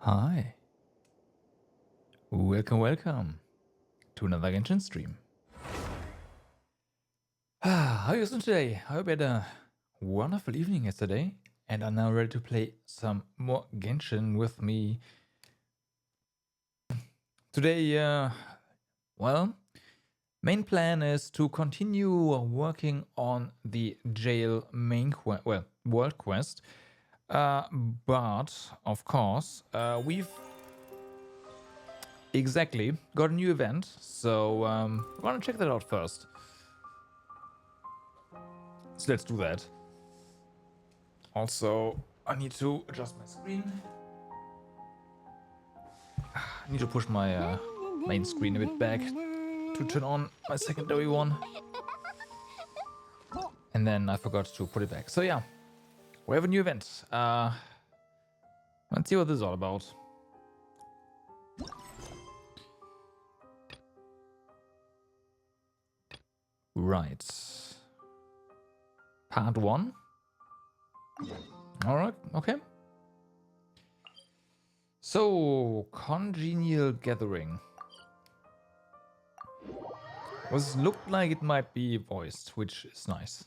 Hi, welcome to another Genshin stream. How are you doing today? I hope you had a wonderful evening yesterday and are now ready to play some more Genshin with me. Today, well, main plan is to continue working on the jail main world quest. But of course, we've exactly got a new event, so we're gonna check that out first. So let's do that. Also, I need to adjust my screen. I need to push my main screen a bit back to turn on my secondary one. And then I forgot to put it back. So yeah, we have a new event. Let's see what this is all about. Right. Part 1. Alright, okay. So, Congenial Gathering. This looked like it might be voiced, which is nice.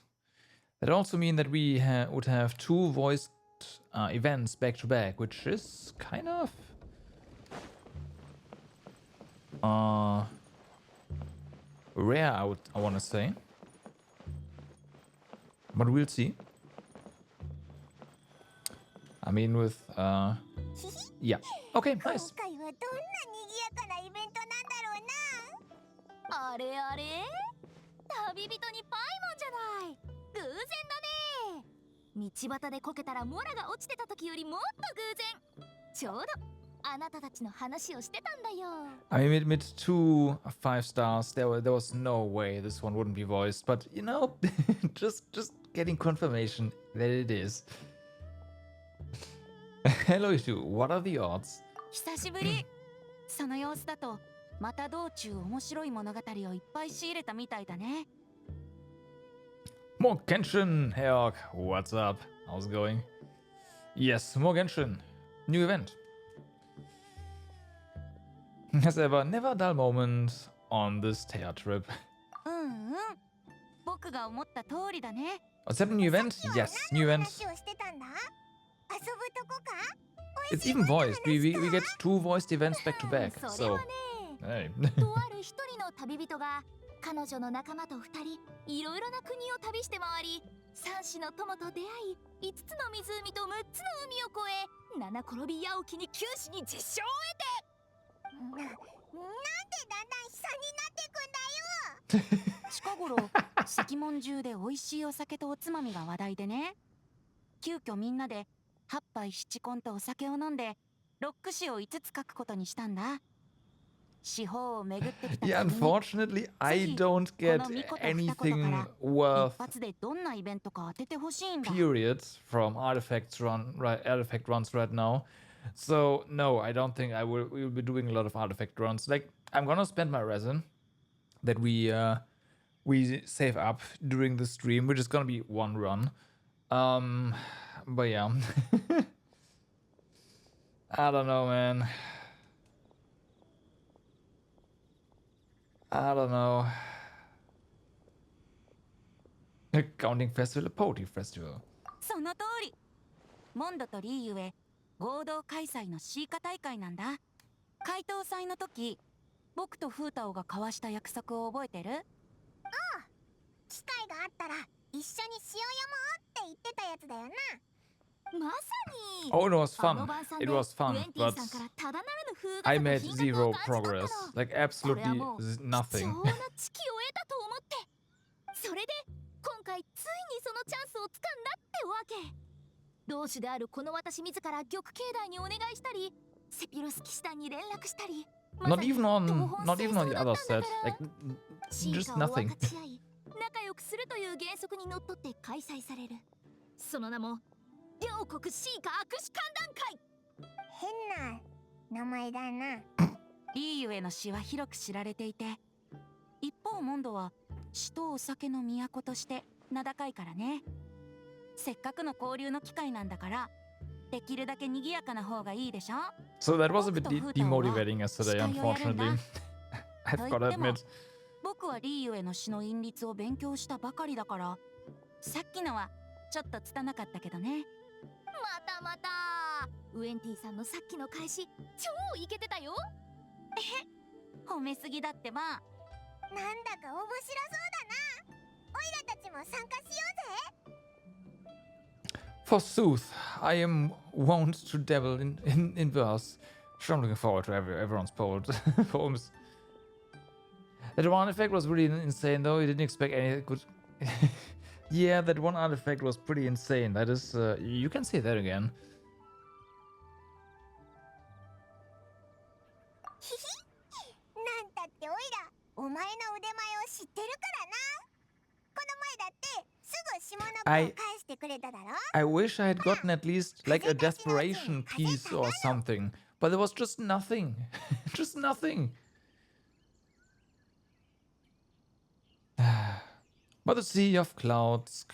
That also means that we would have 2 voiced events back to back, which is kind of rare, I want to say. But we'll see. I mean, with yeah. Okay, nice. あれあれ旅人にパイモンじゃない。偶然だね。道端でこけたらモラが落ちてた時よりもっと偶然。ちょうどあなたたちの話をしてたんだよ。I mean, with 2 5 stars, there was no way this one wouldn't be voiced. But you know, just getting confirmation that it is. Hello, you two. What are the odds? 久しぶり。その様子だと。また道中面白い物語をいっぱい仕入れたみたいだね。More Genshin, Herk. What's up? How's it going? Yes, more Genshin. New event. As ever, never a dull moment on this Teyvat trip. 僕が思った通りだね。What's happening? New event? Yes, new event. It's even voiced. We get 2 voiced events back to back. So. Hey. とある一人の旅人が彼女の仲間と2人いろいろな国を旅して回り3種の友と出会い5つの湖と6つの海を越え七転び八起きに九死に実証を得てなんでだんだん悲惨になってくんだよ近頃石門中で美味しいお酒とおつまみが話題でね急遽みんなで8杯7コンとお酒を飲んでロック詩を5つ書くことにしたんだYeah, unfortunately, I don't get anything worth periods from artifact runs right now. So no, I don't think we'll be doing a lot of artifact runs. Like I'm gonna spend my resin that we save up during the stream, which is gonna be 1 run. But yeah, I don't know, man. I don't know. Accounting festival, a poetry festival. その通り。モンドとリーユへ合同開催のシーカ大会なんだ。開頭祭の時、僕とフータオが交わした約束を覚えてる？ああ。機会があったら一緒にしようよもって言ってたやつだよな。まさに。Oh, it was fun. It was fun, but I made 0 progress. Like absolutely nothing. それで今回ついにそのチャンスをつかんだってわけ。同志であるこの私自ら玉境内にお願いしたり、セピロス騎士団に連絡したり。Not even on the other set. Like just nothing. 仲良くするという原則にのっとって開催される。その名も両国シーカ握手歓談会。変な名前だな。リーユへの詩は広く知られていて、一方モンドは詩とお酒の都として名高いからね。せっかくの交流の機会なんだから、できるだけ賑やかな方がいいでしょ。 So that was a bit demotivating yesterday, unfortunately. I've got to admit. 僕はリーユへの詩の韻律を勉強したばかりだから、さっきのはちょっと拙かったけどね。またまたウエンティさんのさっきの返し超イケてたよ。褒めすぎだってば。なんだか面白そうだな。オイラたちも参加しようぜ。 Forsooth, I am wont to dabble in verse. Sure, I'm looking forward to everyone's poems. That one artifact was really insane, though. You didn't expect any good. Yeah, that one artifact was pretty insane. That is, you can say that again. なんたってオイラ、お前の腕前を知ってるからな。この前だってすぐ下の子を返してくれただろ。 I wish I had gotten at least like a desperation piece or something, but there was just nothing. Just nothing. But the sea of clouds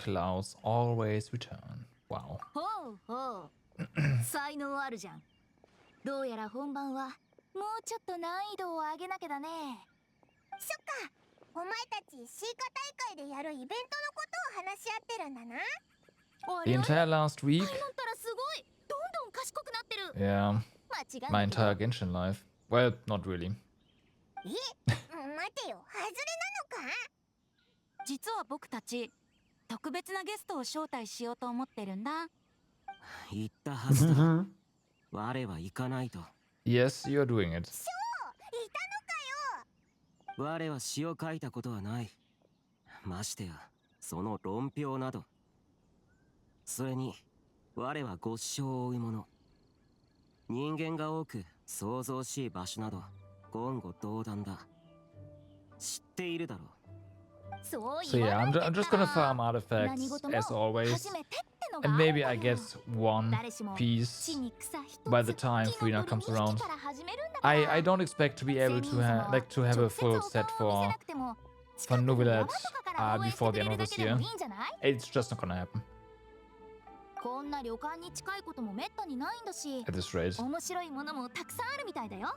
always return. Wow. ほうほう才能あるじゃん。どうやら本番はもうちょっと難易度を上げなきゃだね。そっか、お前たちシーカ大会でやるイベントのことを話し合ってるんだな。あ The れ entire last week, 乗ったらすごいどんどん賢くなってる。 yeah, 間違い my ないけど entire Genshin life. Well, not really. 待てよ、外れなのか。実は僕たち特別なゲストを招待しようと思ってるんだ。言ったはずだ。我は行かないと。Yes, you're doing it. いたのかよ。我は詩を書いたことはない。ましてやその論評など。それに我はご師匠を追う者。人間が多く想像しい場所など言語道断だ。知っているだろう。そう So 言 yeah, わない I'm で just た gonna farm artifacts as always, 初めてってのが and あるん maybe だ I よ。 get one 誰しも piece 地に草一つ by the time 木の Frina 鳥 comes 二 around. 匹から始めるんだから I don't expect to be able to have a full set for Novelet before the end of this year. It's just not gonna happen こんな旅館に近いこともめったにないんだし、 at this rate. 面白いものもたくさんあるみたいだよ。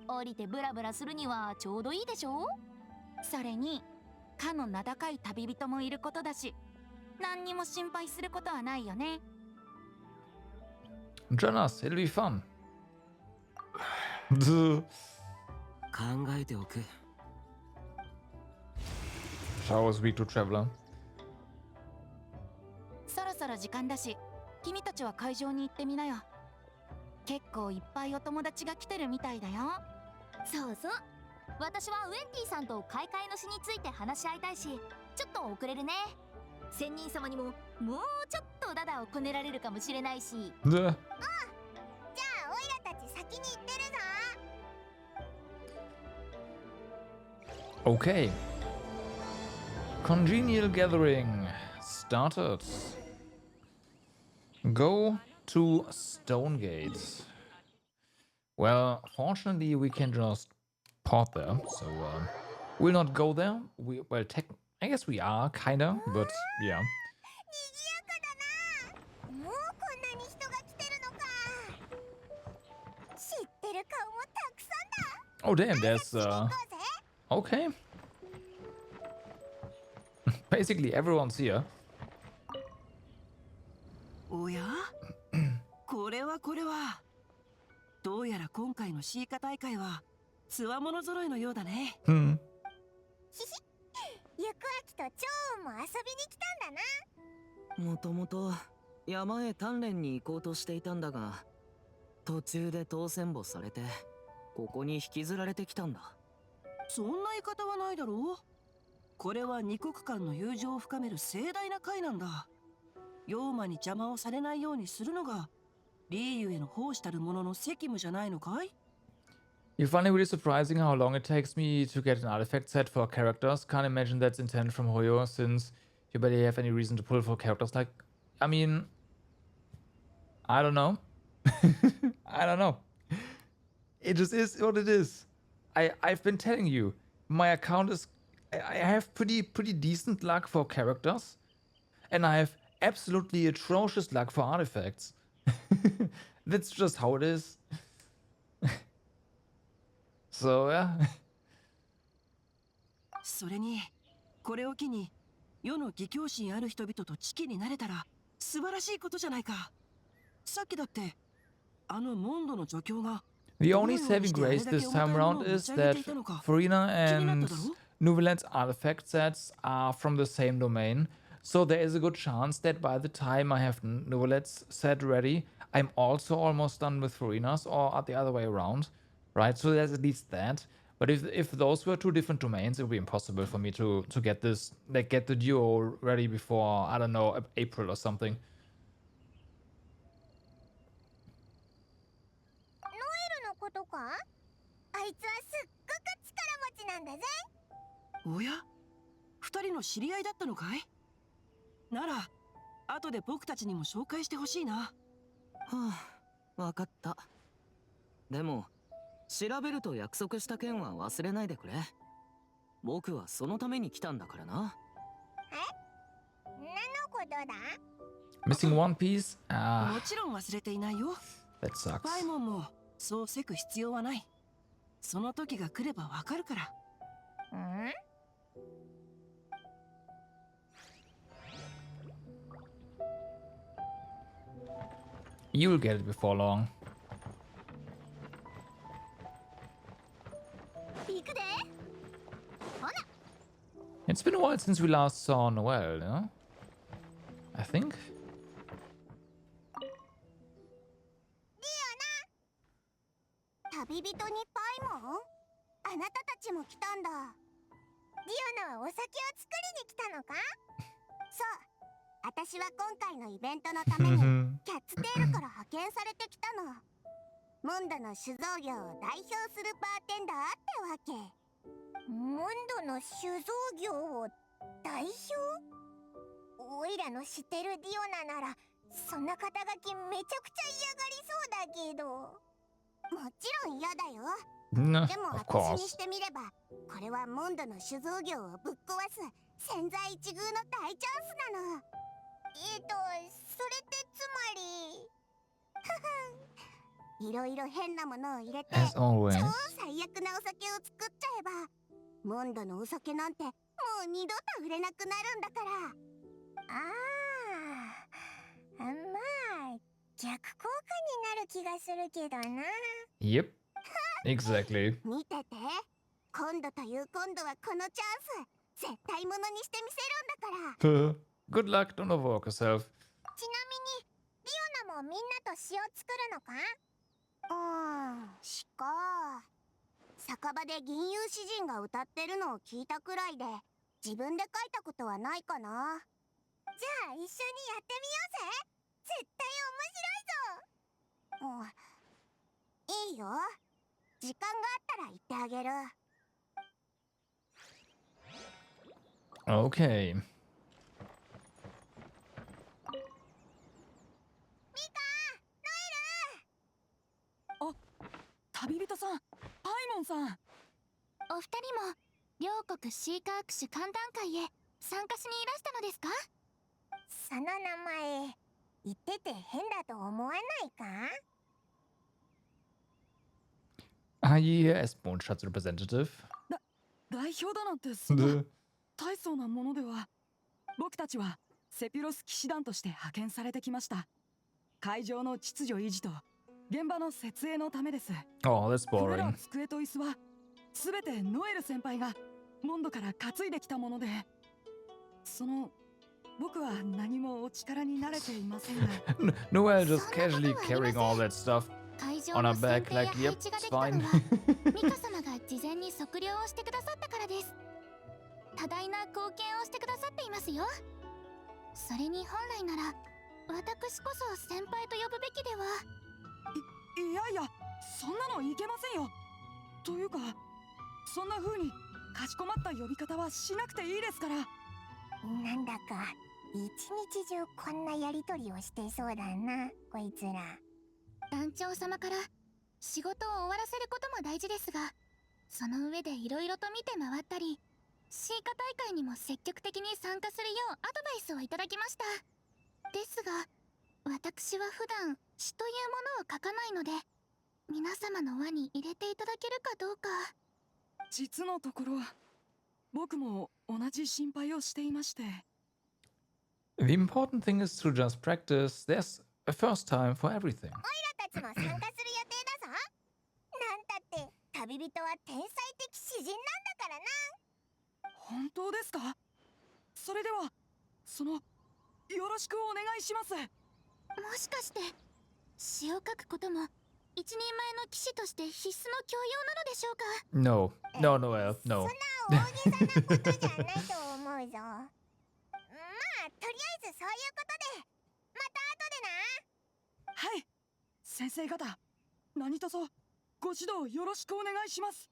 降りてブラブラするにはちょうどいいでしょ。それにかの名高い旅人もいることだし、何にも心配することはないよね。 Join us, it'll be fun. 考えておく。 Showers week to traveler. そろそろ時間だし、君たちは会場に行ってみなよ。結構いっぱいお友達が来てるみたいだよ。そうそう。私はウエンティさんと開会の詩について話し合いたいし、ちょっと遅れるね。仙人様にももうちょっとダダをこねられるかもしれないし。じゃあオイラたち先に行ってるぞ。 Okay. Congenial gathering started. Go to Stonegate. Well, fortunately, we can just port there, so we'll not go there. I guess we are kinda, but yeah. 賑やかだな。もうこんなに人が来てるのか。知ってる顔もたくさんだ。 Oh damn, there's 行こうぜ。 okay. Basically, everyone's here. おやこれはどうやら今回のシーカ大会はつわもの揃いのようだね。Hmm. ゆくあきと蝶雲も遊びに来たんだな。もともと山へ鍛錬に行こうとしていたんだが、途中で当選簿されてここに引きずられてきたんだ。そんな言い方はないだろう。これは二国間の友情を深める盛大な会なんだ。妖魔に邪魔をされないようにするのがリーユへの奉仕たる者の責務じゃないのかい？ You find it really surprising how long it takes me to get an artifact set for characters. Can't imagine that's intended from Hoyo, since you barely have any reason to pull for characters. Like, I mean, I don't know. I don't know. It just is what it is. I've been telling you, my account is. I have pretty decent luck for characters, and I have absolutely atrocious luck for artifacts. That's just how it is. So yeah. それにこれを機に世の義教心ある人々と知己になれたら素晴らしいことじゃないか。さっきだってあのモンドの助教が The only saving grace this time around is that Farina and Nuviland's artifact sets are from the same domain, so there is a good chance that by the time I have Nuviland's set ready, I'm also almost done with Farina's, or the other way around, right? So there's at least that. But if those were two different domains, it would be impossible for me to get this, like get the duo ready before, I don't know, April or something. のことか？あいつはすっごく力持ちなんだぜ。おや、二人の知り合いだったのかい？なら後で僕たちにも紹介してほしいな。はあ、わかった。でも調べると約束した件は忘れないでくれ。僕はそのために来たんだからな。え？何のことだ？ Missing one piece? もちろん忘れていないよ。That sucks. パイモンもそうせく必要はない。その時が来ればわかるから。ん？ You'll get it before long. 行くで。ほな。 It's been a while since we last saw Noelle, no? I think. 旅人にパイモン？あなたたちも来たんだ。ディオナはお酒を作りに来たのか？そう。私は今回のイベントのためにキャッツテールから派遣されてきたの。モンドの酒造業を代表するバーテンダーってわけ。モンドの酒造業を代表？おいらの知ってるディオナならそんな肩書きめちゃくちゃ嫌がりそうだけど。もちろん嫌だよ。 No, でも of 私に course. してみればこれはモンドの酒造業をぶっ壊す千載一遇の大チャンスなの。それってつまりいろいろ変なものを入れて As 超 always. 最悪なお酒を作っちゃえばモンドのお酒なんてもう二度と売れなくなるんだから。まあ逆効果になる気がするけどな。 Yep. Exactly. 見てて、今度という今度はこのチャンス絶対ものにしてみせるんだから。 Good luck, don't overwork yourself. ちなみにリオナもみんなと詩を作るのか？詩か。酒場で銀融詩人が歌ってるのを聞いたくらいで自分で書いたことはないかな。じゃあ一緒にやってみようぜ。絶対面白いぞ。いいよ。時間があったら言ってあげる。 Okay. 旅人さん、パイモンさん。お二人も両国シーカークシュ歓談会へ参加しにいらしたのですか？その名前言ってて変だと思わないか？ Are you here as Mondstadt's representative? 代表だなんてそんな大層なものでは。僕たちはセピロス騎士団として派遣されてきました。会場の秩序維持と現場の設営のためです。 Oh, that's これら boring. 机と椅子はすべてノエル先輩がモンドから担いできたもので、僕は何もお力になれていませんが。Noelle just casually carrying all that stuff 会場 on の her 選 back, 定や like, 配 yep, 置がで it's きたの fine. はミカ様が事前に測量をしてくださったからです。多大な貢献をしてくださっていますよ。それに本来なら私こそ先輩と呼ぶべきでは。いやいや、そんなのいけませんよ。というか、そんな風にかしこまった呼び方はしなくていいですから。なんだか一日中こんなやりとりをしてそうだな、こいつら。団長様から仕事を終わらせることも大事ですが、その上でいろいろと見て回ったり、シーカ大会にも積極的に参加するようアドバイスをいただきました。ですが私は普段詩というものを書かないので、皆様の輪に入れていただけるかどうか。実のところ僕も同じ心配をしていまして。 The important thing is to just practice. There's a first time for everything. たちも参加する予定だぞ。なんたって旅人は天才的詩人なんだからな。本当ですか？それではよろしくお願いします。もしかして詩を書くことも一人前の騎士として必須の教養なのでしょうか。 No, no, no, Elf, そん no. な大げさなことじゃないと思うぞ。まあとりあえずそういうことで、また後でな。はい、先生方、何卒ご指導よろしくお願いします。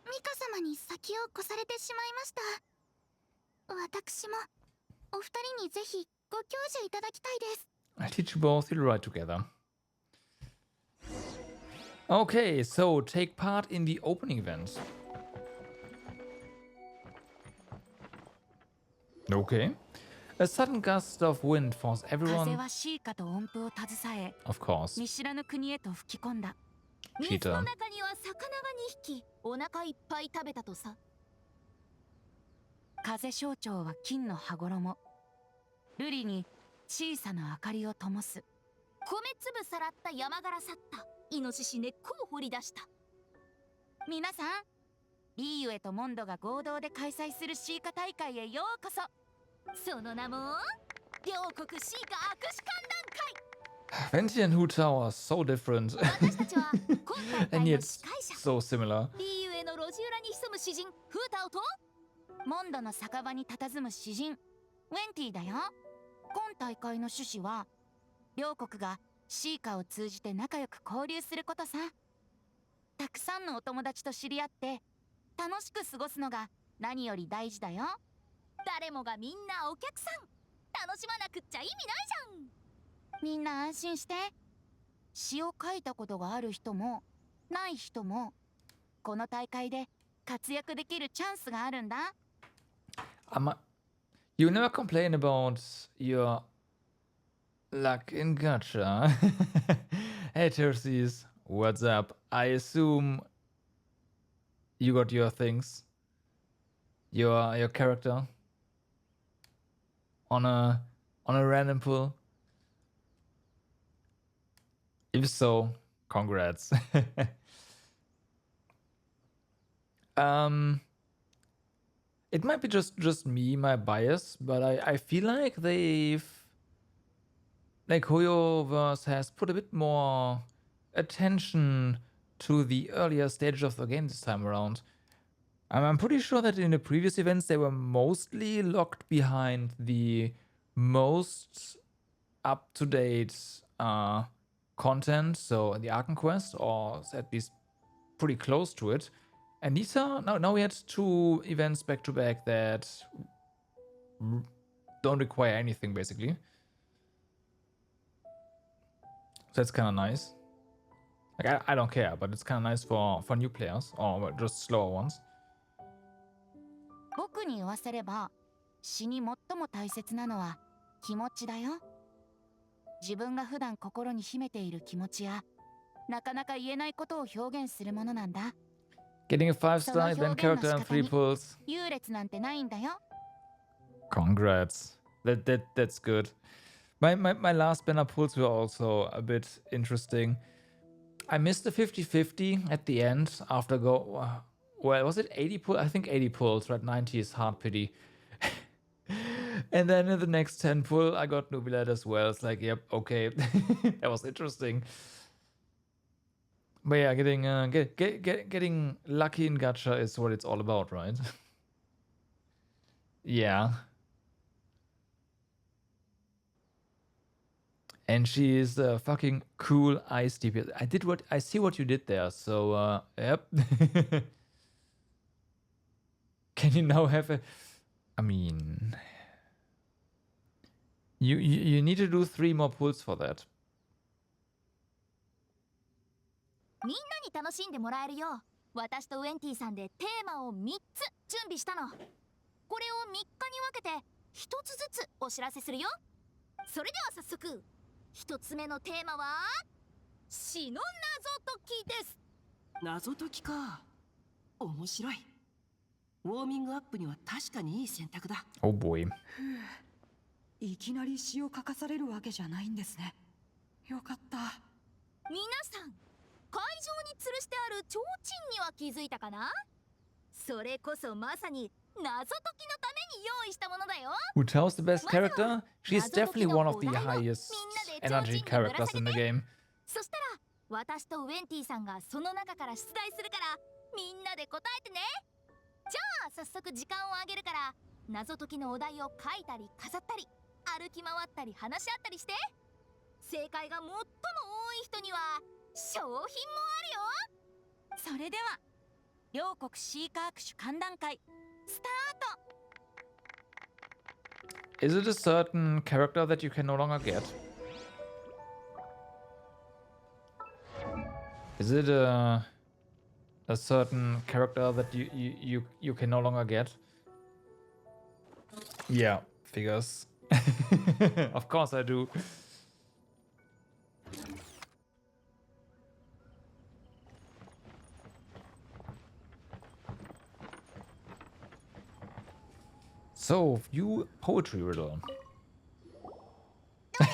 ミカ様に先を越されてしまいました。私もお二人にぜひご教授いただきたいです。 I teach you both, you'll write together. Okay, so take part in the opening event. Okay. A sudden gust of wind forced 風 everyone, はシーカと音符を携え of course, 見知らぬ国へと吹き込んだ。水 Cheater. の中には魚が2匹、お腹いっぱい食べたとさ。風象徴は金の羽衣。瑠璃に小さな明かりを灯す。米粒さらった山柄去った。イノシシ根っこを掘り出した。皆さん、リーユエとモンドが合同で開催するシーカ大会へようこそ。その名も両国シーカ握手観覧会。 Venti and Hutao are so different 私たちは今大 and 会 yet の司会者。 so similar. リーユへの路地裏に潜む詩人フータオと、モンドの酒場に佇む詩人ウェンティだよ。今大会の趣旨は両国がシーカを通じて仲良く交流することさ。たくさんのお友達と知り合って楽しく過ごすのが何より大事だよ。誰もがみんなお客さん。楽しまなくっちゃ意味ないじゃん。みんな安心して。詩を書いたことがある人もない人もこの大会で活躍できるチャンスがあるんだ。You never complain about your luck in gacha. Hey Terces, what's up? I assume you got your things, your character on a random pull. If so, congrats. It might be just me, my bias, but I feel like Hoyoverse has put a bit more attention to the earlier stages of the game this time around. I'm pretty sure that in the previous events they were mostly locked behind the most up-to-date content, so the Arkham Quest, or at least pretty close to it. And these are now we had 2 events back to back that don't require anything basically. So that's kind of nice. Like I don't care, but it's kind of nice for new players or just slower ones. 僕に言わせれば詩に最も大切なのは気持ちだよ。自分が普段心に秘めている気持ちやなかなか言えないことを表現するものなんだ。 Getting a 5-star event character and 3 pulls. 優劣なんてないんだよ。 Congrats. That's good. My last banner pulls were also a bit interesting. I missed the 50-50 at the end after well, was it 80 pulls? I think 80 pulls, right? 90 is hard pity. And then in the next 10 pull, I got Nubilat as well. It's like, yep, okay. That was interesting. But yeah, getting lucky in gacha is what it's all about, right? Yeah. And she is a fucking cool ice DPS. I see what you did there. So yep. Can you now have a? I mean, you need to do 3 more pulls for that. みんなに楽しんでもらえるよう、私とウェンティさんでテーマを3つ準備したの。これを3日に分けて1つずつお知らせするよ。それでは早速一つ目のテーマは詩の謎解きです。謎解きか。面白い。ウォーミングアップには確かにいい選択だ。 Oh boy. いきなり詩を書かされるわけじゃないんですね。よかった。皆さん、会場に吊るしてある提灯には気づいたかな？それこそまさに謎解きのために用意したものだよ。 Utao's the best character? She's definitely one of the highest energy characters in the game. そしたら私とウェンティさんがその中から出題するからみんなで答えてね。じゃあ早速時間をあげるから謎解きのお題を書いたり飾ったり歩き回ったり話し合ったりして、正解が最も多い人には賞品もあるよ。それでは両国シーカーク種歓談会スタート。 Is it a certain character that you can no longer get? Is it a certain character that you can no longer get? Yeah, figures. Of course I do. So, view poetry riddle. どれ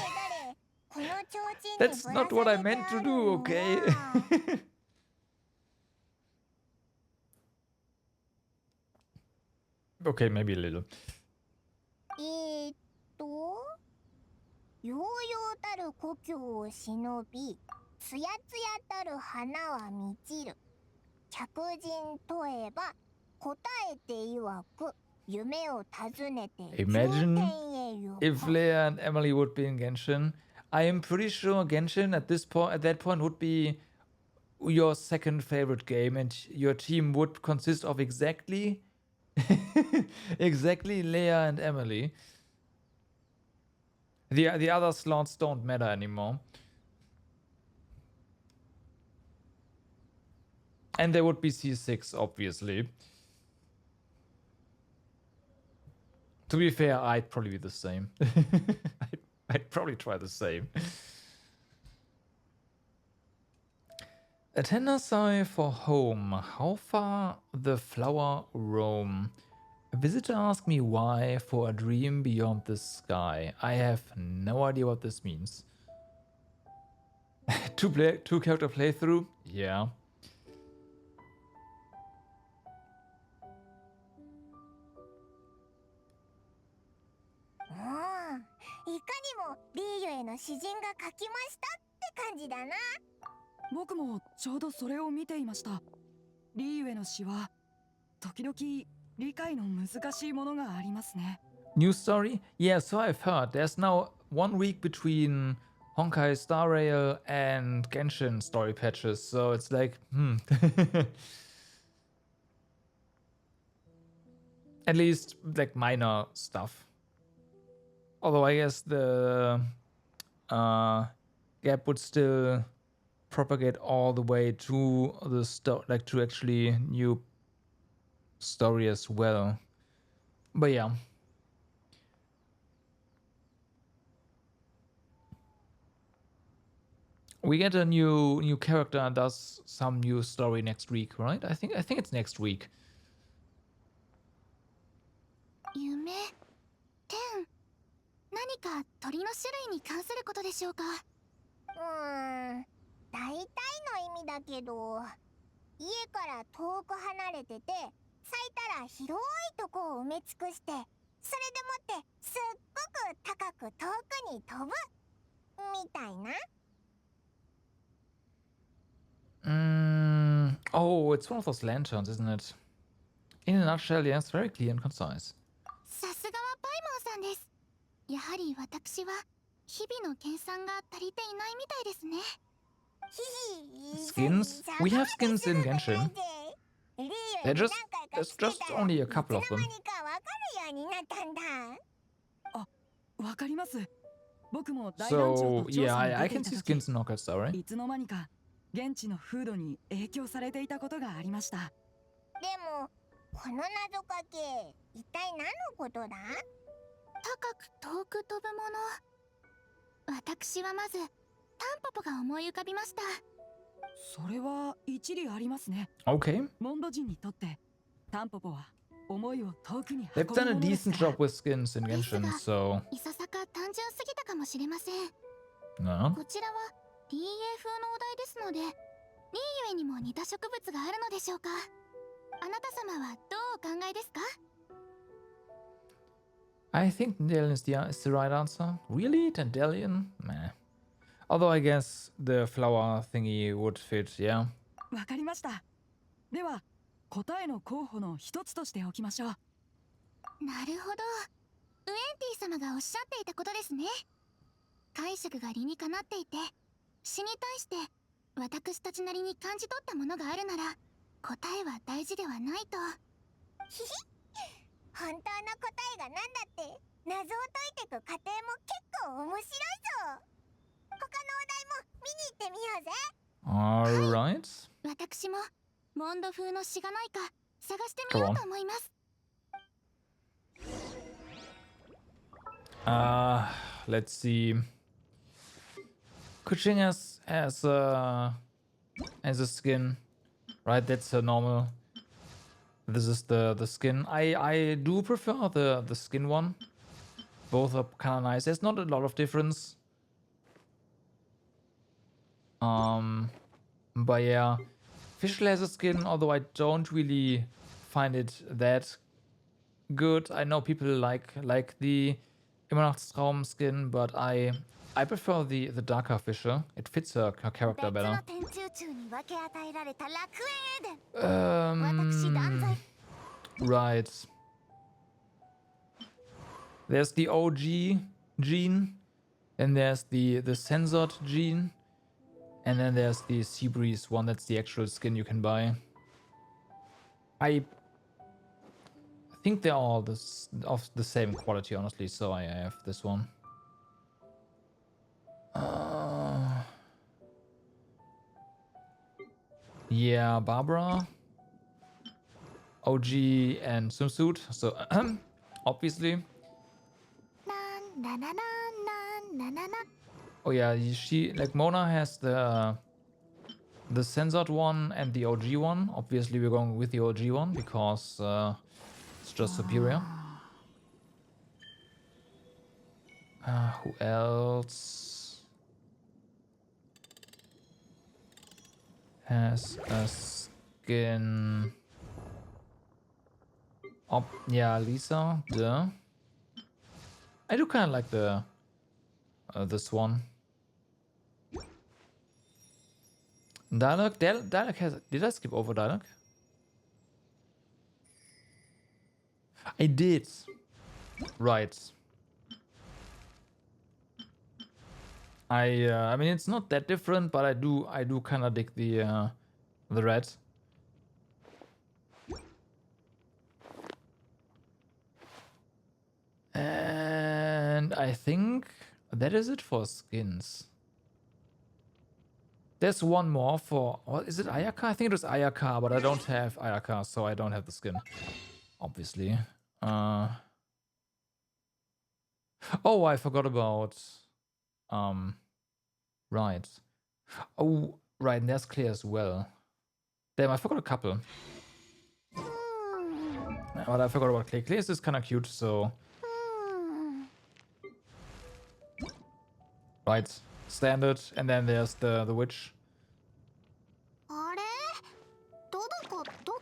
この提灯に That's ぶら not what I 下げて meant あ to る do, の okay? は Okay, maybe a little. 悠々たる故郷を忍び、つやつやたる花は満ちる。客人問えば答えて曰く、夢を尋ねて Imagine 天へ行く。 if Leia and Emily would be in Genshin. I am pretty sure Genshin at that point would be your second favorite game, and your team would consist of exactly Leia and Emily. The other slots don't matter anymore. And there would be C6, obviously. To be fair, I'd probably be the same. I'd probably try the same. A tender sigh for home. How far the flower roam. A visitor asked me why for a dream beyond the sky. I have no idea what this means. Two character playthrough? Yeah. いかにもリーユへの詩人が書きましたって感じだな。僕もちょうどそれを見ていました。リーユへの詩は時々理解の難しいものがありますね。 New story? Yeah, so I've heard. There's now 1 week between Honkai Star Rail and Genshin story patches, so it's like, At least, like, minor stuff. Although I guess the gap would still propagate all the way to the to actually new story as well. But yeah. We get a new character and does some new story next week, right? I think it's next week. 夢、天、何か鳥の種類に関することでしょうか？大体の意味だけど、家から遠く離れてて、咲いたら広いとこを埋め尽くして、それでもってすっごく高く遠くに飛ぶみたいな。Oh, it's one of those lanterns, isn't it? In a nutshell, yes, very clear and concise. さすがはパイモンさんです。やはり私は日々の研鑽が足りていないみたいですね。Skins? We have skins in Genshin. There's just only a couple of them. わかります。僕も大団長 So と調 yeah, 査に I 出て can いた see 時、 skins in Knockout Story. いつの間にか現地の風土に影響されていたことがありました。でも、この謎かけ、一体何のことだ？高く遠く飛ぶもの。私はまずタンポポが思い浮かびました。それは一理ありますね。 Okay. モンド人にとってタンポポは思いを遠くに運 They've ぶ done も a のです decent から。 job with skins in Genshin, so いささか単純すぎたかもしれません。 no. こちらは DA 風のお題ですので、リーゆえにも似た植物があるのでしょうか。あなた様はどうお考えですか？ I think Dandelion is the right answer. Really? Dandelion? Meh. Although I guess the flower thingy would fit, yeah. わかりました。では答えの候補の一つとしておきましょう。なるほど。ウエンティ様がおっしゃっていたことですね。解釈が理にかなっていて、詩に対して私たちなりに感じ取ったものがあるなら、答えは大事ではないと。ひひ本当の答えが何だって謎を解いてく過程も結構面白いぞ。他のお題も見に行ってみようぜ。 Alright. 私もモンド風の詩がないか探してみようと思います。 Let's see. Kuching has a skin, right? That's a normal. This is the skin. I do prefer the skin one. Both are kind of nice. There's not a lot of difference. But yeah, Fischl has a skin, although I don't really find it that good. I know people like the Immernachtsraum skin, but I prefer the darker Fische. It fits her character 別の better. 天中中に分け与えられた楽園エデン。私断罪。 Right. There's the OG gene, and there's the censored gene, and then there's the Seabreeze one. That's the actual skin you can buy. I think they're all of the same quality, honestly. So I have this one. Yeah, Barbara, OG, and swimsuit. So obviously. なんなななんななな。 Oh yeah, she like Mona has the censored one and the OG one. Obviously, we're going with the OG one because it's just superior. Who else has a skin? Yeah, Lisa. Duh. I do kind of like the this one. Dialogue? Dialogue has... Did I skip over dialogue? I did. Right. I mean, it's not that different, but I do kind of dig the red. And I think that is it for skins. There's one more for... What is it? Ayaka? I think it was Ayaka, but I don't have Ayaka, so I don't have the skin. Obviously. Oh, I forgot about... Right. Oh, right, and there's Claire as well. Damn, I forgot a couple. But I forgot about Claire. Claire is kind of cute, so... Right, standard, and then there's the witch. あれどこどこ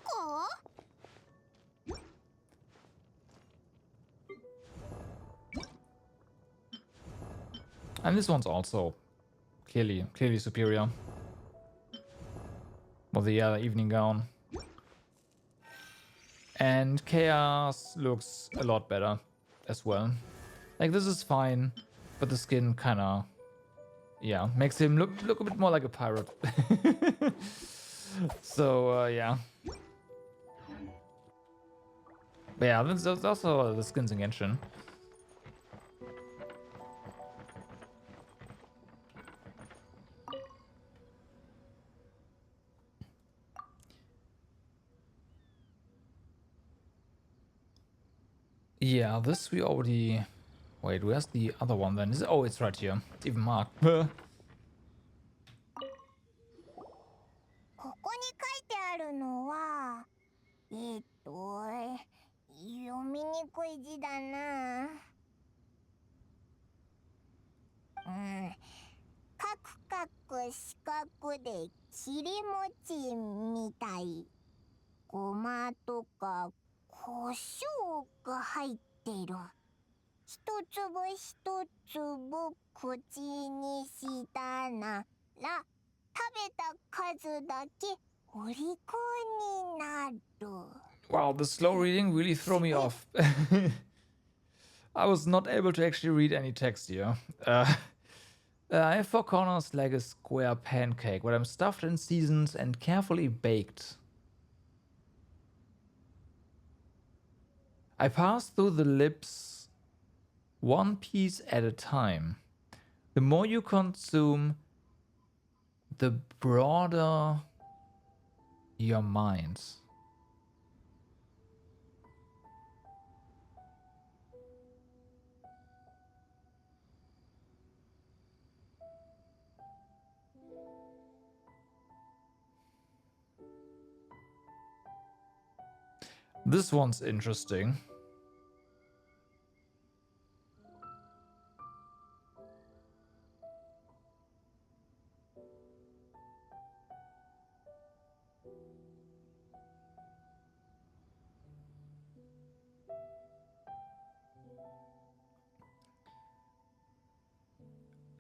And this one's also clearly superior. With the evening gown. And Chaos looks a lot better as well. Like, this is fine, but the skin kinda... Yeah, makes him look a bit more like a pirate. So, yeah. But yeah, there's also the skins in Genshin. Yeah, this we already Wait, where's the other one then? Oh, it's right here. It's even marked. ここに書いてあるのは読みにくい字だな。カクカク四角で切り餅みたい。ごまとか胡椒が入っている。一粒一粒口にしたなら食べた数だけお利口になる。 Wow, the slow reading really threw me off. I was not able to actually read any text here. I have 4 corners like a square pancake, where I'm stuffed and seasoned and carefully baked. I pass through the lips one piece at a time. The more you consume, the broader your mind. This one's interesting.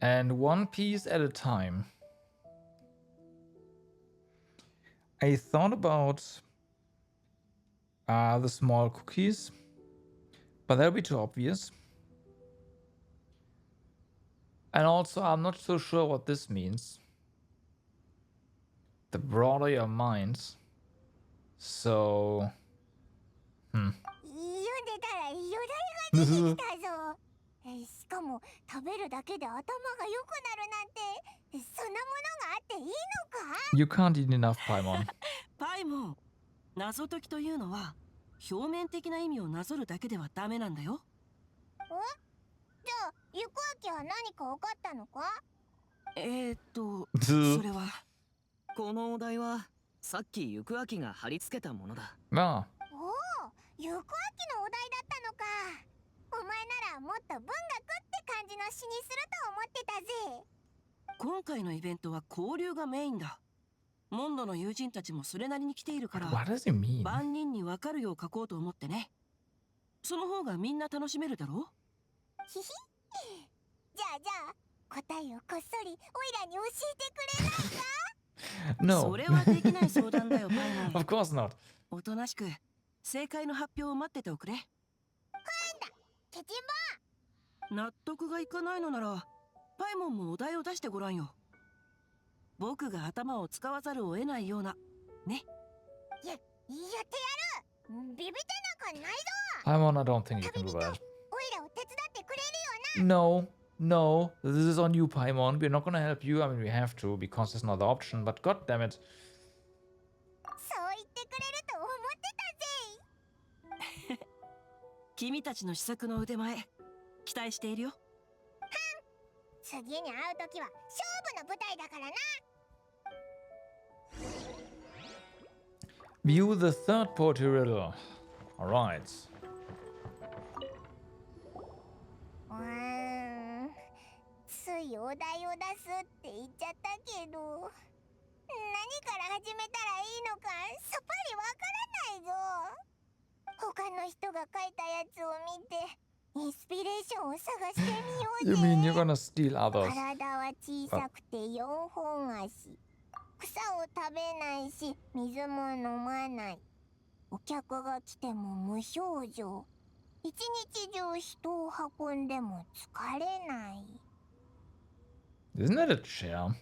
And one piece at a time. I thought about the small cookies, but that'll be too obvious. And also, I'm not so sure what this means. The broader your mind. So, 読んでたらよだれが出てきたぞ。しかも食べるだけで頭が良くなるなんて、そんなものがあっていいのか？ you can't eat enough Paimon. パイモン、謎解きというのは表面的な意味をなぞるだけではダメなんだよ。じゃあ行く秋は何か分かったのか？それはこのお題はさっき行く秋が貼り付けたものだ。Ah, おお、行く秋のお題だったのか。お前ならもっと文学って感じの詩にすると思ってたぜ。今回のイベントは交流がメインだ。モンドの友人たちもそれなりに来ているから、 what does it mean? 万人に分かるよう書こうと思ってね。その方がみんな楽しめるだろう。ひひ。じゃあ答えをこっそりオイラに教えてくれないか？ No. それはできない相談だよ、パイモン。 Of course not. おとなしく正解の発表を待ってておくれ。ケチ納得がいかないのならパイモンもお題を出してごらんよ。僕が頭を使わざるを得ないようなね。やってやる。ビビってなんかないぞ。 Paimon, I don't think you can 旅 do 人、オイ that. ラを手伝ってくれるよ No, no, this is on you, Paimon. We're not gonna help you. I mean, we have to because there's no other option. But god damn it. な。そう言ってくれると思ってたぜ。君たちの試作の腕前期待しているよ。次に会うときは勝負の舞台だからな。 View the third poetry riddle. Alright. ついお題を出すって言っちゃったけど、何から始めたらいいのかさっぱりわからないぞ。他の人が書いたやつを見てインスピレーションを探してみよう You ぜ。 mean you're gonna steal others? 体は小さくて4本足。草を食べないし水も飲まない。お客が来ても無表情。一日中人を運んでも疲れない。 Isn't that a chair?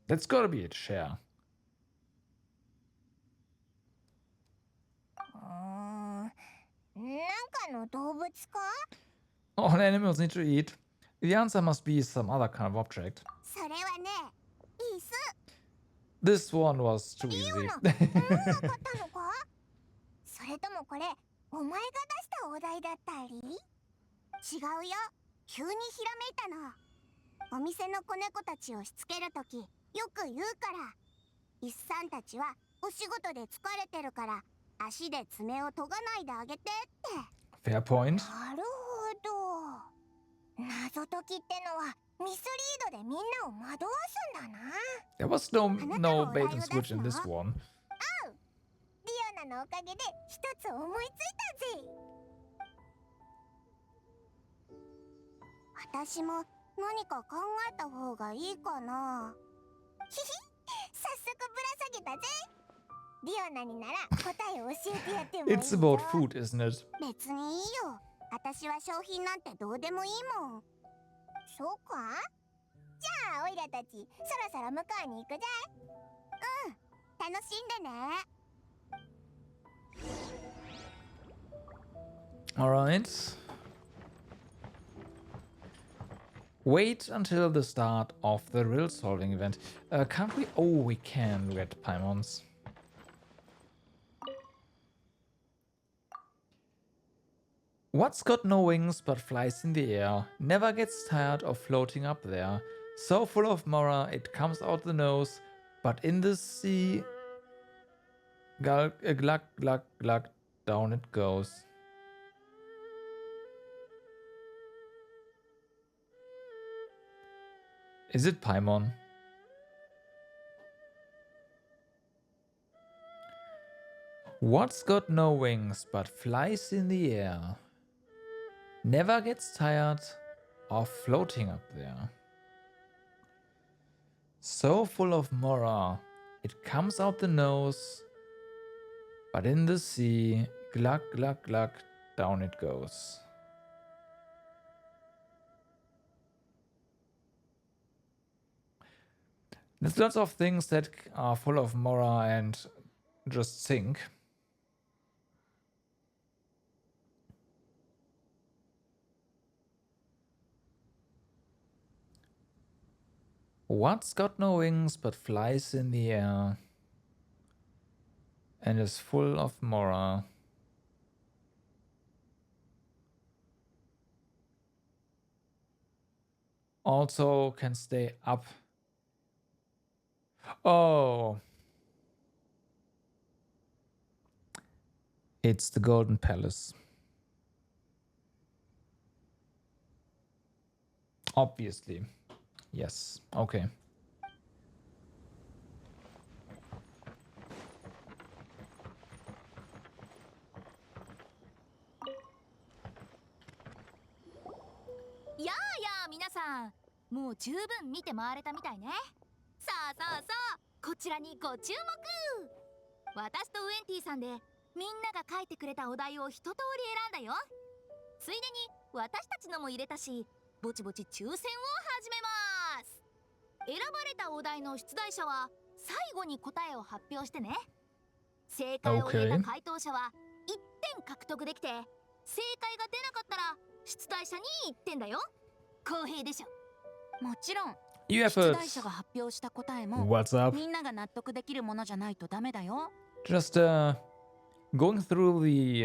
That's gotta be a chair. なんかの動物か？ Oh, and animals need to eat. The answer must be some other kind of object. それはね、椅子。This one was too いい easy. よな。もうわかったのか？それともこれお前が出したお題だったり？違うよ。急にひらめいたの。お店の子猫たちをしつけるときよく言うから。イスさんたちはお仕事で疲れてるから足で爪を研がないであげてって。 Fair point. なるほど。謎解きってのはミスリードでみんなを惑わすんだな。 There was no bait and switch in this one. ディアナのおかげで一つ思いついたぜ。私も何か考えた方がいいかな。ひひ、早速ぶら下げたぜ。ディアナになら答えを教えてやってもいいよ。 It's about food, isn't it? 別にいいよ。私は商品なんてどうでもいいもん。そうか？じゃあオイラたちそろそろ向こうに行くぜ。うん、楽しんでね。Alright. Wait until the start of the riddle solving event. Can't we? Oh, we can get Paimons. What's got no wings but flies in the air, never gets tired of floating up there, so full of mora it comes out the nose, but in the sea, glug, glug, glug, down it goes. Is it Paimon? What's got no wings but flies in the air, never gets tired of floating up there. So full of mora, it comes out the nose, but in the sea, glug, glug, glug, down it goes. There's lots of things that are full of mora and just sink. What's got no wings but flies in the air and is full of mora? Also can stay up. Oh. It's the Golden Palace. Obviously. Yes. Okay.やあやあ皆さん、もう十分見て回れたみたいね。さあさあさあ、こちらにご注目。私とウエンティさんでみんなが書いてくれたお題を一通り選んだよ。ついでに私たちのも入れたし、ぼちぼち抽選を始めます。選ばれたお題の出題者は最後に答えを発表してね。正解を得た回答者は1点獲得できて、正解が出なかったら出題者に1点だよ。公平でしょ。もちろん You 出題 efforts. 者が発表した答えも What's up? みんなが納得できるものじゃないとダメだよ。 Just going through the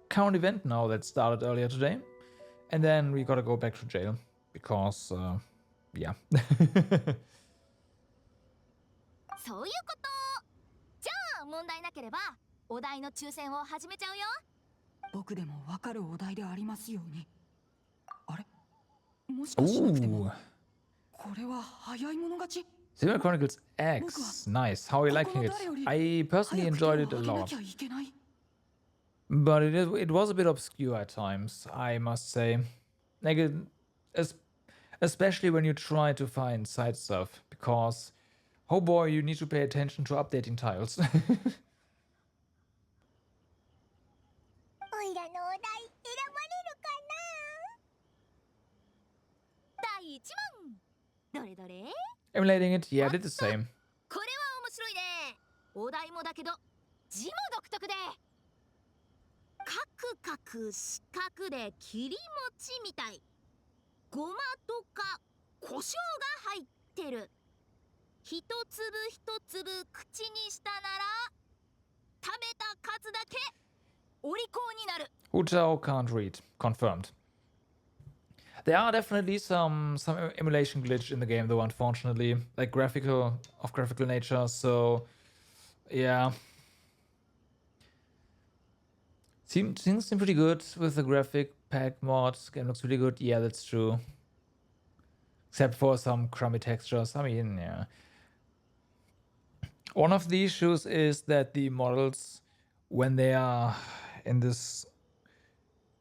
current event now that started earlier today. And then we gotta go back to jail. Because, yeah. そういうこと。じゃあ問題なければお題の抽選を始めちゃうよ。僕でもわかるお題でありますように。あれ、もしかしなくても Ooh. これは早い者勝ち。 Silver Chronicles X. Nice. How are you liking it? I personally enjoyed it a lot. But it was a bit obscure at times, I must say. Like, especially when you try to find side stuff. Because, oh boy, you need to pay attention to updating tiles. オイラのお題選ばれるか第1問。どれどれ？ Emulating it, yeah, I did the same. これは面白いね。お題もだけど字も独特で、カクカク四角で切り餅みたい。ごまとか胡椒が入ってる。一粒一粒口にしたなら食べた数だけお利口になる。 Utao can't read. Confirmed. There are definitely some emulation glitch in the game, though, unfortunately, like graphical nature. So, yeah, things seem pretty good with the graphic pack mod. Game looks really good. Yeah, that's true. Except for some crummy textures. I mean, yeah. One of the issues is that the models, when they are in this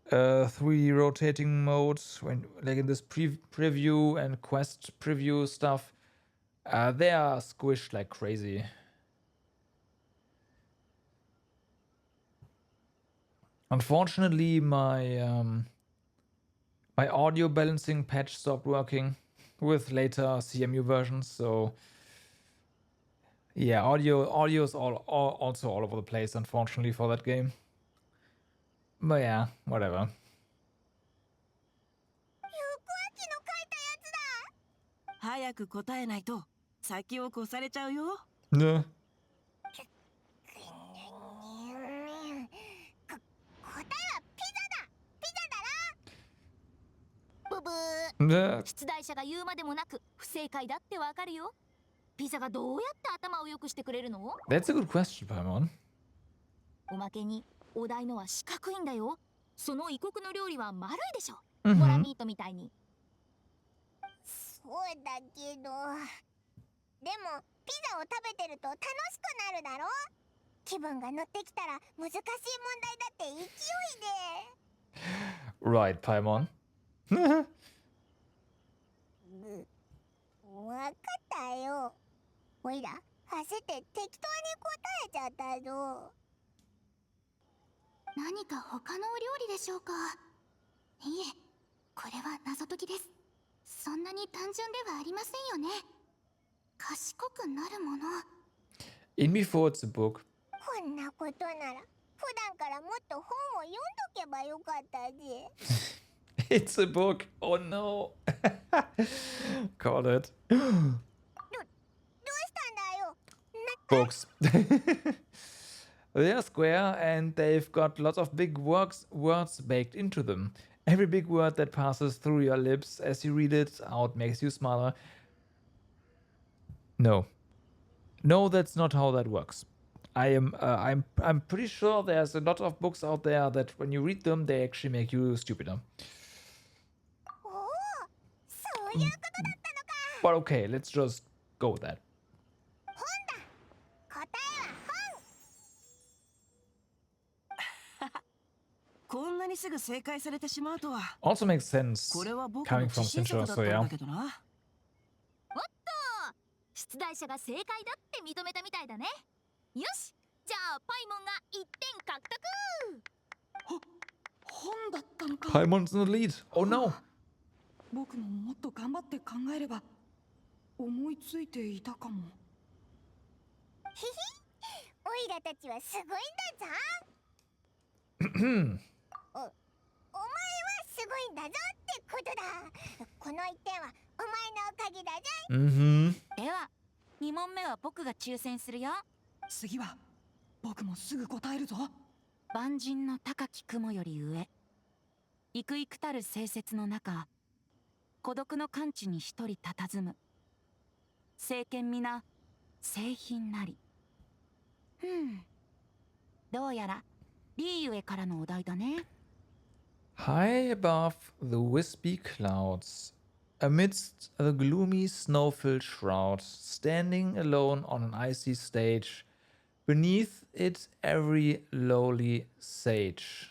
3 rotating mode, when like in this preview and quest preview stuff, they are squished like crazy. Unfortunately, my audio balancing patch stopped working with later CMU versions, so yeah, audio is also all over the place, unfortunately, for that game. But yeah, whatever. 早く答えないと先を越されちゃうよ。Ne. 答えはピザだ。ピザだろ。ブブー。 Ne. 出題者が言うまでもなく不正解だってわかるよ。ピザがどうやって頭を良くしてくれるの？ That's a good question, Paimon. おまけにお題のは四角いんだよ。その異国の料理は丸いでしょ。 Mhm. モラミートみたいに。そうだけど、でもピザを食べてると楽しくなるだろ。気分が乗ってきたら難しい問題だって勢いで。 Right, Paimon. わかったよ。おいら焦って適当に答えちゃったぞ。何か他のお料理でしょうか？いえ、これは謎解きです。そんなに単純ではありませんよね。賢くなるもの。 In before it's a book. こんなことなら普段からもっと本を読んどけばよかったぜ。It's a book. Oh no. Call it. どうしたんだよ。 Books. They're square and they've got lots of big words baked into them. Every big word that passes through your lips as you read it out makes you smarter. No. No, that's not how that works. I'm pretty sure there's a lot of books out there that when you read them, they actually make you stupider. おお、そういうことだったのか。 But okay, let's just go with that. 答えはこんなにすぐ正解されてしまうとは。 Also makes sense これは僕 coming の from 自信 Sintra, 作だっ so たん yeah. だけどな。おっと、出題者が正解だって認めたみたいだね。よし、じゃあパイモンが1点獲得。本だったのか。 Paimon's in the lead. Oh no. 僕ももっと頑張って考えれば思いついていたかも。ひひ、おいらたちはすごいんだぞ。お前はすごいんだぞってことだ。この1点はお前のおかげだぜ。 Mm-hmm. では2問目は僕が抽選するよ。次は僕もすぐ答えるぞ。万人の高き雲より上、幾々たる清雪の中、孤独の寒地に一人佇む。聖剣皆製品なり。どうやらリーユエからのお題だね。 High above the wispy clouds, amidst the gloomy snow-filled shroud, standing alone on an icy stage, beneath it every lowly sage.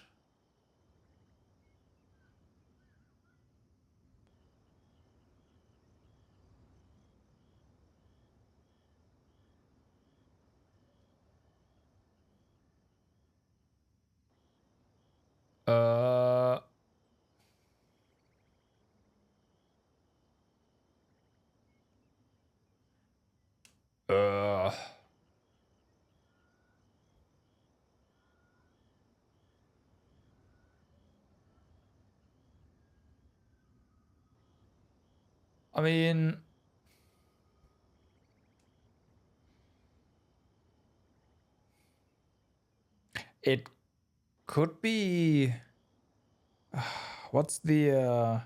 Uh, uh, I mean, It could be. What's the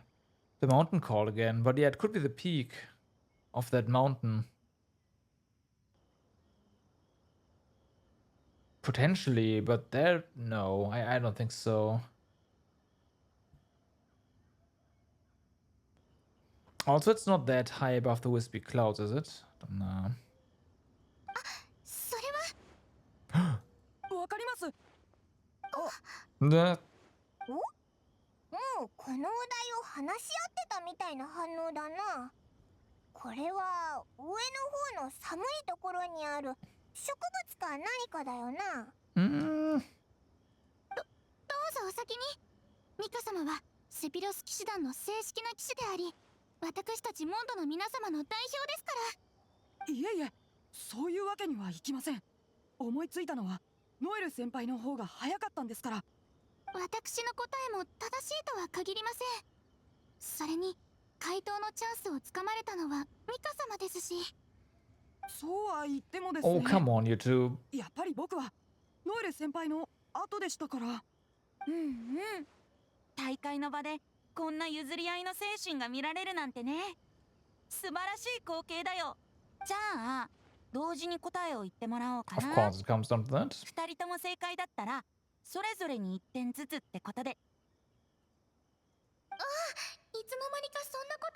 mountain called again? But yeah, it could be the peak of that mountain. Potentially, but there, no, I don't think so. Also, it's not that high above the wispy clouds, is it? Don't know. それはわかります。 The- もうこのお題を話し合ってたみたいな反応だな。これは上の方の寒いところにある植物か何かだよな。Mm, どうぞお先に。ミカ様はセピロス騎士団の正式な騎士であり、私たちモンドの皆様の代表ですから。いえいえ、そういうわけにはいきません。思いついたのはノエル先輩の方が早かったんですから。私の答えも正しいとは限りません。それに回答のチャンスをつかまれたのはミカ様ですし。そうは言ってもです oh, ね。 come on, you two. やっぱり僕はノエル先輩の後でしたから。うんうん。大会の場でこんな譲り合いの精神が見られるなんてね。素晴らしい光景だよ。じゃあ同時に答えを言ってもらおうか Of な。 course, it comes down to that. 二人とも正解だったらそれぞれに1点ずつってことで。いつの間にかそんなこ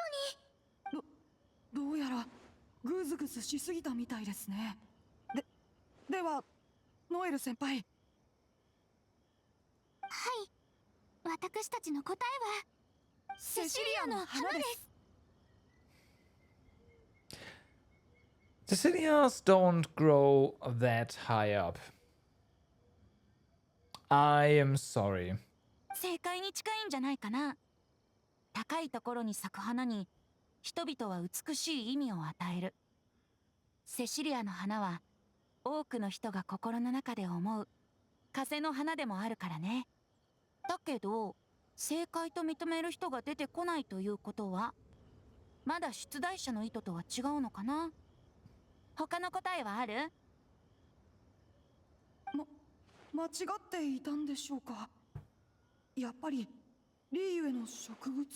とに。どうやらグズグズしすぎたみたいですね。ではノエル先輩。はい、私たちの答えはセシリアの花です。 Sicilians don't grow that high up. I am sorry. 正解に近いんじゃないかな。高いところに咲く花に人々は美しい意味を与える。セシリアの花は多くの人が心の中で思う風の花でもあるからね。だけど正解と認める人が出てこないということはまだ出題者の意図とは違うのかな。他の答えはある？間違っていたんでしょうか。やっぱりリーユへの植物。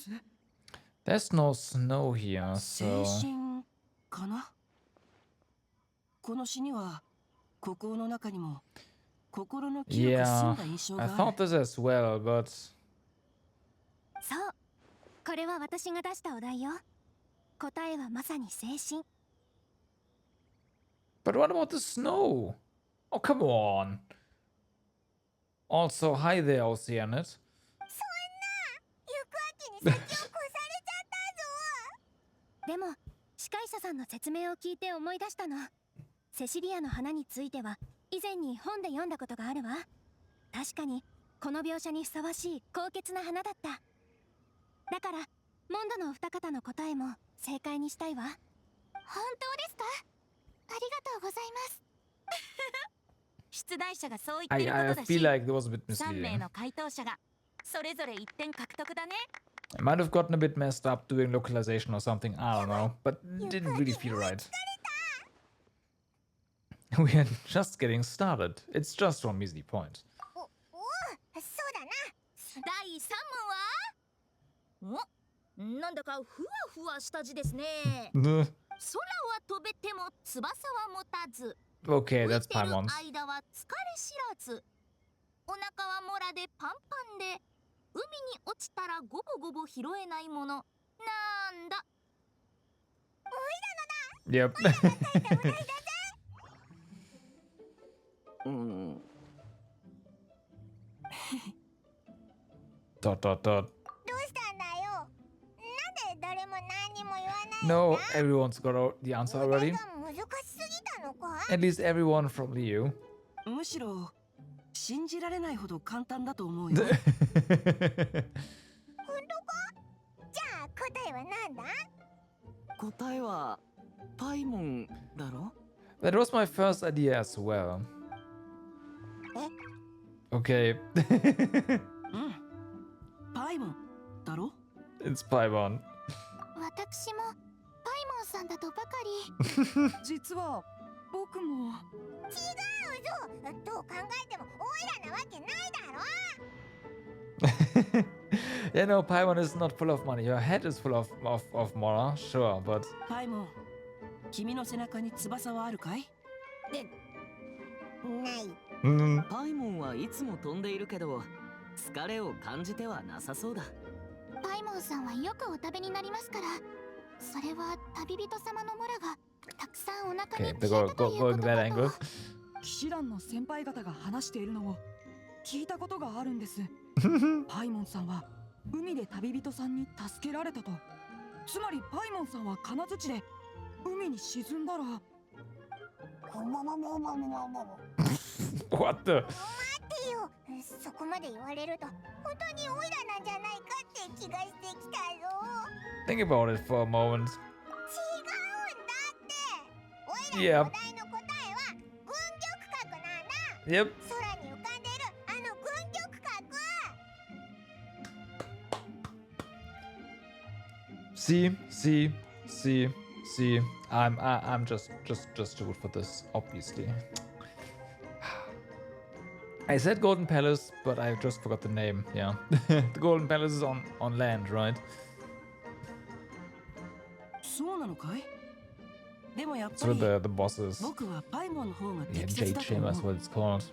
There's no snow here, 精 so 神かな。この詩には孤高の中にも心の清く澄ん yeah, だ印象 I があ thought る。 this as well, but そう、これは私が出したお題よ。答えはまさに精神。 what about the snow? Oh, come on. Also, hi there, Oceanet. 行く秋に先を越されちゃったぞ。でも司会者さんの説明を聞いて思い出したの。セシリアの花については以前に本で読んだことがあるわ。確かにこの描写にふさわしい高潔な花だった。だからモンドのお二方の答えも正解にしたいわ。本当ですか？ありがとうございます。出題者がそう言って I ることだ feel し、 like it was a bit 3名 misleading. の回答者がそれぞれ1点獲得だね。 I might have gotten a bit messed up doing localization or something, I don't know, but didn't really feel right. We are just getting started. It's just one measly point. そうだな。第3問はなんだかふわふわした字ですね。 Ugh. 空は飛べても翼は持たず。 Okay, 浮い that's てる Paimon's. 間は疲れ知らず。お腹はモラでパンパンで、海に落ちたらゴボゴボ拾えないもの。なんだ。 Yep. うん。 dot dot dot. どうしたんだよ。なんで誰も何にも言わないんだ。 No, everyone's got the answer お題 already. が難しすぎたのか？ At least everyone from Liu. むしろ信じられないほど簡単だと思うよ。じゃあ答えはなんだ？答えはパイモンだろ。 That was my first idea as well. Okay. うん。パイモンだろ。 It's Paimon. 私もパイモンさんだとばかり。実は僕も。どう考えてもオイラなわけないだろ。 Yeah, no, Paimon is not full of money. Your head is full of Mora, sure, but パイモン、君の背中に翼はあるかい？ない。 mm, パイモンはいつも飛んでいるけど疲れを感じてはなさそうだ。パイモンさんはよくお食べになりますから、それは旅人様のモラがたくさんお腹 okay, に they're 消えたというこ going と that か angle. と。騎士団の先輩方が話しているのを聞いたことがあるんです。パイモンさんは海で旅人さんに助けられたと。つまりパイモンさんは金槌で海に沈んだら。 What the? 待てよ、そこまで言われると本当にオイラなんじゃないかって気がしてきたぞ。 Think about it for a moment. 違うんだって。オイラのお題の答えは軍玉閣なんだ。 Yep. 空に浮かんでるあの軍玉閣。 See. I'm just too good for this, obviously. I said Golden Palace, but I just forgot the name. Yeah, the Golden Palace is on land, right? そうなのかい？でもやっぱ So り the bosses. 僕はパイモンの方が Yeah, 適 Jade 切だと Chamber 思 is what it's called.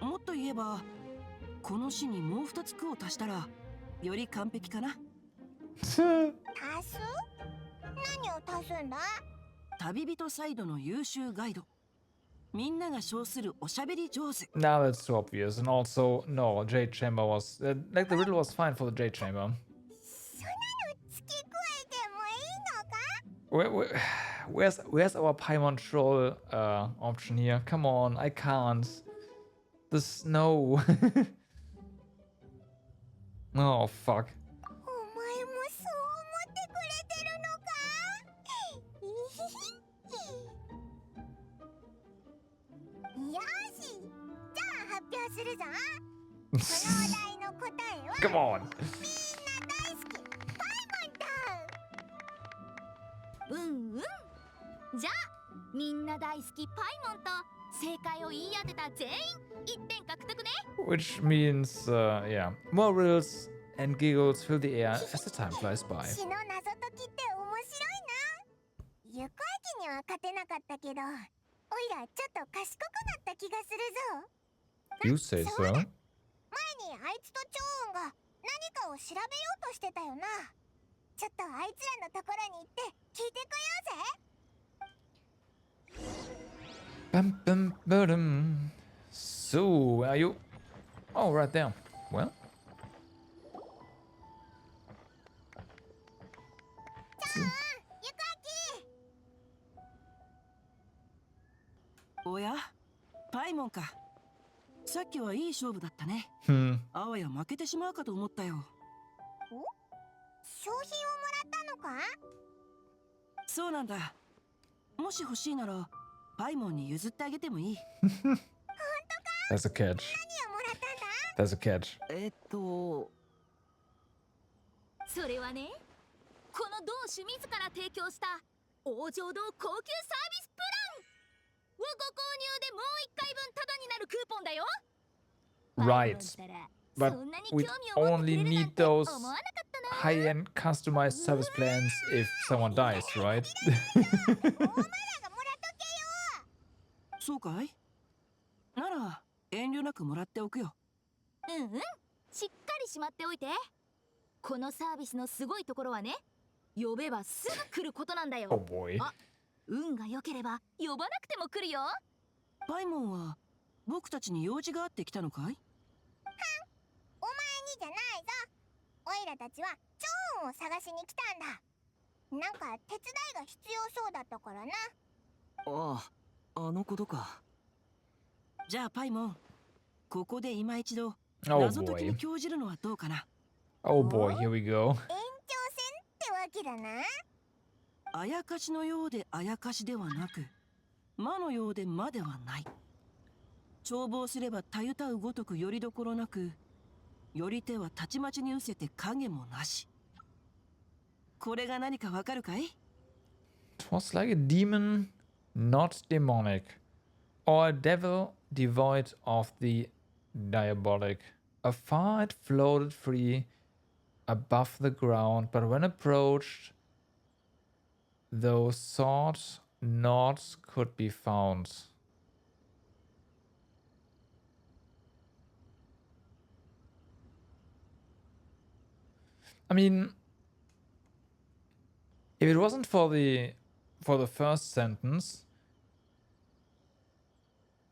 う。もっと言えばこの詩にもう一つ句を足したらより完璧かな。足す？何を足すんだ？旅人サイドの優秀ガイド。みんなが称するおしゃべり上手。 Now that's too obvious, and also no, Jade Chamber was like the riddle was fine for the Jade Chamber. そんなの付け加えてもいいのか？ Where's our Paimon troll option here? Come on, I can't. This no. Oh fuck. お前もそう思ってくれてるのか？よし、じゃあ発表するぞ。このお題の答えは Come on. みんな大好きパイモンだ。うんうん。じゃあみんな大好きパイモンと正解を言い当てた全員1点獲得ね。 Which means, yeah, more riddles and giggles fill the air as the time flies by. 詩の謎解きって面白いな。行く秋には勝てなかったけど、おいらちょっと賢くなった気がするぞ。 You say そう so. だ。前にあいつとチョーンが何かを調べようとしてたよな。ちょっとあいつらのところに行って聞いてこようぜ。 Bum, bum, ba-dum. So, where are you? Oh, right there. Well. 行く秋。おや、パイモンか。さっきはいい勝負だったね。 あわや負けてしまうかと思ったよ。商品をもらったのか？そうなんだ。もし欲しいならパイモンに譲ってあげてもいい。 There's a catch. 何をもらったんだ？ There's a catch. それはね、この同種自ら提供した王城堂高級サービスプランをご購入でもう1回分タダになるクーポンだよ。 Right. パイモンったら But そんなに we 興味を持ってく only れるなん need て those 思わなかったな。 high-end customized service plans if someone dies, right? そうかい？なら遠慮なくもらっておくよ。うんうん、しっかりしまっておいて。このサービスのすごいところはね、呼べばすぐ来ることなんだ Oh よ。 boy. あ、運が良ければ呼ばなくても来るよ。パイモンは僕たちに用事があって来たのかい？お前にじゃないぞ。おいらたちはチョーンを探しに来たんだ。なんか手伝いが必要そうだったからな。ああ、あのことか。じゃあパイモン、ここで今一度 Oh 謎解き boy. に興じるのはどうかな。 Oh boy, here we go. 延長戦ってわけだな。あやかしのようであやかしではなく、魔のようで魔ではない。眺望すればたゆたうごとくよりどころなく、より手はたちまちに失せて影もなし。これが何かわかるかい？ It was like a demon not demonic, or a devil devoid of the diabolic. Afar it floated free above the ground, but when approached, though sought, naught could be found. I mean, if it wasn't for the first sentence,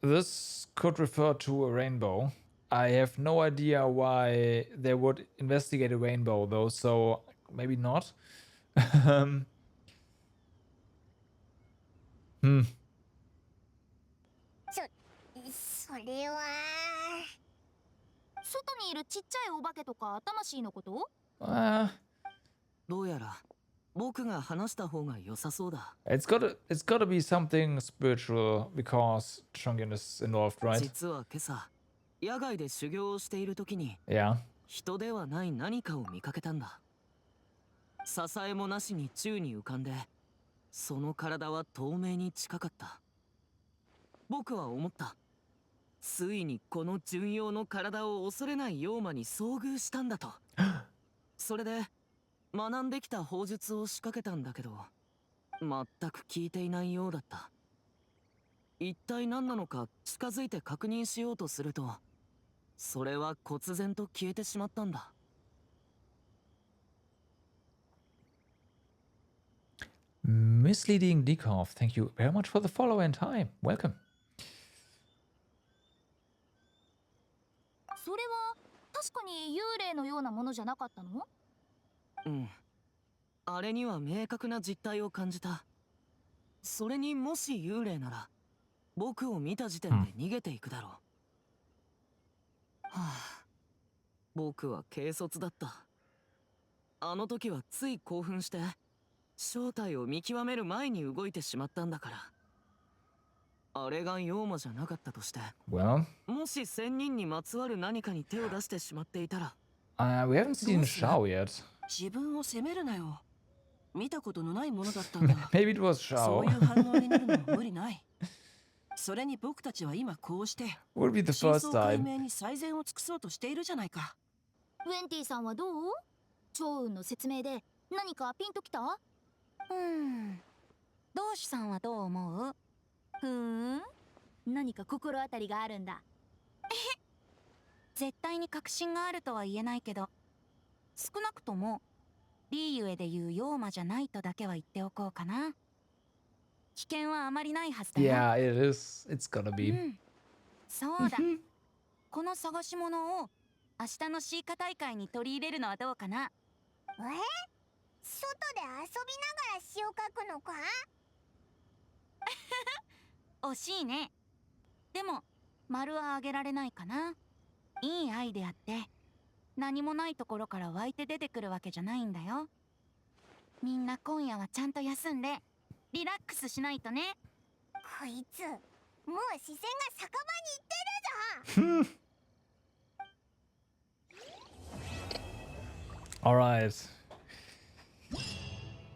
this could refer to a rainbow. I have no idea why they would investigate a rainbow though, so maybe not. Hmm. それは外にいるちっちゃいお化けとか魂のこと？ どうやら僕が話した方が良さそうだ。 It's gotta be something spiritual because Chongyun is involved, right? 実は今朝野外で修行をしている時に Yeah. 人ではない何かを見かけたんだ。支えもなしに宙に浮かんで、その体は透明に近かった。僕は思った。ついにこの純陽の体を恐れない妖魔に遭遇したんだと。それで学んできた法術を仕掛けたんだけど、全く効いていないようだった。一体何なのか近づいて確認しようとすると、それは忽然と消えてしまったんだ。Misleading Dekov, thank you very much for the follow and hi, welcome. それは確かに幽霊のようなものじゃなかったの？うん。あれには明確な実態を感じた。それにもし幽霊なら、僕を見た時点で逃げていくだろう。はあ、僕は軽率だった。あの時はつい興奮して、正体を見極める前に動いてしまったんだから。あれが妖魔じゃなかったとして、 Well, もし仙人にまつわる何かに手を出してしまっていたら、 we haven't seen Shao yet. 自分を責めるなよ。見たことのないものだったんだ。 Maybe it was そう Shao. いう反応になるのは無理ない。それに僕たちは今こうして Would be the 真 first 相解 time. 明に最善を尽くそうとしているじゃないか。ウェンティさんはどう？趙雲の説明で何かピンときた？同志さんはどう思う？何か心当たりがあるんだ。絶対に確信があるとは言えないけど、少なくともリーユエでいう妖魔じゃないとだけは言っておこうかな。危険はあまりないはずだよ。 Yeah, it is. It's gonna be. そうだ。この探し物を明日のシーカ大会に取り入れるのはどうかな。外で遊びながら詩を書くのか？惜しいね。でも丸はあげられないかな。いいアイデアって何もないところから湧いて出てくるわけじゃないんだよ。みんな今夜はちゃんと休んでリラックスしないとね。こいつもう視線が酒場に行ってるぞ。 Alright.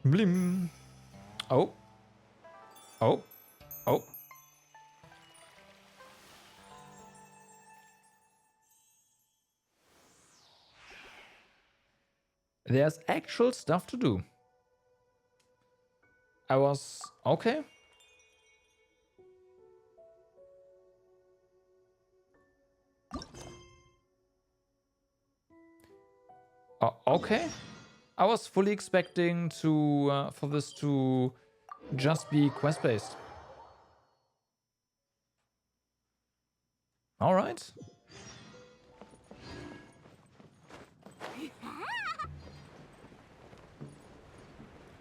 Blim. Oh. Oh. Oh. There's actual stuff to do. I was okay. Okay. I was fully expecting to for this to just be quest based. All right.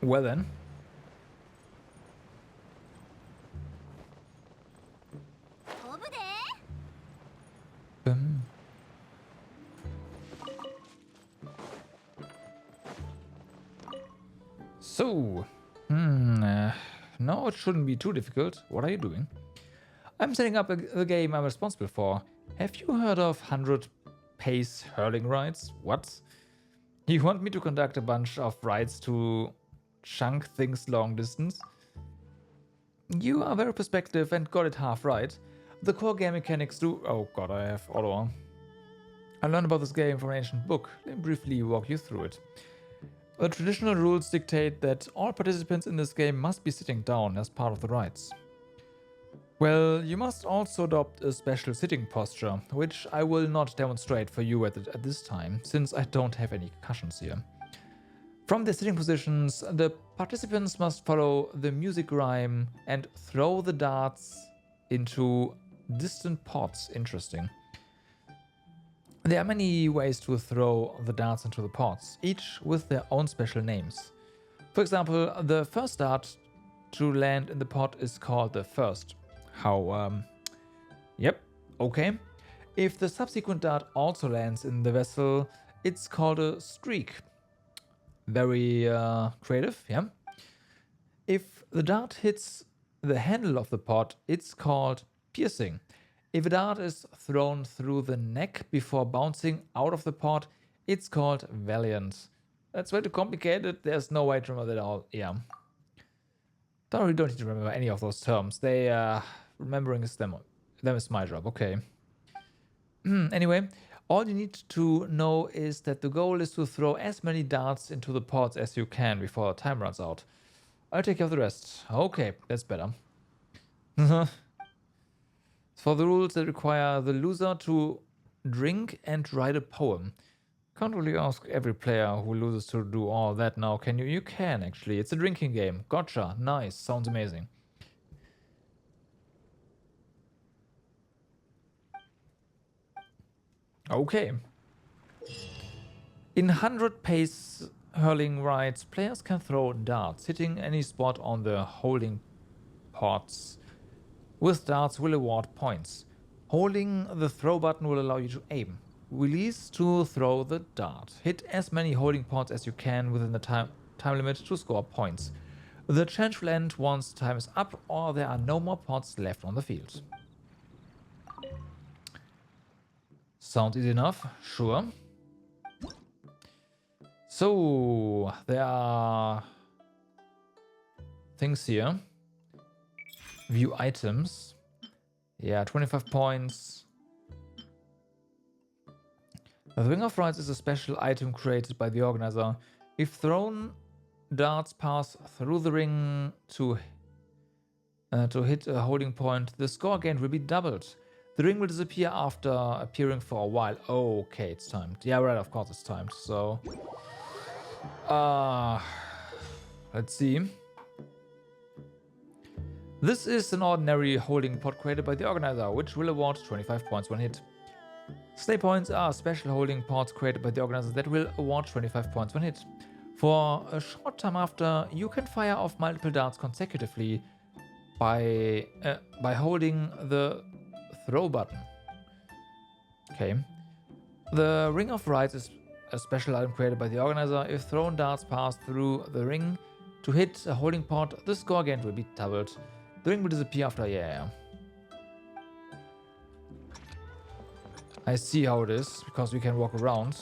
Well then. So, no, it shouldn't be too difficult. What are you doing? I'm setting up a game I'm responsible for. Have you heard of 100 pace hurling rides? What? You want me to conduct a bunch of rides to chunk things long distance? You are very perspective and got it half right. The core game mechanics do... Oh god, I have auto on. I learned about this game from an ancient book. Let me briefly walk you through it. The traditional rules dictate that all participants in this game must be sitting down as part of the rites. Well, you must also adopt a special sitting posture, which I will not demonstrate for you at this time, since I don't have any cushions here. From their sitting positions, the participants must follow the music rhyme and throw the darts into distant pots. Interesting. There are many ways to throw the darts into the pots, each with their own special names. For example, the first dart to land in the pot is called the first. Yep, okay. If the subsequent dart also lands in the vessel, it's called a streak. Very creative, yeah. If the dart hits the handle of the pot, it's called piercing. If a dart is thrown through the neck before bouncing out of the pot, it's called valiant. That's way too complicated. There's no way to remember that all. Yeah. Don't need to remember any of those terms. Remembering them is my job. Okay. Anyway, all you need to know is that the goal is to throw as many darts into the pots as you can before time runs out. I'll take care of the rest. Okay, that's better. For the rules that require the loser to drink and write a poem. Can't really ask every player who loses to do all that now, can you? You can, actually. It's a drinking game. Gotcha. Nice. Sounds amazing. Okay. In 100 pace hurling rides, players can throw darts, hitting any spot on the holding pots. With darts will award points. Holding the throw button will allow you to aim. Release to throw the dart. Hit as many holding pots as you can within the time limit to score points. The challenge will end once time is up or there are no more pots left on the field. Sounds easy enough, sure. So, there are things here. View items. Yeah, 25 points. The Ring of Rights is a special item created by the organizer. If thrown darts pass through the ring to hit a holding point, the score gained will be doubled. The ring will disappear after appearing for a while. Okay, it's timed. Yeah, right, of course it's timed. So, let's see. This is an ordinary holding pot created by the organizer, which will award 25 points when hit. Stay points are special holding pots created by the organizer that will award 25 points when hit. For a short time after, you can fire off multiple darts consecutively by holding the throw button. Okay. The Ring of Rights is a special item created by the organizer. If thrown darts pass through the ring to hit a holding pot, the score gained will be doubled. The ring will disappear after, yeah. I see how it is, because we can walk around.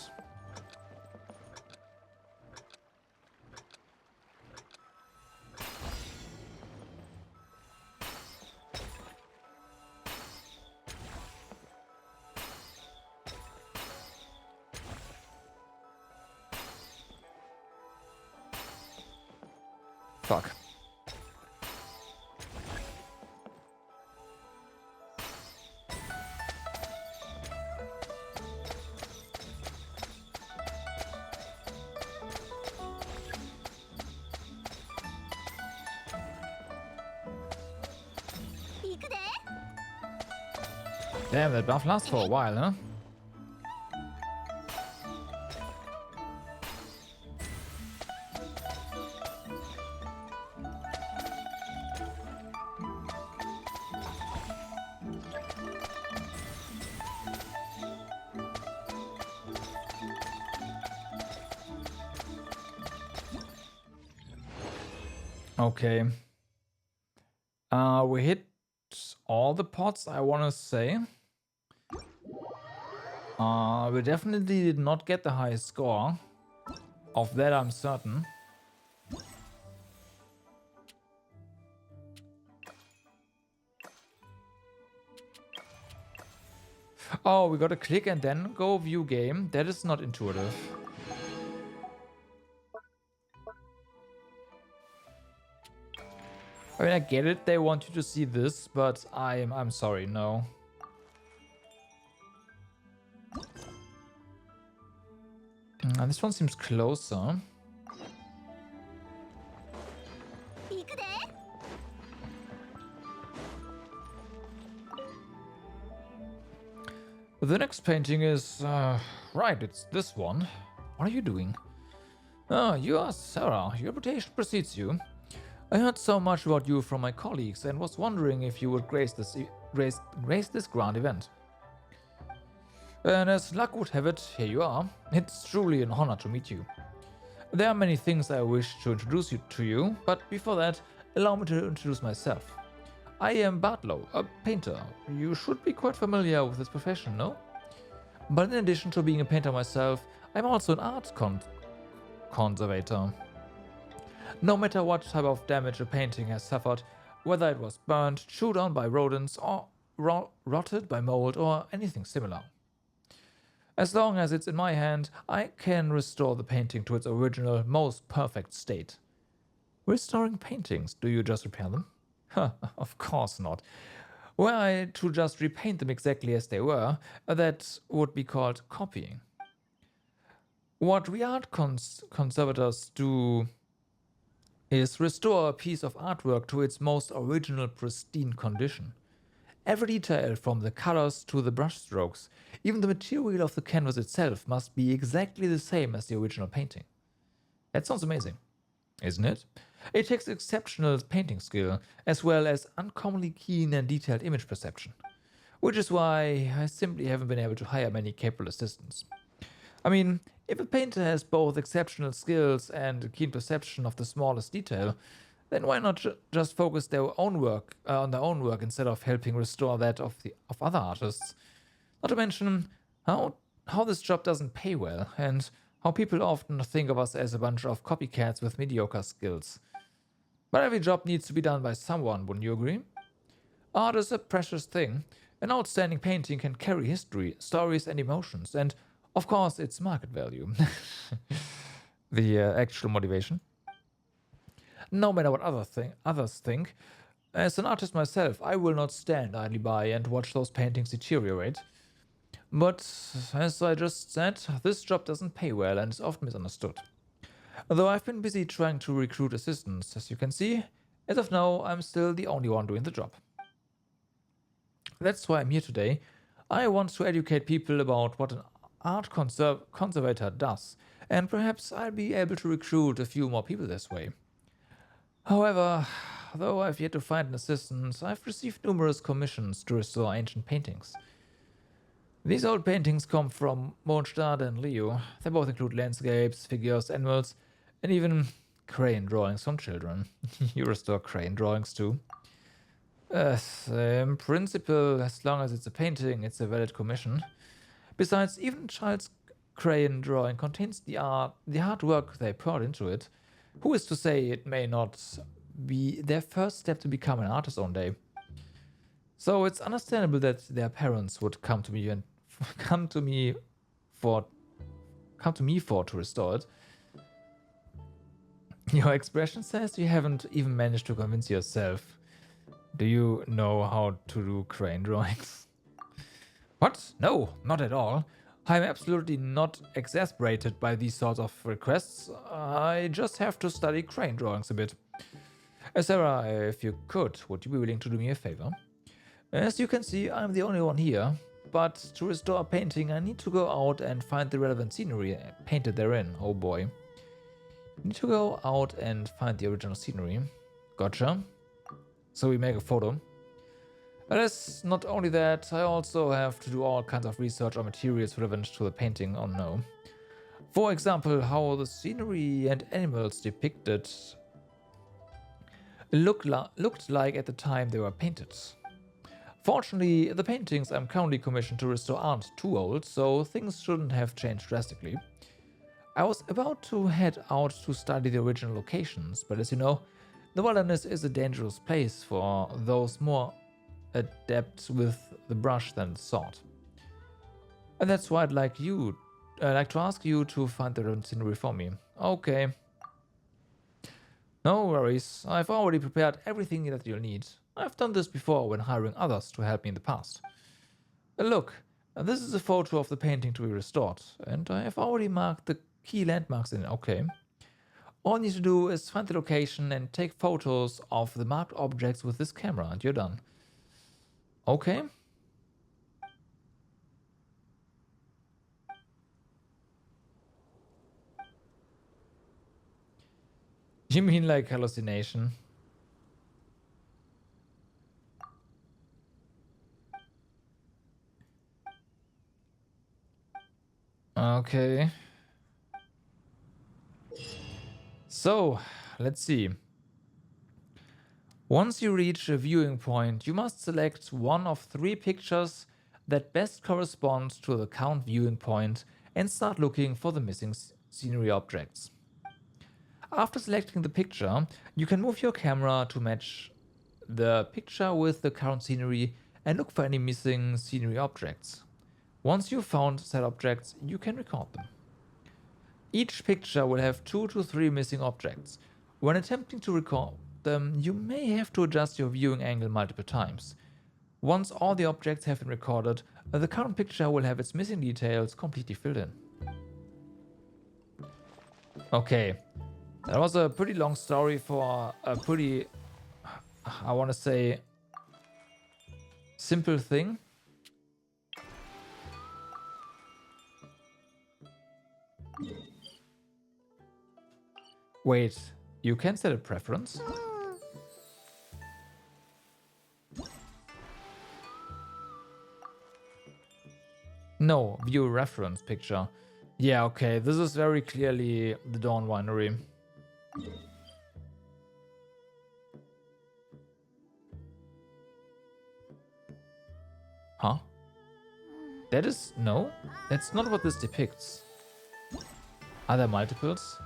Fuck. Damn, that buff lasts for a while, huh? Okay. We hit all the pots, I want to say. We definitely did not get the highest score. Of that I'm certain. Oh, we gotta click and then go view game. That is not intuitive. I mean, I get it. They want you to see this, but I'm sorry, no. This one seems closer. 行くで。 The next painting is, right, it's this one. What are you doing? Ah, you are Sarah. Your reputation precedes you. I heard so much about you from my colleagues and was wondering if you would grace this grand event. And as luck would have it, here you are. It's truly an honor to meet you. There are many things I wish to introduce to you, but before that, allow me to introduce myself. I am Bartlow, a painter. You should be quite familiar with this profession, no? But in addition to being a painter myself, I'm also an art conservator. No matter what type of damage a painting has suffered, whether it was burned, chewed on by rodents, or rotted by mold, or anything similar. As long as it's in my hand, I can restore the painting to its original, most perfect state. Restoring paintings, do you just repair them? Of course not. Were I to just repaint them exactly as they were, that would be called copying. What we art conservators do is restore a piece of artwork to its most original, pristine condition. Every detail, from the colors to the brushstrokes, even the material of the canvas itself, must be exactly the same as the original painting. That sounds amazing, isn't it? It takes exceptional painting skill, as well as uncommonly keen and detailed image perception, which is why I simply haven't been able to hire many capable assistants. I mean, if a painter has both exceptional skills and a keen perception of the smallest detail, then why not just focus their own work on their own work instead of helping restore that of other artists? Not to mention how this job doesn't pay well, and how people often think of us as a bunch of copycats with mediocre skills. But every job needs to be done by someone, wouldn't you agree? Art is a precious thing. An outstanding painting can carry history, stories, and emotions, and of course its market value. The actual motivation. No matter what others think, as an artist myself, I will not stand idly by and watch those paintings deteriorate. But, as I just said, this job doesn't pay well and is often misunderstood. Though I've been busy trying to recruit assistants, as you can see, as of now, I'm still the only one doing the job. That's why I'm here today. I want to educate people about what an art conservator does, and perhaps I'll be able to recruit a few more people this way. However, though I've yet to find an assistant, I've received numerous commissions to restore ancient paintings. These old paintings come from Mondstadt and Leo. They both include landscapes, figures, animals, and even crane drawings from children. You restore crane drawings too. In principle, as long as it's a painting, it's a valid commission. Besides, even a child's crane drawing contains the hard work they poured into it. Who is to say it may not be their first step to become an artist one day? So it's understandable that their parents would come to me for to restore it. Your expression says you haven't even managed to convince yourself. Do you know how to do crane drawings? What? No, not at all. I'm absolutely not exasperated by these sorts of requests. I just have to study crane drawings a bit. Sarah, if you would you be willing to do me a favor? As you can see, I'm the only one here, but to restore a painting, I need to go out and find the relevant scenery painted therein. Oh boy. Need to go out and find the original scenery. Gotcha. So we make a photo. But not only that, I also have to do all kinds of research on materials relevant to the painting. Oh no. For example, how the scenery and animals depicted looked like at the time they were painted. Fortunately, the paintings I'm currently commissioned to restore aren't too old, so things shouldn't have changed drastically. I was about to head out to study the original locations, but as you know, the wilderness is a dangerous place for those more adept with the brush than the sword. And that's why I'd like to ask you to find the relevant scenery for me. Okay. No worries. I've already prepared everything that you'll need. I've done this before when hiring others to help me in the past. Look, this is a photo of the painting to be restored, and I have already marked the key landmarks in it. Okay. All you need to do is find the location and take photos of the marked objects with this camera, and you're done. Okay. You mean like hallucination? Okay. So, let's see. Once you reach a viewing point, you must select one of 3 pictures that best correspond to the current viewing point and start looking for the missing scenery objects. After selecting the picture, you can move your camera to match the picture with the current scenery and look for any missing scenery objects. Once you've found said objects, you can record them. Each picture will have 2 to 3 missing objects. When attempting to record them, you may have to adjust your viewing angle multiple times. Once all the objects have been recorded, the current picture will have its missing details completely filled in. Okay, that was a pretty long story for a pretty, I want to say, simple thing. Wait, you can set a preference? No, view reference picture. Yeah, okay, this is very clearly the Dawn Winery. Huh? That is... no? That's not what this depicts. Are there multiples?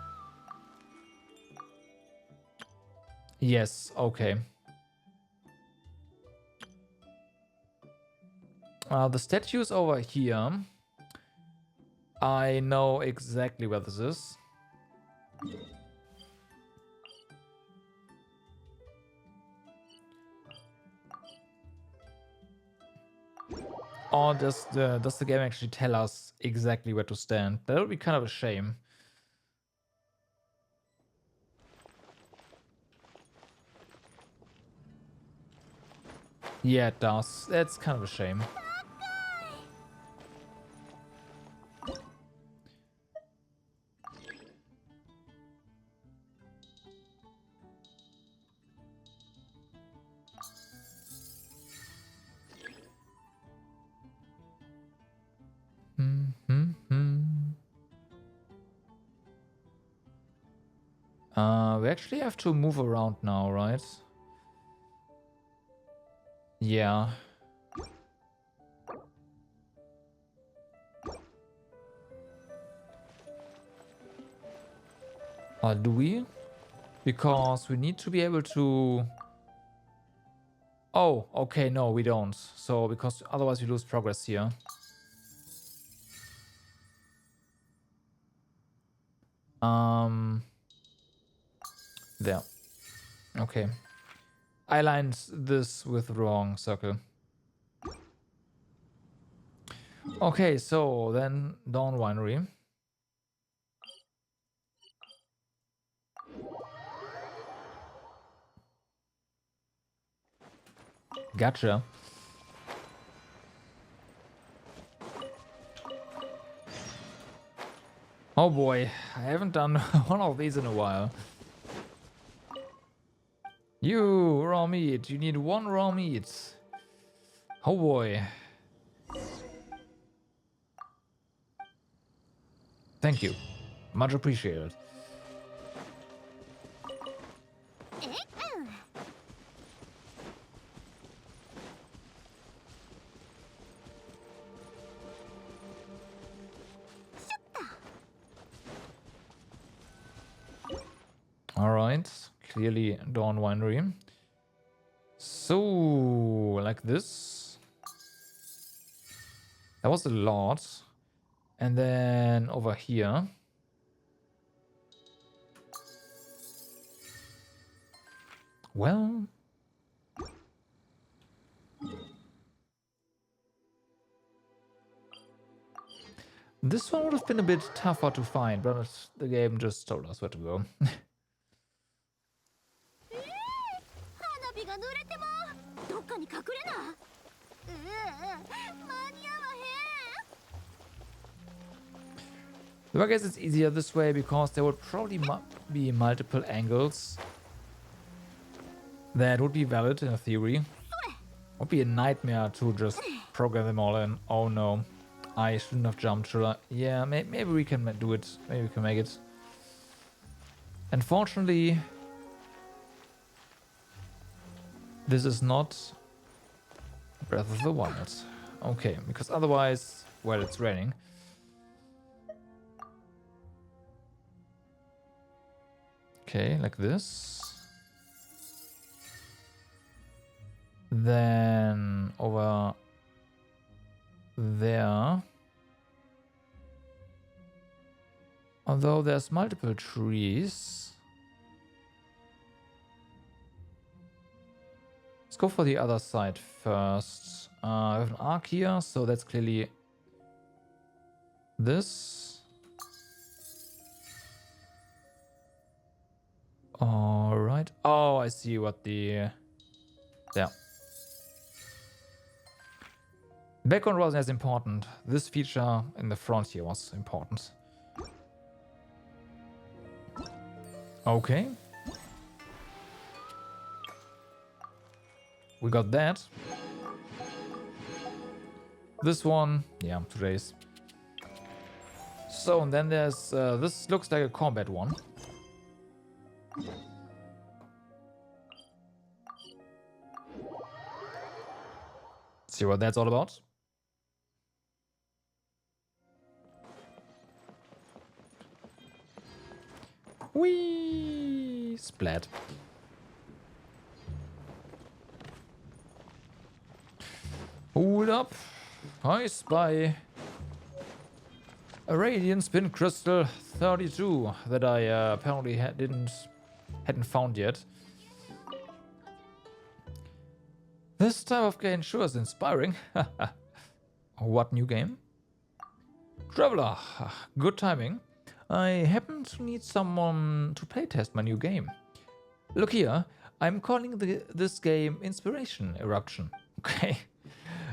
Yes, okay. The statues over here. I know exactly where this is. Or does the game actually tell us exactly where to stand? That would be kind of a shame. Yeah, it does. That's kind of a shame. We actually have to move around now, right? Yeah. Do we? Because we need to be able to... Oh, okay, no, we don't. So, because otherwise we lose progress here. There. Okay. I aligned this with the wrong circle. Okay, so then Dawn Winery. Gotcha. Oh boy, I haven't done one of these in a while. You, raw meat. You need 1 raw meat. Oh boy. Thank you. Much appreciated. Alright, clearly Dawn Winery. So, like this. That was a lot. And then over here. Well. This one would have been a bit tougher to find, but the game just told us where to go. 花火が濡れてまう。どっかに隠れな。間に合わへん。 So I guess it's easier this way because there would probably be multiple angles that would be valid in a theory. Would be a nightmare to just program them all in. Oh no, I shouldn't have jumped. Should I? Yeah, maybe we can do it. Maybe we can make it. Unfortunately, this is not Breath of the Wild. Okay, because otherwise, well, it's raining. Okay, like this. Then over there. Although there's multiple trees. Let's go for the other side first. I have an arc here, so that's clearly this. Alright. Oh, I see what the... Yeah. Background wasn't as important. This feature in the front here was important. Okay. We got that. This one, yeah, today's. So, and then there's, this looks like a combat one. See what that's all about. Whee! Splat. Hold up. I spy a radiant spin crystal 32 that I apparently hadn't found yet. This type of game sure is inspiring. What new game? Traveler. Good timing. I happen to need someone to playtest my new game. Look here, I'm calling this game Inspiration Eruption. Okay.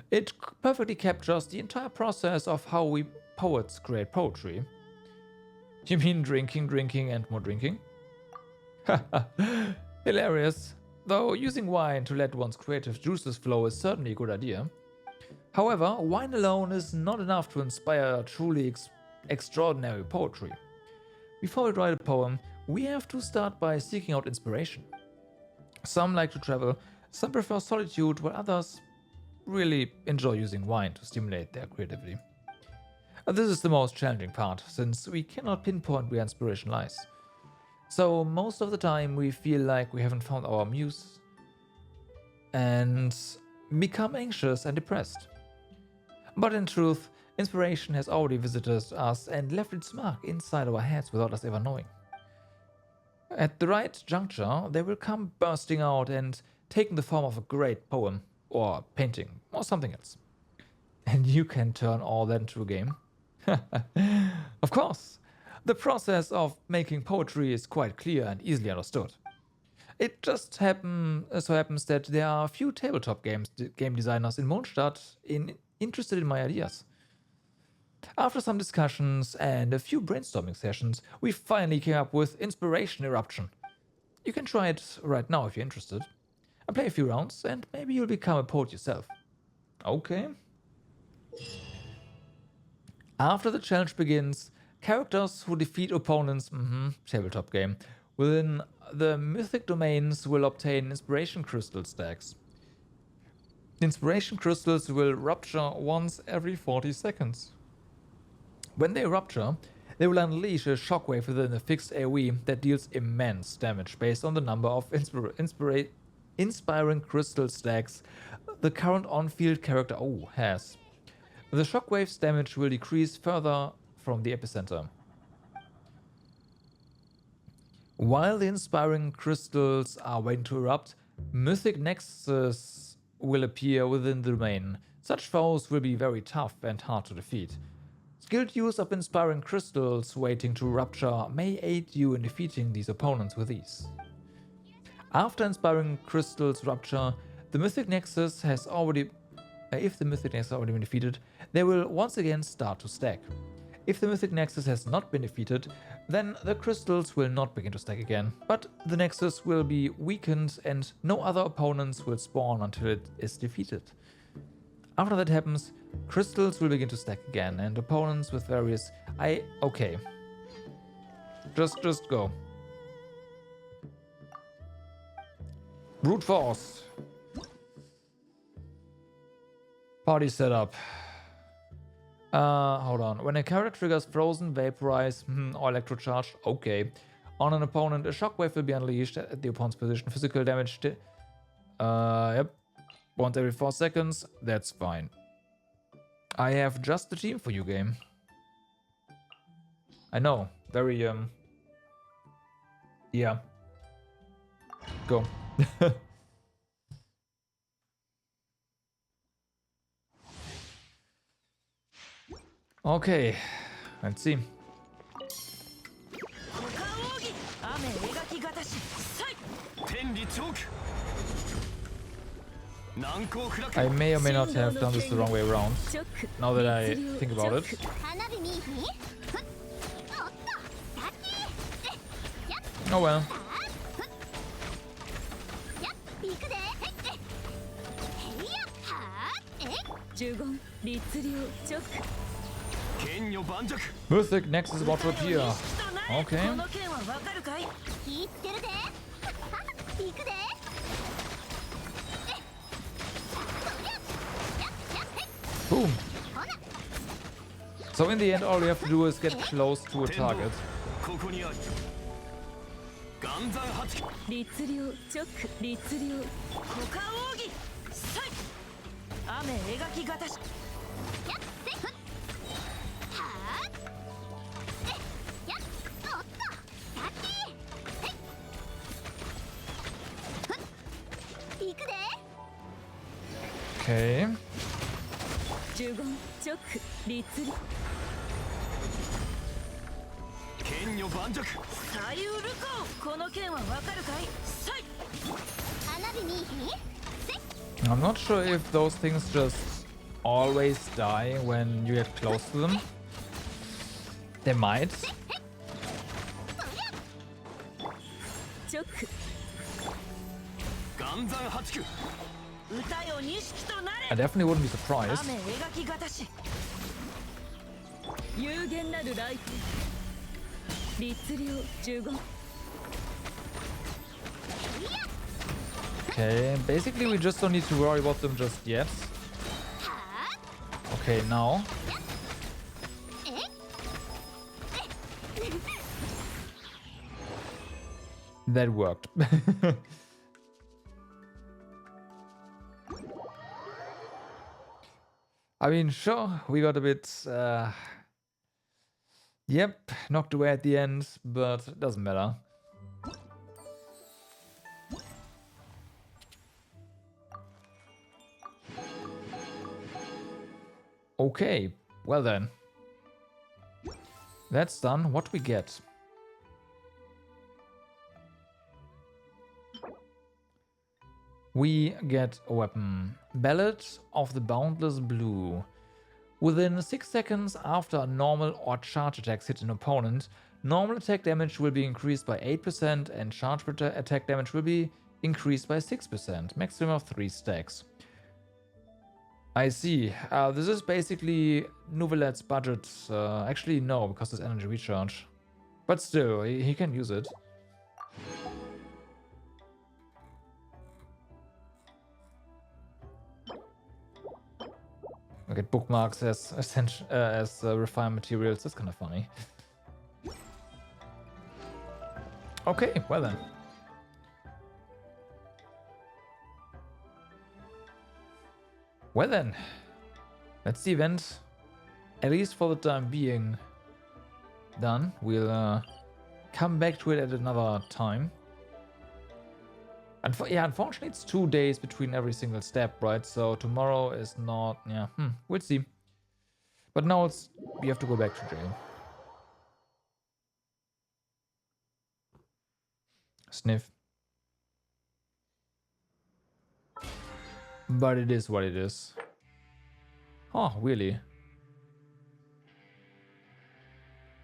It perfectly captures the entire process of how we poets create poetry. You mean drinking, and more drinking? Hilarious. Though using wine to let one's creative juices flow is certainly a good idea. However, wine alone is not enough to inspire truly extraordinary poetry. Before we write a poem, we have to start by seeking out inspiration. Some like to travel, some prefer solitude, while others really enjoy using wine to stimulate their creativity. This is the most challenging part, since we cannot pinpoint where inspiration lies. So most of the time we feel like we haven't found our muse and become anxious and depressed. But in truth, inspiration has already visited us and left its mark inside our heads without us ever knowing. At the right juncture, they will come bursting out and taking the form of a great poem, or painting, or something else. And you can turn all that into a game. Of course, the process of making poetry is quite clear and easily understood. It just so happens that there are a few tabletop game designers in Mondstadt interested in my ideas. After some discussions and a few brainstorming sessions, we finally came up with Inspiration Eruption. You can try it right now if you're interested. I play a few rounds and maybe you'll become a poet yourself. Okay. After the challenge begins, characters who defeat opponents, tabletop game, within the mythic domains will obtain inspiration crystal stacks. Inspiration crystals will rupture once every 40 seconds. When they rupture, they will unleash a shockwave within a fixed AoE that deals immense damage based on the number of inspiring crystal stacks the current on-field character has. The shockwave's damage will decrease further from the epicenter. While the inspiring crystals are waiting to erupt, mythic nexus will appear within the domain. Such foes will be very tough and hard to defeat. Skilled use of inspiring crystals waiting to rupture may aid you in defeating these opponents with ease. After inspiring crystals rupture, the mythic nexus has already if the mythic nexus has already been defeated, they will once again start to stack. If the mythic nexus has not been defeated, then the crystals will not begin to stack again, but the nexus will be weakened and no other opponents will spawn until it is defeated. After that happens, crystals will begin to stack again and opponents with various... Okay. Just go. Brute force. Party setup. Hold on. When a character triggers frozen, vaporize, or electrocharge, okay. On an opponent, a shockwave will be unleashed at the opponent's position. Physical damage. Yep. Once every 4 seconds. That's fine. I have just the team for you, game. I know. Very, yeah. Go. Okay, let's see. I may or may not have done this the wrong way around, now that I think about it. Oh well. Mythic Nexus is about to appear. Okay. Boom. So in the end, all we have to do is get close to a target. Okay. I'm not sure if those things just always die when you get close to them. They might. I definitely wouldn't be surprised. Okay, basically we just don't need to worry about them just yet. Okay, now. That worked. I mean, sure, we got a bit, yep, knocked away at the end, but it doesn't matter. Okay, well then. That's done. What do we get? We get a weapon. Ballad of the Boundless Blue. Within 6 seconds after normal or charge attacks hit an opponent, normal attack damage will be increased by 8% and charge attack damage will be increased by 6%, maximum of 3 stacks. I see. This is basically Nouvelette's budget. Actually, no, because it's energy recharge. But still, he can use it. I get bookmarks as refined materials. That's kind of funny. Okay, well then. Well then. That's the event, at least for the time being, done. We'll come back to it at another time. Yeah, unfortunately, it's 2 days between every single step, right? So tomorrow is not. Yeah, we'll see. But now we have to go back to jail. Sniff. But it is what it is. Oh, really?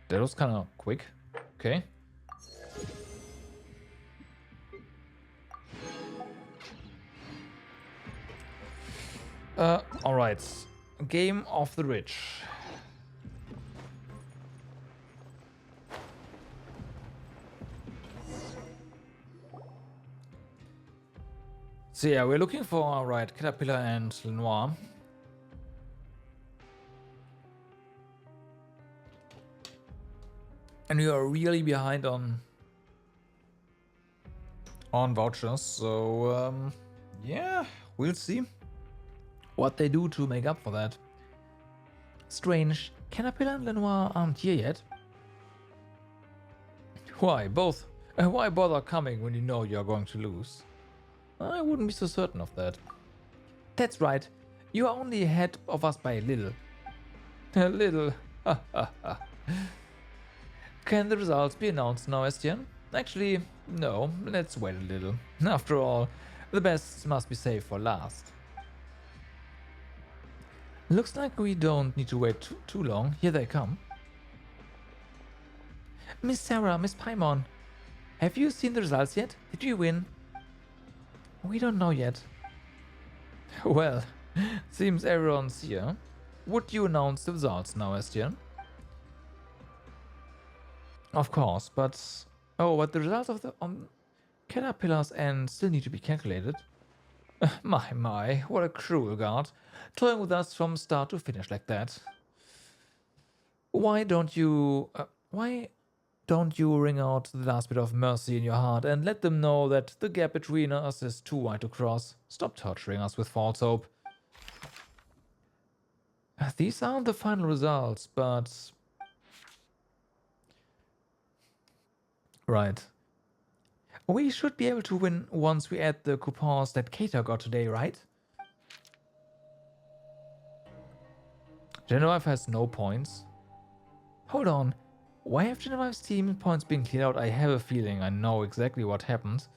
That was kind of quick. Okay. Alright. Game of the Rich. So yeah, we're looking for, right, Caterpillar and Lenoir. And we are really behind on vouchers, so yeah, we'll see what they do to make up for that. Strange, Caterpillar and Lenoir aren't here yet. Why both? Why bother coming when you know you're going to lose? I wouldn't be so certain of that. That's right, you are only ahead of us by a little. A little. Can the results be announced now, Estienne? Actually, no, let's wait a little. After all, the best must be saved for last. Looks like we don't need to wait too long. Here they come. Miss Sarah, Miss Paimon, have you seen the results yet? Did you win? We don't know yet. Well, seems everyone's here. Would you announce the results now, Estienne? Of course, but... Oh, but the results of the Caterpillar's end still need to be calculated. My, what a cruel guard. Toying with us from start to finish like that. Why don't you ring out the last bit of mercy in your heart and let them know that the gap between us is too wide to cross? Stop torturing us with false hope. These aren't the final results, but... Right. We should be able to win once we add the coupons that Kater got today, right? Genevieve has no points. Hold on. Why have Genevieve's team points been cleared out? I have a feeling I know exactly what happened.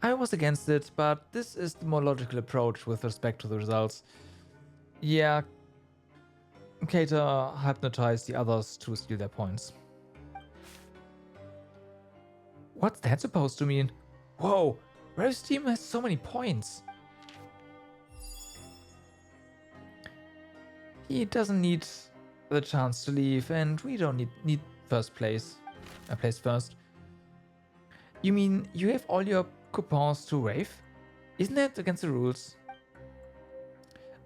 I was against it, but this is the more logical approach with respect to the results. Yeah, Kater hypnotized the others to steal their points. What's that supposed to mean? Whoa, Rev's team has so many points. He doesn't need the chance to leave, and we don't need first place. Place first. You mean you have all your coupons to Rave? Isn't that against the rules?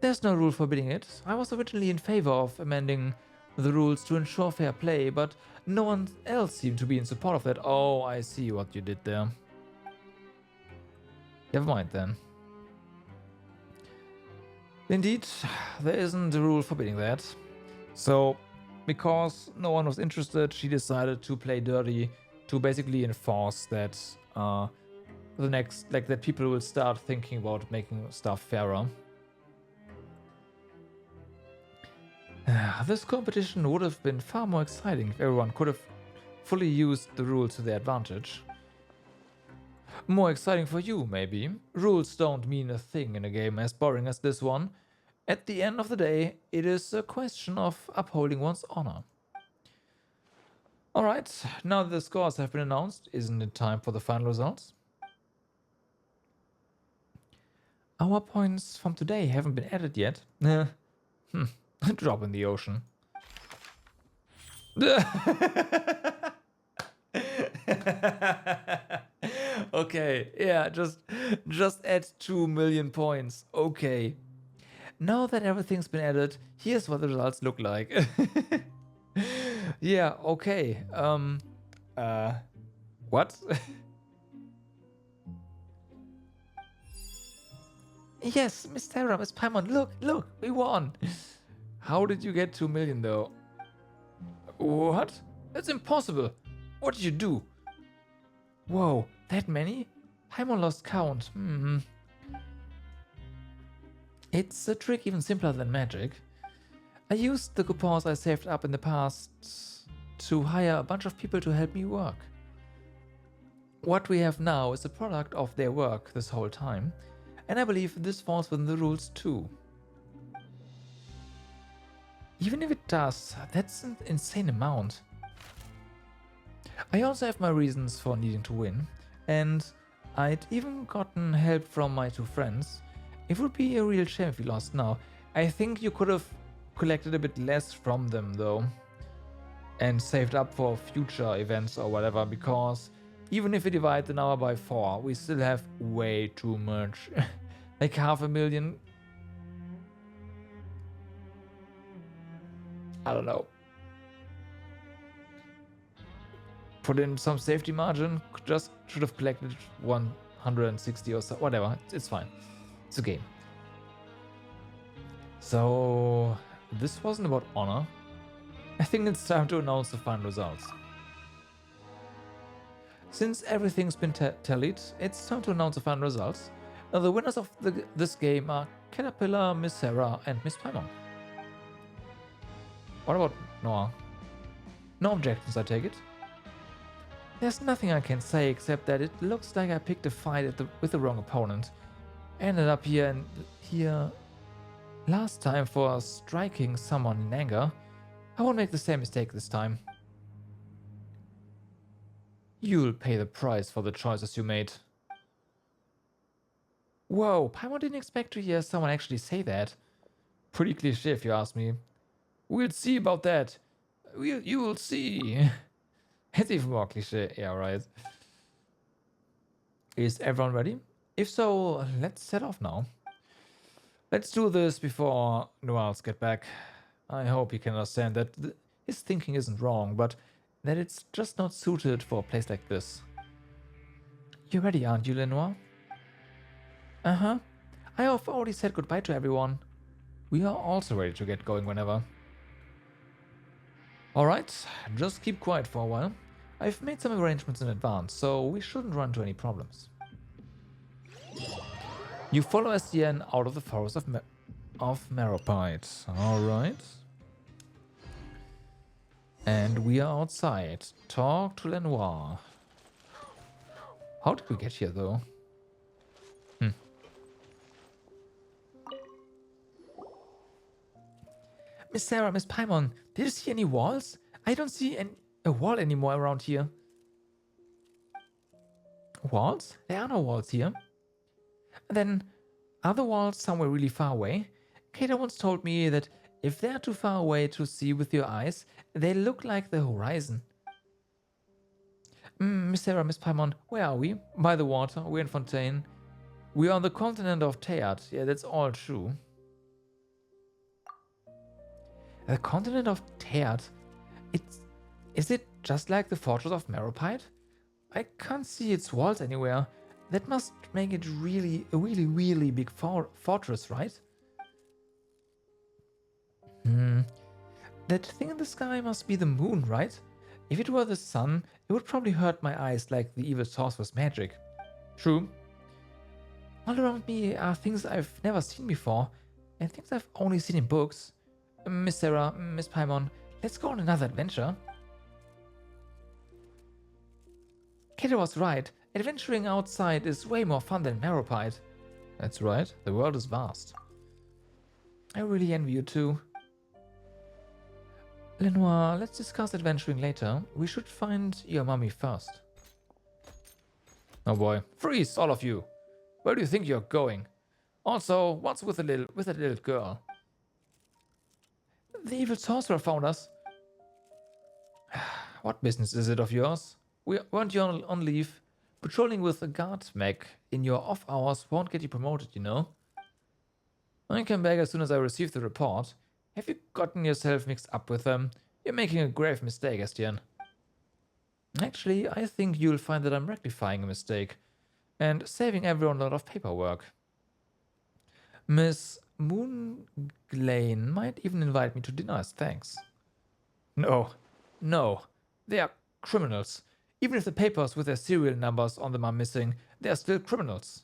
There's no rule forbidding it. I was originally in favor of amending the rules to ensure fair play, but no one else seemed to be in support of that. Oh, I see what you did there. Never mind then. Indeed, there isn't a rule forbidding that. So, because no one was interested, she decided to play dirty to basically enforce that that people will start thinking about making stuff fairer. This competition would have been far more exciting if everyone could have fully used the rules to their advantage. More exciting for you, maybe. Rules don't mean a thing in a game as boring as this one. At the end of the day, it is a question of upholding one's honor. Alright, now that the scores have been announced, isn't it time for the final results? Our points from today haven't been added yet. A drop in the ocean. Okay, yeah, just add 2 million points. Okay. Now that everything's been added, here's what the results look like. Yeah, okay. What? Yes, Miss Sarah, Miss Paimon, look, we won. How did you get 2 million though? What? That's impossible. What did you do? Whoa, that many? Paimon lost count. It's a trick even simpler than magic. I used the coupons I saved up in the past to hire a bunch of people to help me work. What we have now is a product of their work this whole time, and I believe this falls within the rules too. Even if it does, that's an insane amount. I also have my reasons for needing to win, and I'd even gotten help from my two friends. It would be a real shame if we lost now. I think you could have collected a bit less from them though, and saved up for future events or whatever, because even if we divide the number by 4, we still have way too much. Like 500,000. I don't know. Put in some safety margin, just should have collected 160 or so, whatever, it's fine. It's a game. So, this wasn't about honor. I think it's time to announce the final results. Since everything's been tallied, it's time to announce the final results. Now, the winners of this game are Caterpillar, Miss Sarah, and Miss Paimon. What about Noah? No objections, I take it? There's nothing I can say except that it looks like I picked a fight with the wrong opponent. Ended up here last time for striking someone in anger. I won't make the same mistake this time. You'll pay the price for the choices you made. Whoa, Paimon didn't expect to hear someone actually say that. Pretty cliche if you ask me. We'll see about that. You'll see. It's even more cliche. Yeah, right. Is everyone ready? If so, let's set off now. Let's do this before Noels get back. I hope he can understand that his thinking isn't wrong, but that it's just not suited for a place like this. You're ready, aren't you, Lenoir? Uh-huh. I have already said goodbye to everyone. We are also ready to get going whenever. Alright, just keep quiet for a while. I've made some arrangements in advance, so we shouldn't run into any problems. You follow SDN out of the forest of Meropite. Alright. And we are outside. Talk to Lenoir. How did we get here, though? Miss Sarah, Miss Paimon, did you see any walls? I don't see a wall anymore around here. Walls? There are no walls here. Then, are the walls somewhere really far away? Kata once told me that if they're too far away to see with your eyes, they look like the horizon. Miss Sarah, Miss Paimon, where are we? By the water, we're in Fontaine. We are on the continent of Teyvat. Yeah, that's all true. The continent of Teyvat? Is it just like the fortress of Meropite? I can't see its walls anywhere. That must make it a really big fortress, right? That thing in the sky must be the moon, right? If it were the sun, it would probably hurt my eyes like the evil sorcerer's magic. True. All around me are things I've never seen before, and things I've only seen in books. Miss Sarah, Miss Paimon, let's go on another adventure. Kata was right. Adventuring outside is way more fun than Meropite. That's right. The world is vast. I really envy you too. Lenoir, let's discuss adventuring later. We should find your mummy first. Oh boy. Freeze, all of you. Where do you think you're going? Also, what's with that little girl? The evil sorcerer found us. What business is it of yours? Weren't you on leave? Patrolling with a guard mech in your off hours won't get you promoted, you know? I came back as soon as I received the report. Have you gotten yourself mixed up with them? You're making a grave mistake, Estienne. Actually, I think you'll find that I'm rectifying a mistake and saving everyone a lot of paperwork. Miss Moonglane might even invite me to dinner as thanks. No, no, they are criminals. Even if the papers with their serial numbers on them are missing, they are still criminals.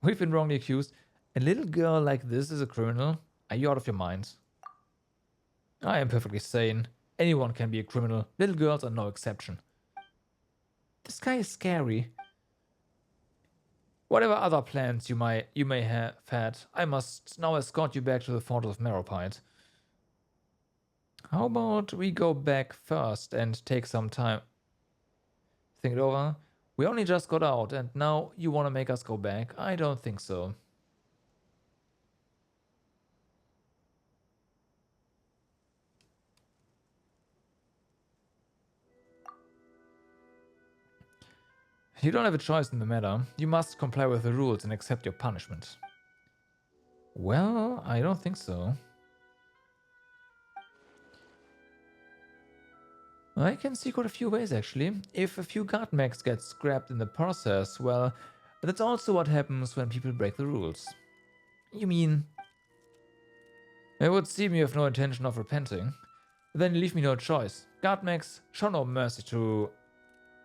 We've been wrongly accused. A little girl like this is a criminal? Are you out of your mind? I am perfectly sane. Anyone can be a criminal. Little girls are no exception. This guy is scary. Whatever other plans you may have had, I must now escort you back to the Fortress of Meropide. How about we go back first and take some time? Think it over. We only just got out, and now you want to make us go back? I don't think so. You don't have a choice in the matter. You must comply with the rules and accept your punishment. Well, I don't think so. I can see quite a few ways, actually. If a few guard mechs get scrapped in the process, well, that's also what happens when people break the rules. You mean... It would seem you have no intention of repenting. Then you leave me no choice. Guard mechs show no mercy to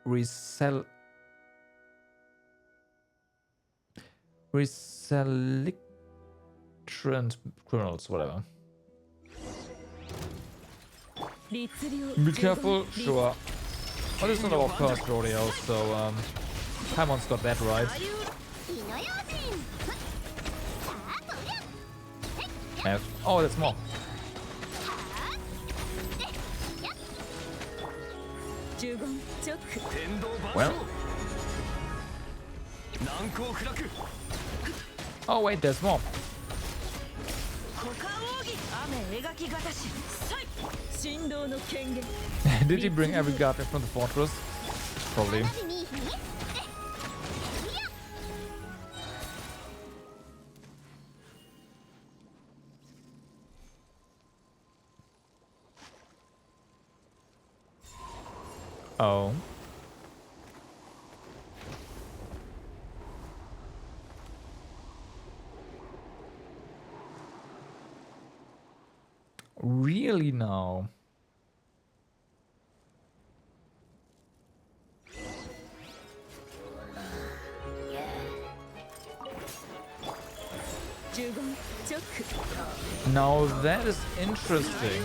recalitrant criminals, whatever. Be careful, sure. Well, it's not our first rodeo, so Paimon's got that right. F. Oh, that's more. Well. Oh wait, there's more. Did he bring every guard from the fortress? Probably. Oh. Really now? Now that is interesting.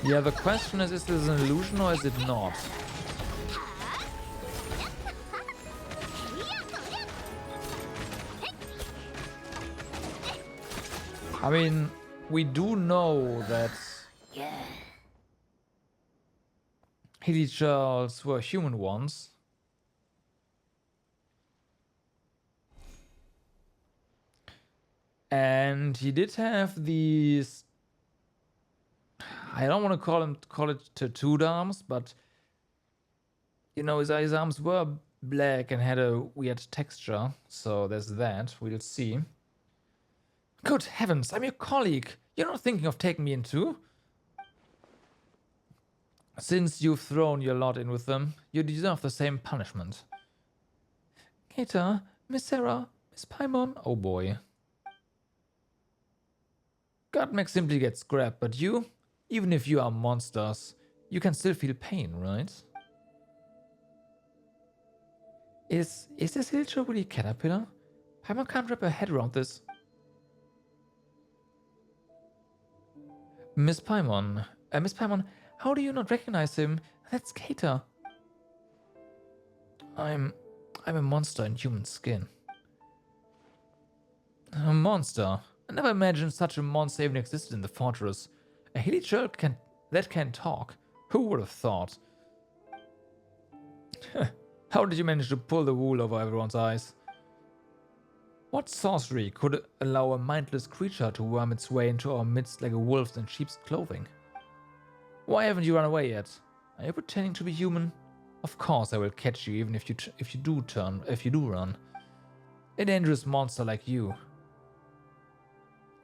Yeah, the question is this an illusion or is it not? I mean, we do know that Hilichurls were human once. And he did have these, I don't want to call it tattooed arms, but you know, his arms were black and had a weird texture. So there's that. We'll see. Good heavens, I'm your colleague. You're not thinking of taking me in too? Since you've thrown your lot in with them, you deserve the same punishment. Keita, Miss Sarah, Miss Paimon. Oh boy. Godmech simply gets grabbed, but you, even if you are monsters, you can still feel pain, right? Is this Hilichurl really a caterpillar? Paimon can't wrap her head around this. Miss Paimon, how do you not recognize him? That's Keita. I'm a monster in human skin. A monster? I never imagined such a monster even existed in the fortress. A Hilichurl that can talk. Who would have thought? How did you manage to pull the wool over everyone's eyes? What sorcery could allow a mindless creature to worm its way into our midst like a wolf in sheep's clothing? Why haven't you run away yet? Are you pretending to be human? Of course I will catch you even if you do run. A dangerous monster like you.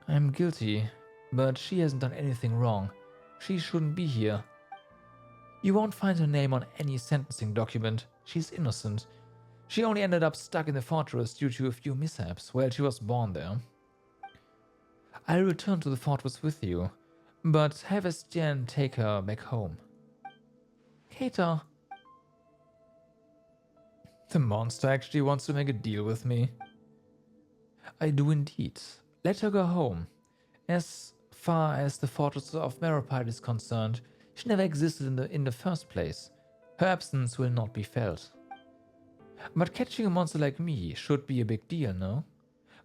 I'm guilty, but she hasn't done anything wrong. She shouldn't be here. You won't find her name on any sentencing document. She's innocent. She only ended up stuck in the fortress due to a few mishaps. Well, she was born there. I'll return to the fortress with you, but have Estienne take her back home. Kater. The monster actually wants to make a deal with me. I do indeed. Let her go home. As far as the fortress of Meropide is concerned, she never existed in the first place. Her absence will not be felt. But catching a monster like me should be a big deal, no?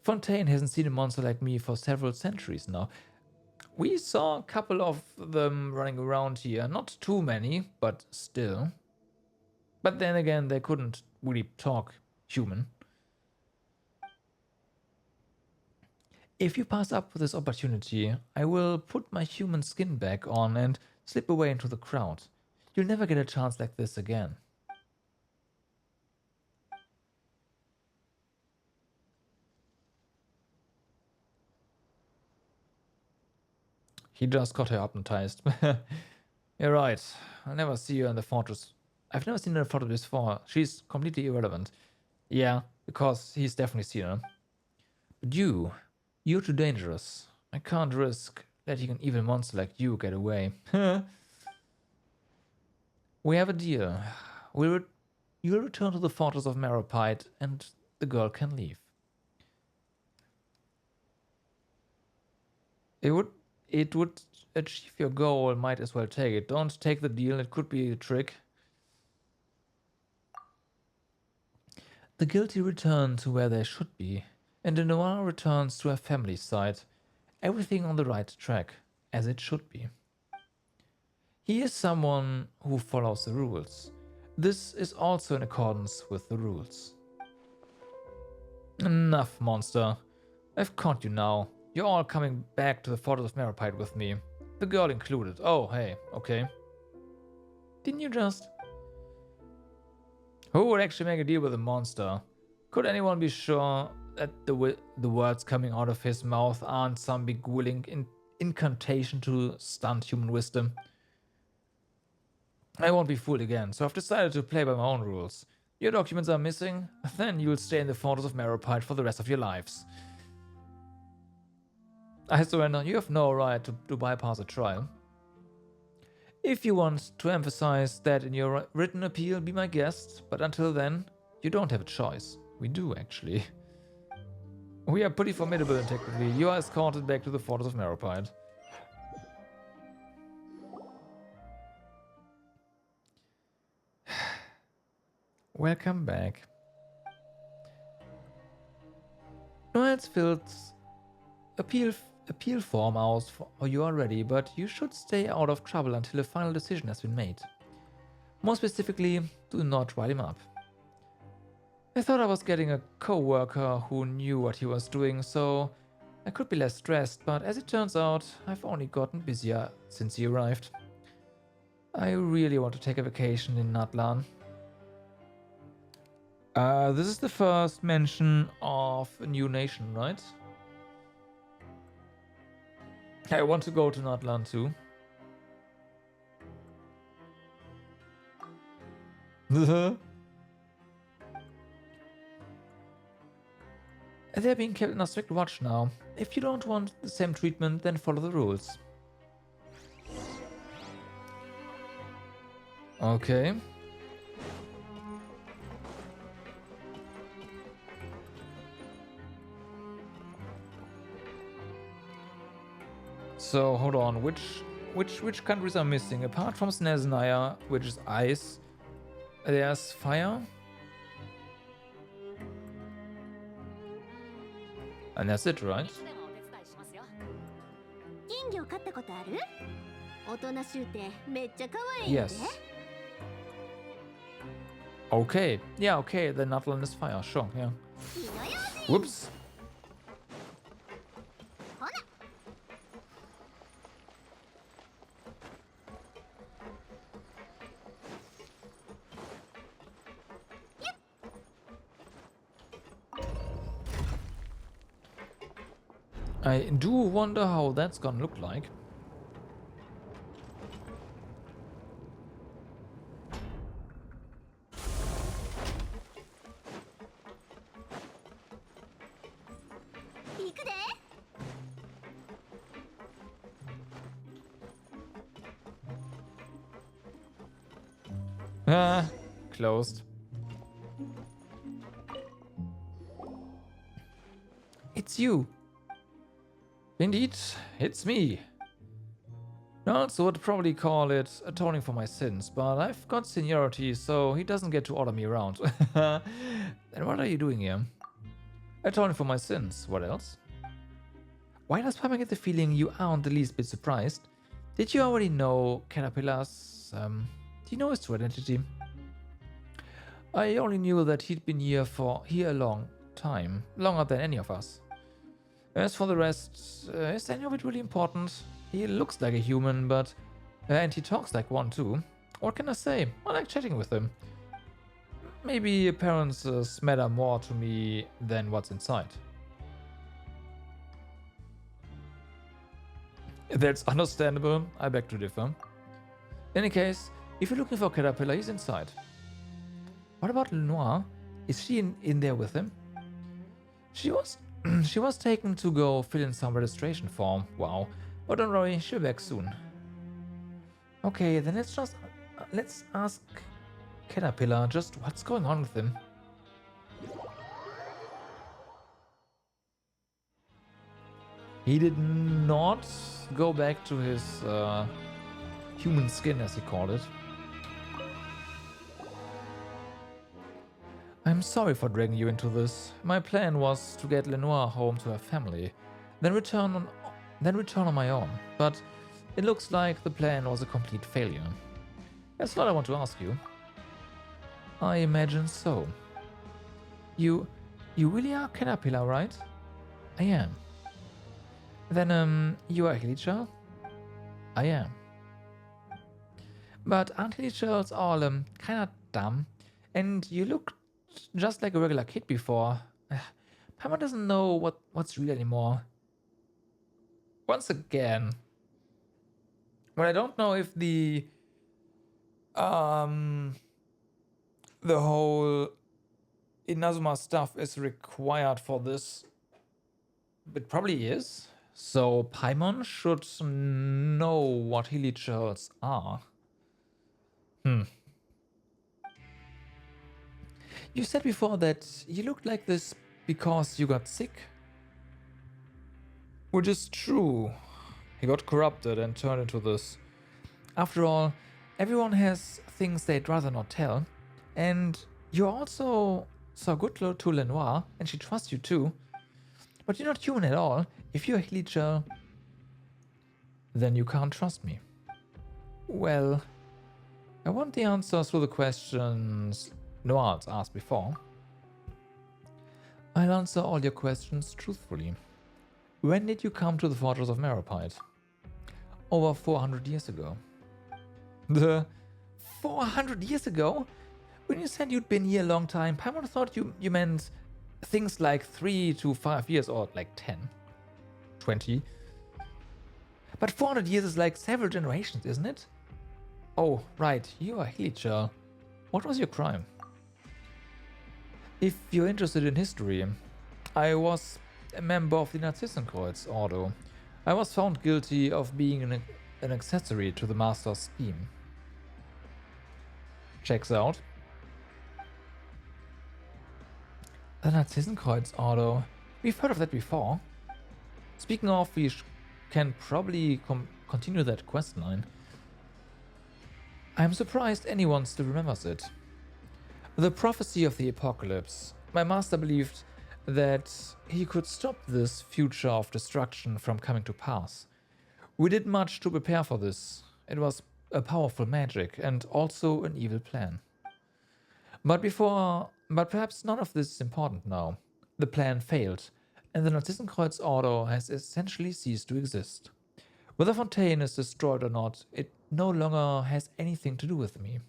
Fontaine hasn't seen a monster like me for several centuries now. We saw a couple of them running around here. Not too many, but still. But then again, they couldn't really talk human. If you pass up this opportunity, I will put my human skin back on and slip away into the crowd. You'll never get a chance like this again. He just got her hypnotized. You're right. I'll never see her in the fortress. I've never seen her in the fortress before. She's completely irrelevant. Yeah, because he's definitely seen her. But you're too dangerous. I can't risk letting an evil monster like you get away. We have a deal. You'll return to the fortress of Meropide and the girl can leave. It would achieve your goal, might as well take it. Don't take the deal, it could be a trick. The guilty return to where they should be, and the Noir returns to her family's side. Everything on the right track, as it should be. He is someone who follows the rules. This is also in accordance with the rules. Enough, monster. I've caught you now. You're all coming back to the Fortress of Meropide with me. The girl included. Oh, hey, okay. Didn't you just... Who would actually make a deal with a monster? Could anyone be sure that the words coming out of his mouth aren't some beguiling incantation to stunt human wisdom? I won't be fooled again, so I've decided to play by my own rules. Your documents are missing? Then you'll stay in the Fortress of Meropide for the rest of your lives. I surrender. You have no right to bypass a trial. If you want to emphasize that in your written appeal, be my guest, but until then, you don't have a choice. We do, actually. We are pretty formidable and technically. You are escorted back to the Fortress of Meropide. Welcome back. Noel's filled appeal form out for you already, but you should stay out of trouble until a final decision has been made. More specifically, do not write him up. I thought I was getting a co-worker who knew what he was doing, so I could be less stressed, but as it turns out, I've only gotten busier since he arrived. I really want to take a vacation in Natlan. This is the first mention of a new nation, right? I want to go to Natlan too. They're being kept in a strict watch now. If you don't want the same treatment, then follow the rules. Okay. So hold on, which countries are missing? Apart from Snezhnaya, which is ice, there's fire. And that's it, right? 金魚飼ったことある？おとなしゅうてめっちゃ可愛いよね。 Yes. Okay. Yeah, okay, then Natlan is fire, sure, yeah. Whoops. I do wonder how that's gonna look like. Ah, closed. It's you. Indeed, it's me. Nance would probably call it atoning for my sins, but I've got seniority, so he doesn't get to order me around. Then what are you doing here? Atoning for my sins. What else? Why does Papa get the feeling you aren't the least bit surprised? Did you already know Caterpillar's, do you know his true identity? I only knew that he'd been here a long time, longer than any of us. As for the rest, is any of it really important? He looks like a human, but and he talks like one too. What can I say? I like chatting with him. Maybe appearances matter more to me than what's inside. That's understandable. I beg to differ. In any case, if you're looking for Caterpillar, he's inside. What about Lenoir? Is she in there with him? She was taken to go fill in some registration form. Wow. But don't worry, she'll be back soon. Okay, then let's ask Caterpillar just what's going on with him. He did not go back to his human skin, as he called it. I'm sorry for dragging you into this. My plan was to get Lenoir home to her family, then return on my own. But it looks like the plan was a complete failure. That's what I want to ask you. I imagine so. You really are Caterpillar, right? I am. Then, you are Hilichurl? I am. But aren't Hilichurls all, kinda dumb? And you look just like a regular kid before. Paimon doesn't know what's real anymore. Once again, but I don't know if the whole Inazuma stuff is required for this. It probably is. So Paimon should know what Hilichurls are. You said before that you looked like this because you got sick. Which is true. He got corrupted and turned into this. After all, everyone has things they'd rather not tell. And you're also so good to Lenoir, and she trusts you too. But you're not human at all. If you're a Hilichurl, then you can't trust me. Well, I want the answers to the questions Noir's asked before. I'll answer all your questions truthfully. When did you come to the Fortress of Meropide? Over 400 years ago. The 400 years ago? When you said you'd been here a long time, Paimon thought you meant things like 3 to 5 years or like 10, 20. But 400 years is like several generations, isn't it? Oh, right, you are Hilichurl. What was your crime? If you're interested in history, I was a member of the Narcissenkreuz Ordo. I was found guilty of being an accessory to the Master's scheme. Checks out. The Narcissenkreuz Ordo. We've heard of that before. Speaking of, we can probably continue that quest line. I'm surprised anyone still remembers it. The prophecy of the apocalypse. My master believed that he could stop this future of destruction from coming to pass. We did much to prepare for this. It was a powerful magic and also an evil plan. But perhaps none of this is important now. The plan failed, and the Narcissenkreuz Ordo has essentially ceased to exist. Whether Fontaine is destroyed or not, it no longer has anything to do with me.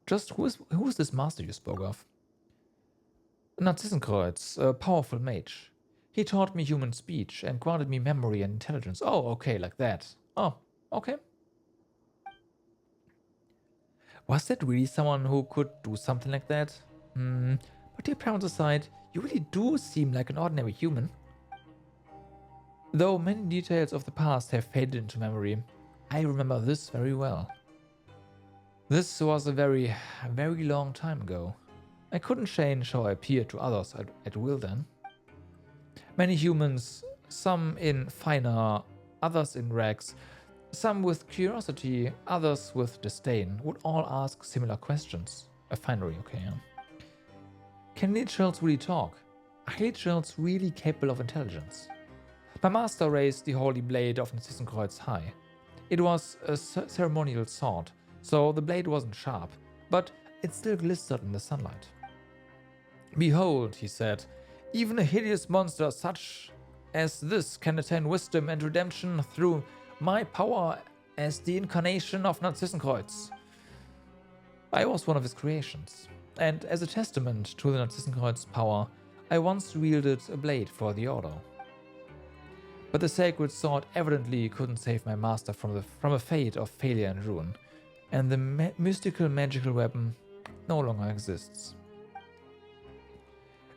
Just who is this master you spoke of? Narcissenkreuz, a powerful mage. He taught me human speech and granted me memory and intelligence. Oh, okay, like that. Oh, okay. Was that really someone who could do something like that? But your parents aside, you really do seem like an ordinary human. Though many details of the past have faded into memory, I remember this very well. This was a very, very long time ago. I couldn't change how I appeared to others at will then. Many humans, some in finer, others in rags, some with curiosity, others with disdain, would all ask similar questions. Finery, okay, yeah. Can Lichels really talk? Are Lichels really capable of intelligence? My master raised the holy blade of Narcissenkreuz high. It was a ceremonial sword, so the blade wasn't sharp, but it still glistered in the sunlight. Behold, he said, even a hideous monster such as this can attain wisdom and redemption through my power as the incarnation of Narcissenkreuz. I was one of his creations, and as a testament to the Narcissenkreuz's power, I once wielded a blade for the Order. But the sacred sword evidently couldn't save my master from a fate of failure and ruin, and the mystical magical weapon no longer exists.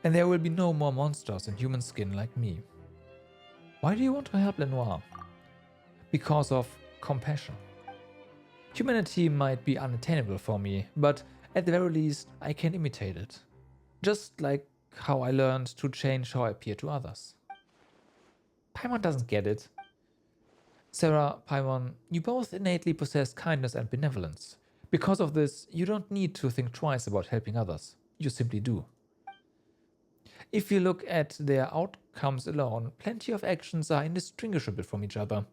And there will be no more monsters in human skin like me. Why do you want to help Lenoir? Because of compassion. Humanity might be unattainable for me, but at the very least I can imitate it. Just like how I learned to change how I appear to others. Paimon doesn't get it. Sarah, Paimon, you both innately possess kindness and benevolence. Because of this, you don't need to think twice about helping others. You simply do. If you look at their outcomes alone, plenty of actions are indistinguishable from each other.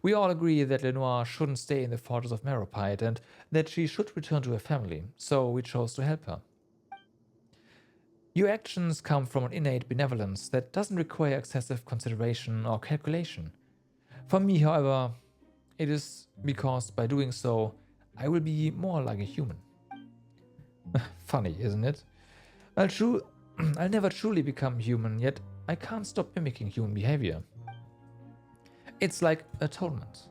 We all agree that Lenoir shouldn't stay in the Fortress of Meropide and that she should return to her family, so we chose to help her. Your actions come from an innate benevolence that doesn't require excessive consideration or calculation. For me, however, it is because by doing so, I will be more like a human. Funny, isn't it? I'll never truly become human, yet I can't stop mimicking human behavior. It's like atonement.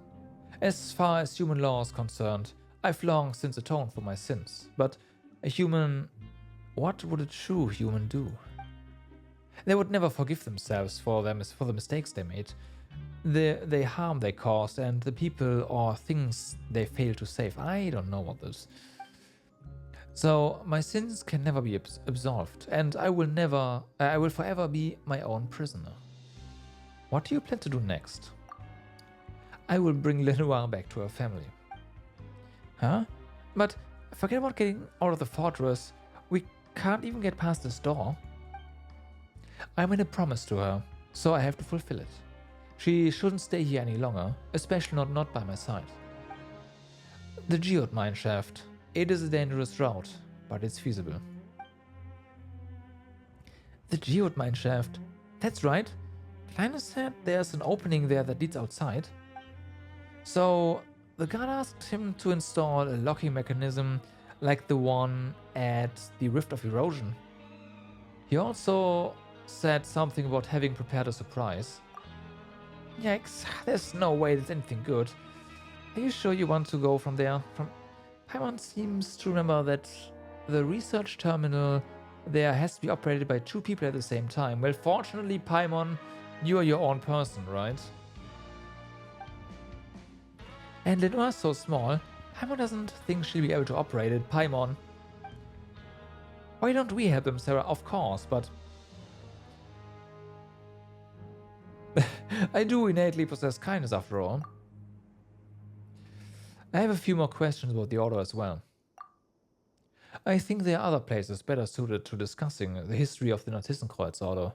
As far as human law is concerned, I've long since atoned for my sins, but a human... what would a true human do? They would never forgive themselves for the mistakes they made, the harm they caused, and the people or things they failed to save. I don't know what this. So my sins can never be absolved, and I will forever be my own prisoner. What do you plan to do next? I will bring Lenoir back to her family. Huh? But forget about getting out of the fortress. We can't even get past this door. I made a promise to her, so I have to fulfill it. She shouldn't stay here any longer, especially not by my side. The geode mine shaft. It is a dangerous route, but it's feasible. The geode mine shaft. That's right. Linus said there's an opening there that leads outside. So the guard asked him to install a locking mechanism like the one at the Rift of Erosion. He also said something about having prepared a surprise. Yikes, there's no way there's anything good. Are you sure you want to go from there? Paimon seems to remember that the research terminal there has to be operated by 2 people at the same time. Well, fortunately, Paimon, you are your own person, right? And Lenoir's so small, Paimon doesn't think she'll be able to operate it. Paimon. Why don't we help them, Sarah? Of course, but... I do innately possess kindness after all. I have a few more questions about the Order as well. I think there are other places better suited to discussing the history of the Narcissenkreuz Order.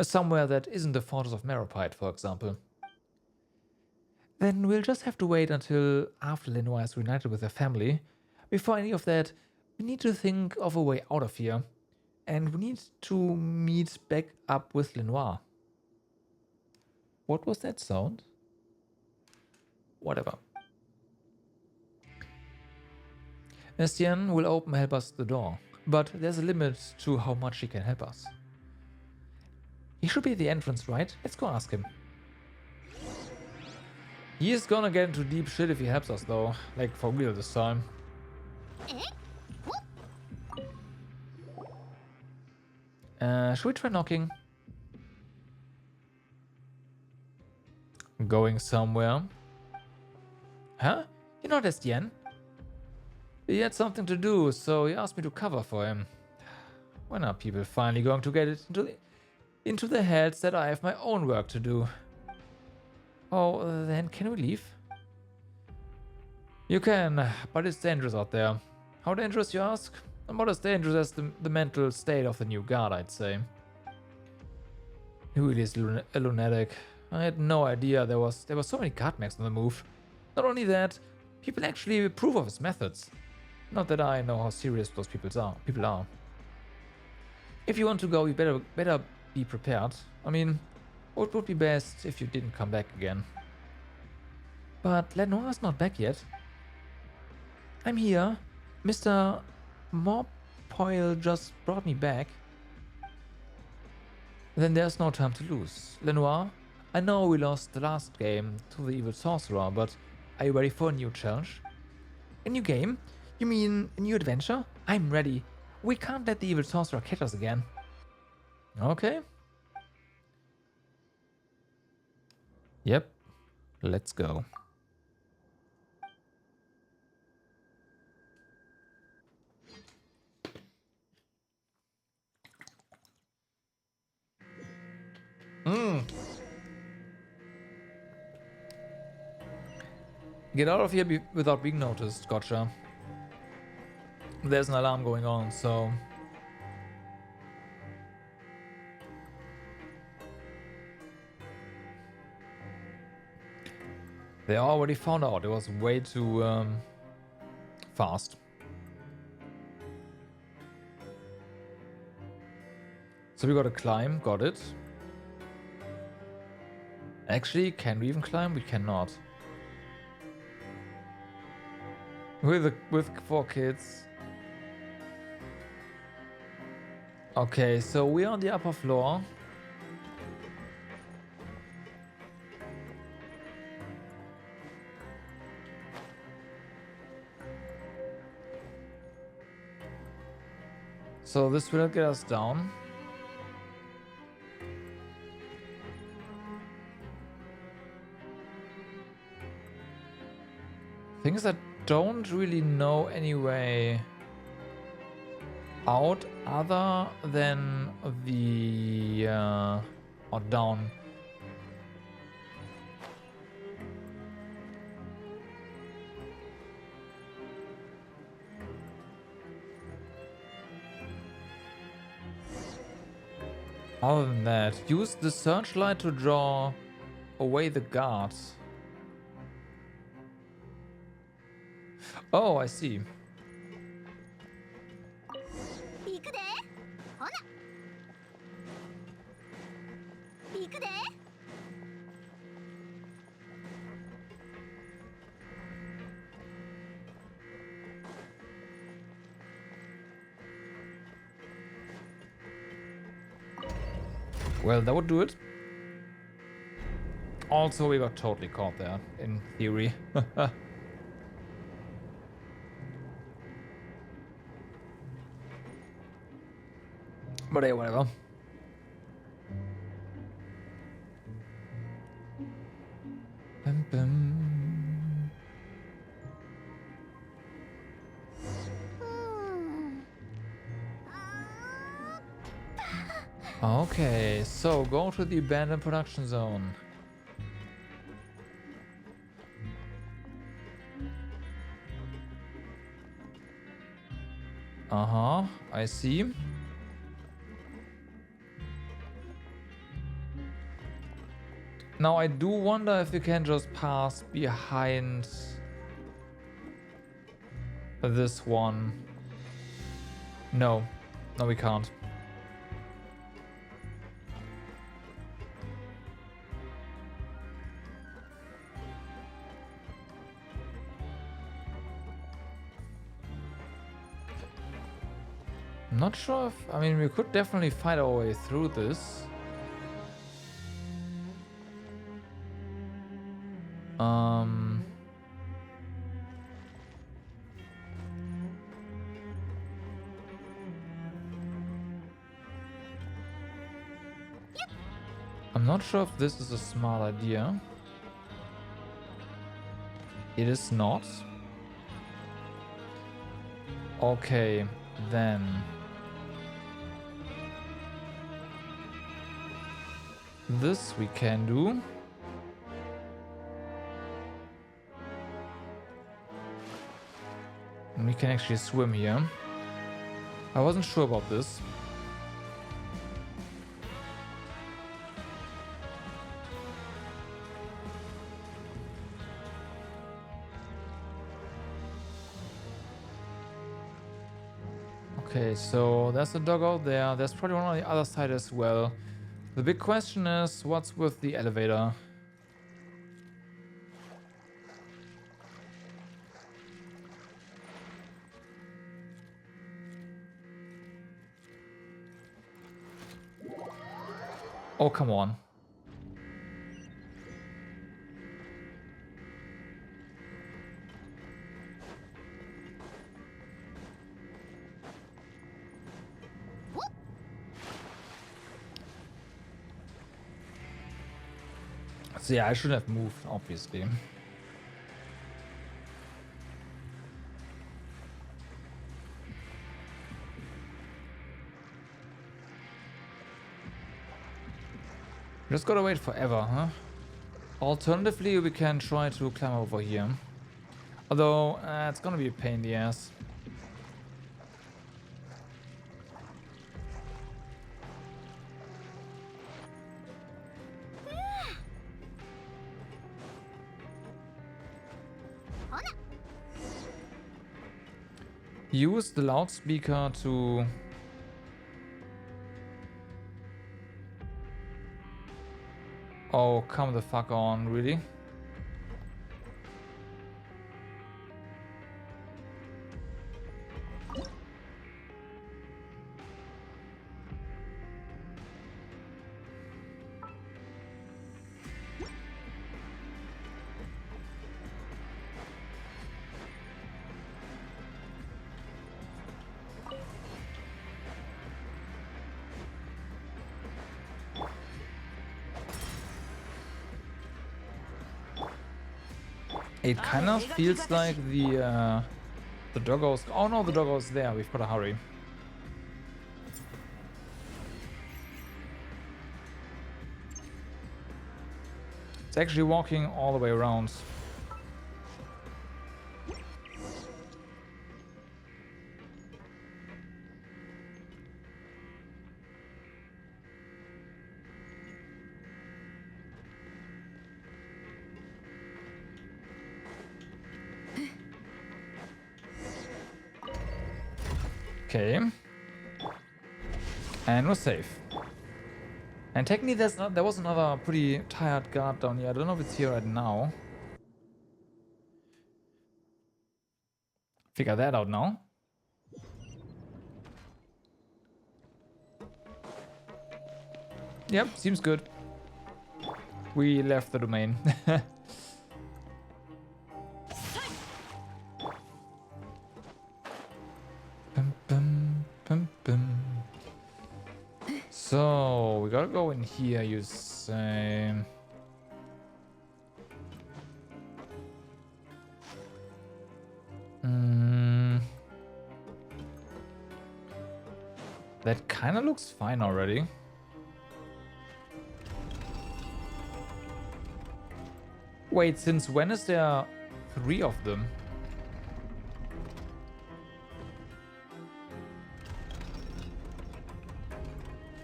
Somewhere that isn't the Fortress of Meropide, for example. Then we'll just have to wait until after Lenoir is reunited with her family. Before any of that, we need to think of a way out of here. And we need to meet back up with Lenoir. What was that sound? Whatever. Estienne will help us the door, but there's a limit to how much he can help us. He should be at the entrance, right? Let's go ask him. He is gonna get into deep shit if he helps us though, like for real this time. Should we try knocking? Going somewhere? Huh? You're not Estienne? He had something to do, so he asked me to cover for him. When are people finally going to get it into their heads that I have my own work to do? Oh, then can we leave? You can, but it's dangerous out there. How dangerous, you ask? About as dangerous as the mental state of the new guard, I'd say. He really is a lunatic. I had no idea there were so many guard mechs on the move. Not only that, people actually approve of his methods. Not that I know how serious those people are. If you want to go, you better be prepared. I mean, it would be best if you didn't come back again. But Lenoir's not back yet. I'm here. Mr. Morpoil just brought me back. Then there's no time to lose. Lenoir, I know we lost the last game to the evil sorcerer, but are you ready for a new challenge? A new game? You mean a new adventure? I'm ready. We can't let the evil sorcerer catch us again. Okay. Yep. Let's go. Get out of here without being noticed. Gotcha. There's an alarm going on, so... They already found out. It was way too fast. So we gotta climb. Got it. Actually, can we even climb? We cannot. With 4 kids. Okay, so we're on the upper floor. So this will get us down. Things I don't really know any way out other than the or down. Other than that, use the searchlight to draw away the guards. Oh, I see. 行くでほな行くで Well, that would do it. Also, we got totally caught there, in theory. But hey, whatever. Bum, bum. Okay, so go to the abandoned production zone. Uh-huh, I see. Now I do wonder if we can just pass behind this one. No, we can't. I'm not sure if, I mean, we could definitely fight our way through this. I'm not sure if this is a smart idea. It is not. Okay, then. This we can do. And we can actually swim here. I wasn't sure about this. Okay, so there's a dog out there. There's probably one on the other side as well. The big question is, what's with the elevator? Oh, come on. So yeah, I should have moved, obviously. Just gotta wait forever, huh? Alternatively, we can try to climb over here. Although, it's gonna be a pain in the ass. Use the loudspeaker to... Oh, come the fuck on, really? It kind of feels like the doggo's... Oh no, the doggo's there. We've got to hurry. It's actually walking all the way around. Okay. And we're safe. And technically there was another pretty tired guard down here. I don't know if it's here right now. Figure that out now. Yep, seems good. We left the domain. So we gotta go in here, you say. That kind of looks fine already. Wait, since when is there 3 of them?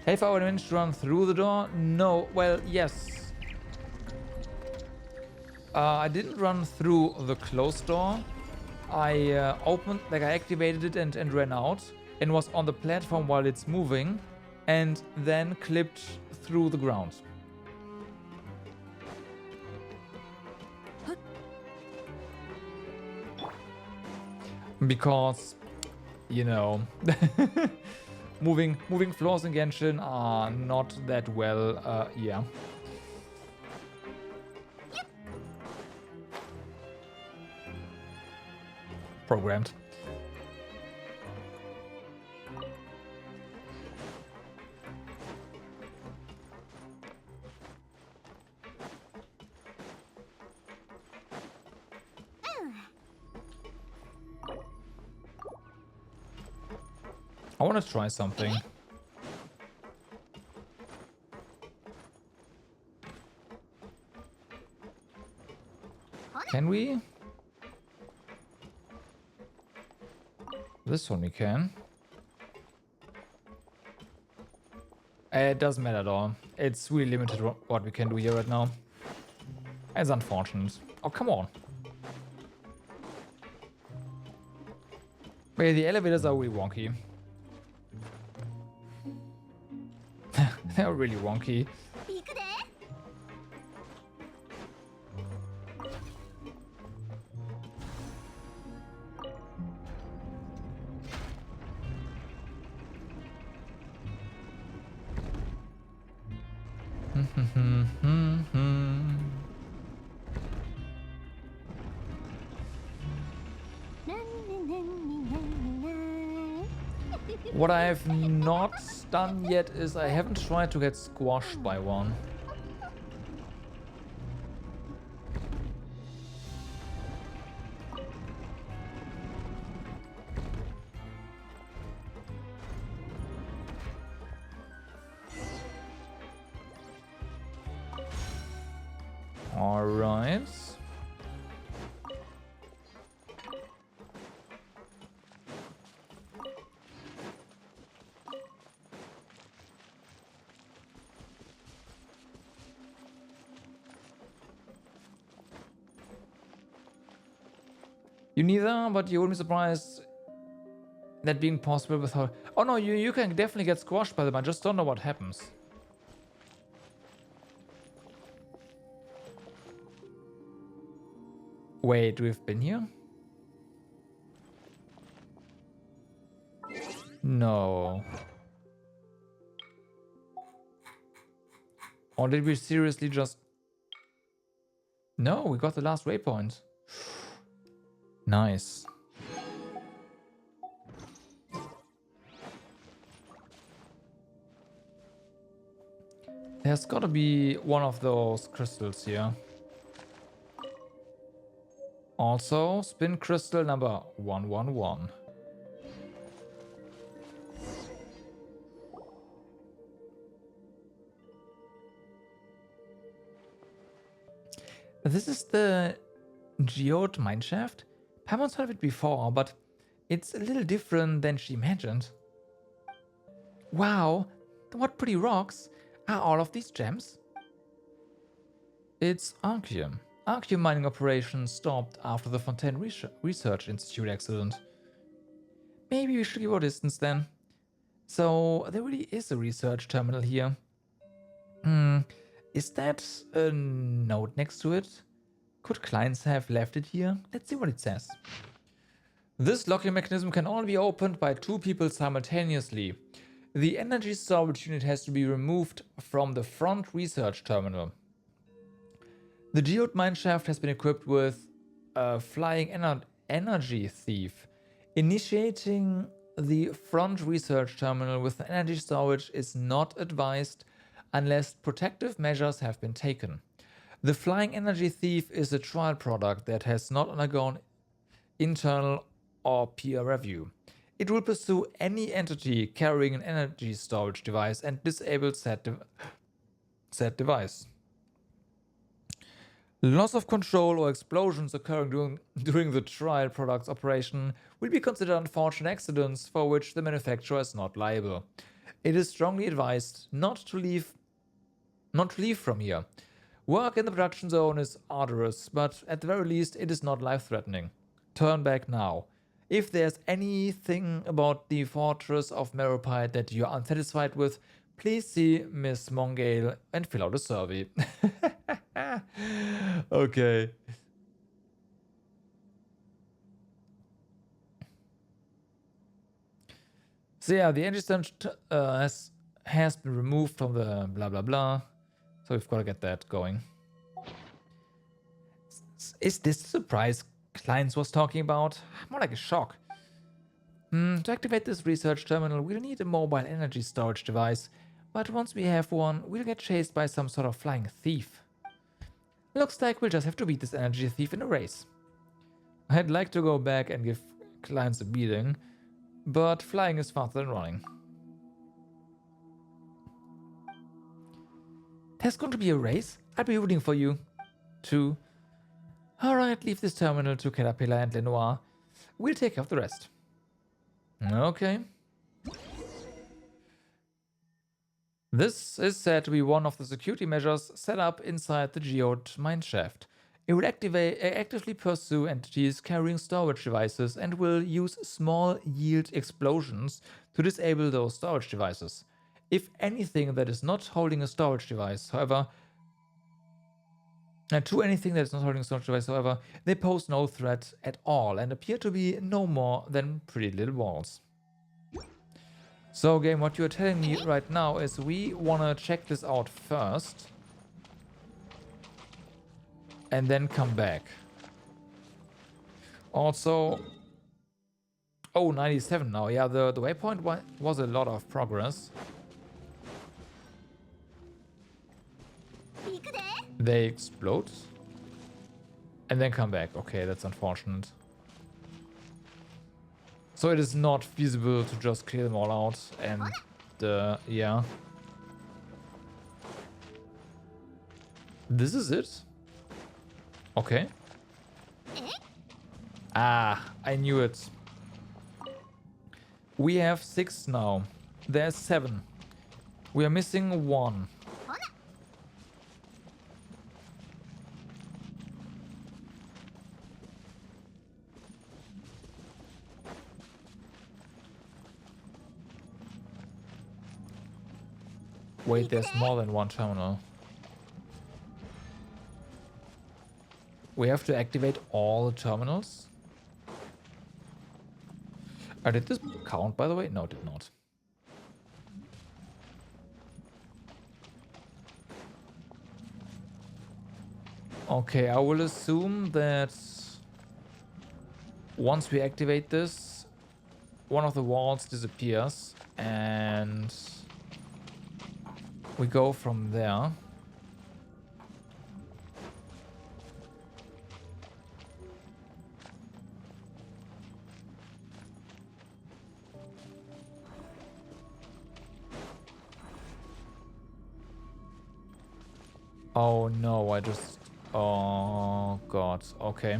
Have I managed to run through the door? No. Well, yes. I didn't run through the closed door. I opened, like I activated it and ran out and was on the platform while it's moving and then clipped through the ground. Because, you know, moving floors in Genshin are not that well, yeah. Programmed. I want to try something. Can we? This one we can. It doesn't matter at all. It's really limited what we can do here right now. It's unfortunate. Oh, come on. Wait, the elevators are really wonky. They're really wonky. 行くで。What I have not done yet is I haven't tried to get squashed by one. All right. You neither, but you wouldn't be surprised that being possible without... Oh no, you can definitely get squashed by them. I just don't know what happens. Wait, we've been here? No. Or did we seriously just... No, we got the last waypoint. Nice. There's gotta be one of those crystals here. Also, spin crystal number 111. This is the geode mineshaft. Haven't heard of it before, but it's a little different than she imagined. Wow, what pretty rocks are all of these gems? It's Archeum. Archeum mining operations stopped after the Fontaine Research Institute accident. Maybe we should give our distance then. So there really is a research terminal here. Is that a note next to it? Could clients have left it here? Let's see what it says. This locking mechanism can only be opened by 2 people simultaneously. The energy storage unit has to be removed from the front research terminal. The geode mineshaft has been equipped with a flying energy thief. Initiating the front research terminal with energy storage is not advised unless protective measures have been taken. The flying energy thief is a trial product that has not undergone internal or peer review. It will pursue any entity carrying an energy storage device and disable said device. Loss of control or explosions occurring during the trial product's operation will be considered unfortunate accidents for which the manufacturer is not liable. It is strongly advised not to leave from here. Work in the production zone is arduous, but at the very least it is not life-threatening. Turn back now. If there's anything about the Fortress of Meropide that you're unsatisfied with, please see Miss Mongale and fill out a survey. Okay. So yeah, the energy storage has been removed from the blah blah blah. So we've got to get that going. Is this the surprise Clients was talking about? More like a shock. To activate this research terminal, we'll need a mobile energy storage device. But once we have one, we'll get chased by some sort of flying thief. Looks like we'll just have to beat this energy thief in a race. I'd like to go back and give clients a beating, but flying is faster than running. There's going to be a race. I'll be rooting for you. Too. Alright, leave this terminal to Caterpillar and Lenoir. We'll take care of the rest. Okay. This is said to be one of the security measures set up inside the geode mineshaft. It will actively pursue entities carrying storage devices and will use small yield explosions to disable those storage devices. If anything that is not holding a storage device, however, they pose no threat at all and appear to be no more than pretty little walls. So game, what you're telling me right now is we wanna check this out first and then come back. Also, oh, 97 now. Yeah, the waypoint was a lot of progress. They explode and then come back. Okay, that's unfortunate. So it is not feasible to just clear them all out and yeah. This is it? Okay. Ah, I knew it. We have 6 now. There's 7. We are missing 1. Wait, there's more than 1 terminal. We have to activate all the terminals? Did this count, by the way? No, it did not. Okay, I will assume that once we activate this, one of the walls disappears and we go from there. Oh no, I just... Oh god, okay.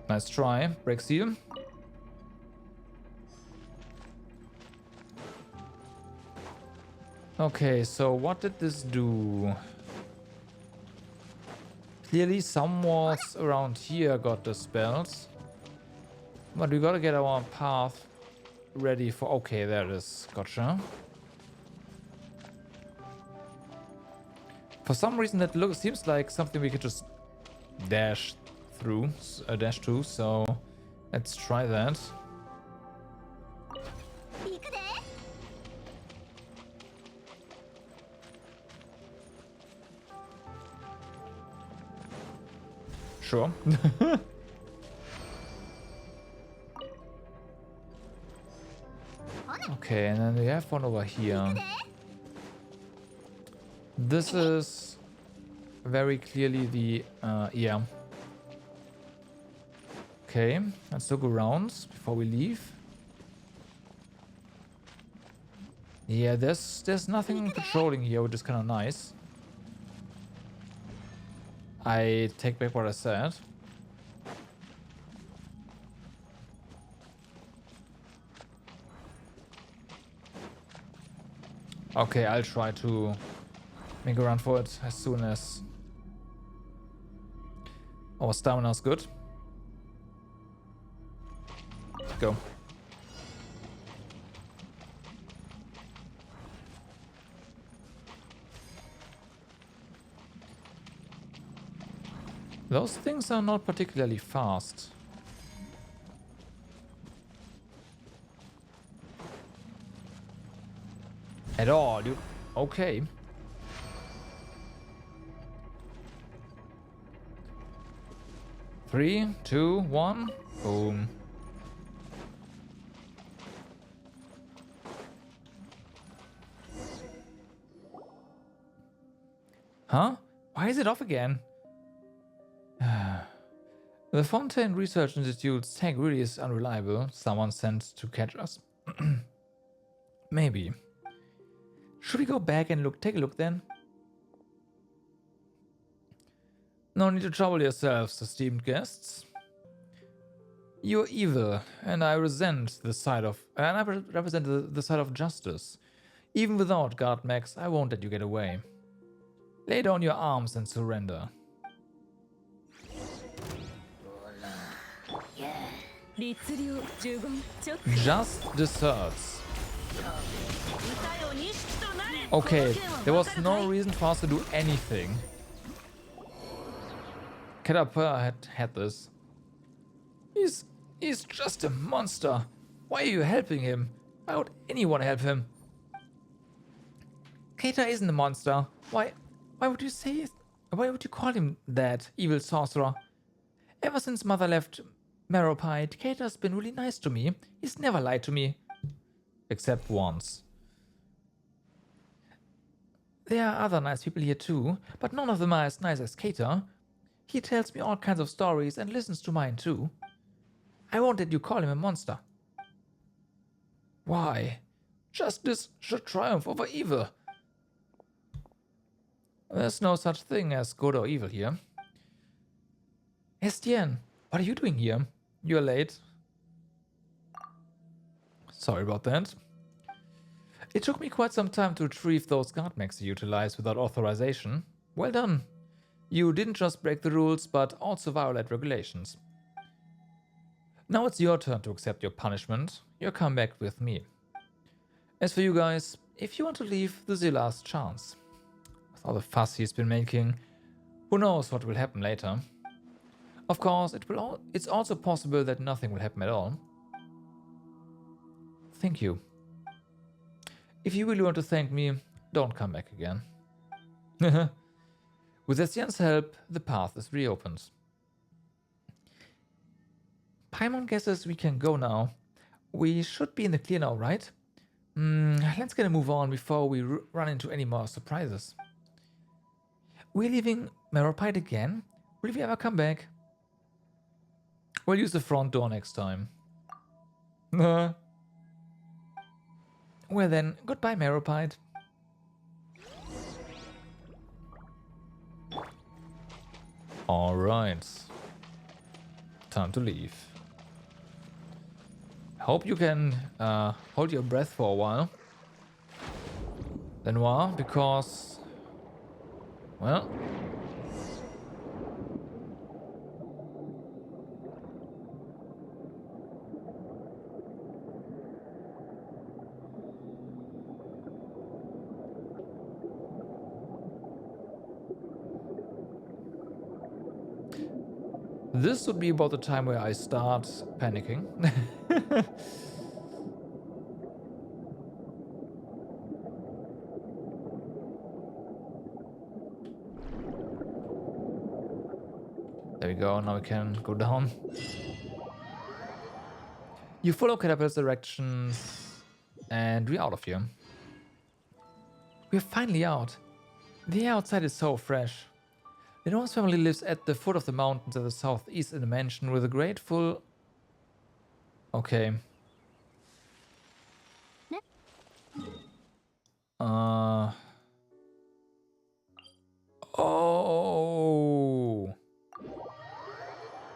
Nice try, break seal. Okay, so what did this do? Clearly some walls around here got dispelled. But we gotta get our path ready for... Okay, there it is. Gotcha. For some reason that seems like something we could just dash through, dash to, so let's try that. Sure. Okay, and then we have one over here. This is very clearly the yeah. Okay, let's look around before we leave. Yeah, there's nothing patrolling here, which is kind of nice. I take back what I said. Okay, I'll try to make a run for it as soon as our stamina's good. Let's go. Those things are not particularly fast. At all, dude. Okay. Three, two, one. Boom. Huh? Why is it off again? The Fontaine Research Institute's tag really is unreliable. Someone sent to catch us. Maybe. Should we go back and take a look then? No need to trouble yourselves, esteemed guests. You're evil, and I resent the side of and I represent the side of justice. Even without guard mechs, I won't let you get away. Lay down your arms and surrender. Just desserts. Okay, there was no reason for us to do anything. Caterpillar had this. He's just a monster. Why are you helping him? Why would anyone help him? Keita isn't a monster. Why would you say it? Why would you call him that, evil sorcerer? Ever since Mother left Meropide, Keita's been really nice to me. He's never lied to me. Except once. There are other nice people here too, but none of them are as nice as Keita. He tells me all kinds of stories and listens to mine too. I won't let you call him a monster. Why? Justice should triumph over evil. There's no such thing as good or evil here. Estienne, what are you doing here? You're late. Sorry about that. It took me quite some time to retrieve those guard mechs you utilized without authorization. Well done. You didn't just break the rules, but also violate regulations. Now it's your turn to accept your punishment. You'll come back with me. As for you guys, if you want to leave, this is your last chance. With all the fuss he's been making, who knows what will happen later. Of course, it's also possible that nothing will happen at all. Thank you. If you really want to thank me, don't come back again. With Estienne's help, the path is reopened. Paimon guesses we can go now. We should be in the clear now, right? Let's get a move on before we run into any more surprises. We're leaving Meropide again? Will we ever come back? We'll use the front door next time. Well then, goodbye Meropide. Alright. Time to leave. Hope you can hold your breath for a while. Lenoir, because... well... this would be about the time where I start panicking. There we go, now we can go down. You follow Caterpillar's directions and we're out of here. We're finally out. The air outside is so fresh. Lenoir's family lives at the foot of the mountains at the southeast in a mansion with a grateful... okay. Oh.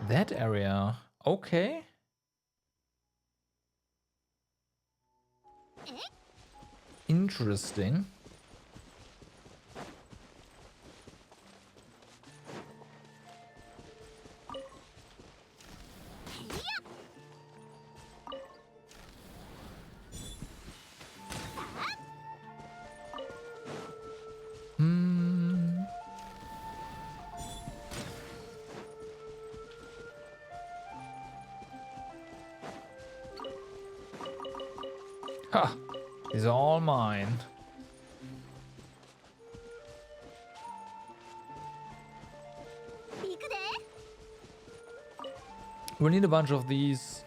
That area. Okay. Interesting. These are all mine. We need a bunch of these.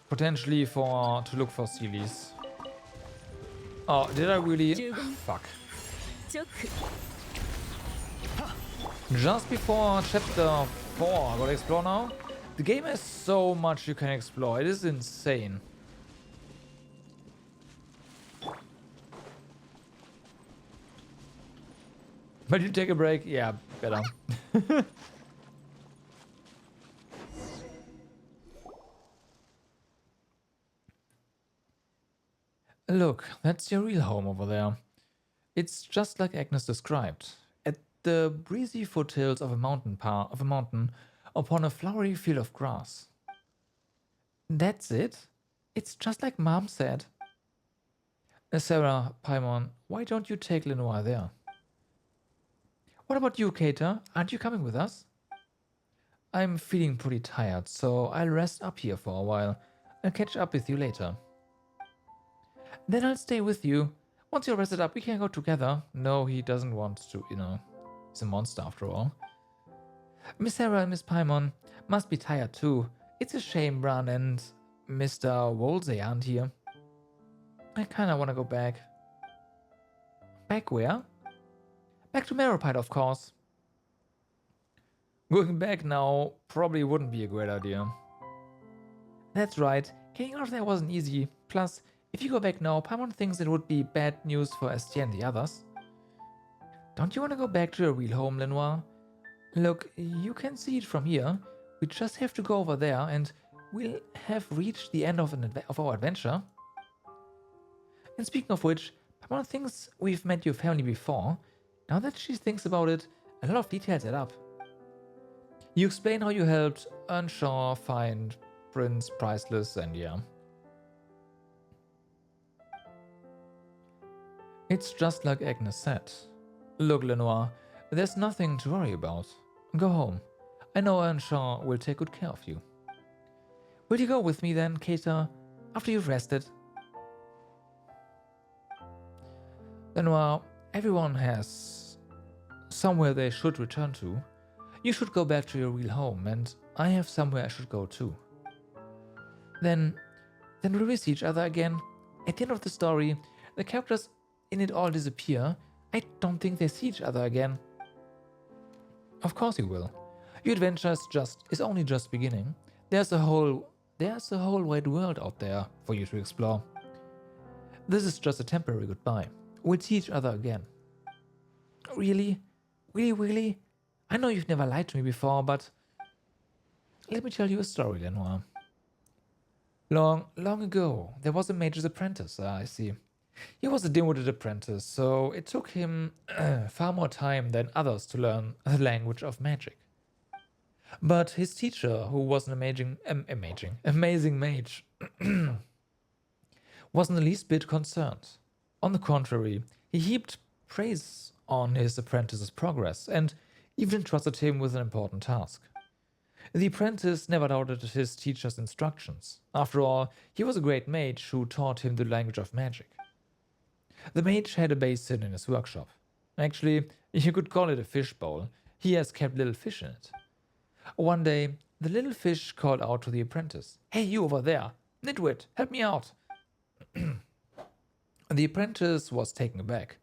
Potentially to look for Sealies. Oh, did I really? Fuck. Just before chapter 4, I gotta explore now. The game has so much you can explore. It is insane. But you take a break? Yeah, better. Look, that's your real home over there. It's just like Agnes described. At the breezy foothills of a mountain upon a flowery field of grass. That's it? It's just like Mom said. Sarah, Paimon, why don't you take Lenoir there? What about you, Kater? Aren't you coming with us? I'm feeling pretty tired, so I'll rest up here for a while. I'll catch up with you later. Then I'll stay with you. Once you're rested up, we can go together. No, he doesn't want to, he's a monster after all. Miss Sarah and Miss Paimon must be tired too. It's a shame Bran and Mr. Wolsey aren't here. I kinda wanna go back. Back where? Back to Meropide, of course. Going back now probably wouldn't be a great idea. That's right, getting out of there wasn't easy. Plus, if you go back now, Paimon thinks it would be bad news for Estienne and the others. Don't you want to go back to your real home, Lenoir? Look, you can see it from here. We just have to go over there and we'll have reached the end of our adventure. And speaking of which, Paimon thinks we've met your family before. Now that she thinks about it, a lot of details add up. You explain how you helped Earnshaw find Prince Priceless, and yeah. It's just like Agnes said. Look, Lenoir, there's nothing to worry about. Go home. I know Earnshaw will take good care of you. Will you go with me then, Kater, after you've rested? Lenoir, everyone has somewhere they should return to. You should go back to your real home, and I have somewhere I should go too. Then will we see each other again? At the end of the story, the characters in it all disappear. I don't think they see each other again. Of course you will. Your adventure is only just beginning. There's a whole wide world out there for you to explore. This is just a temporary goodbye. We'll see each other again. Really? Really? I know you've never lied to me before, but let me tell you a story, Lenoir. Long ago, there was a mage's apprentice, I see. He was a demoted apprentice, so it took him far more time than others to learn the language of magic. But his teacher, who was an amazing mage, wasn't the least bit concerned. On the contrary, he heaped praise on his apprentice's progress and even entrusted him with an important task. The apprentice never doubted his teacher's instructions. After all, he was a great mage who taught him the language of magic. The mage had a basin in his workshop. Actually, you could call it a fishbowl. He has kept little fish in it. One day, the little fish called out to the apprentice, "Hey, you over there! Nitwit, help me out!" The apprentice was taken aback.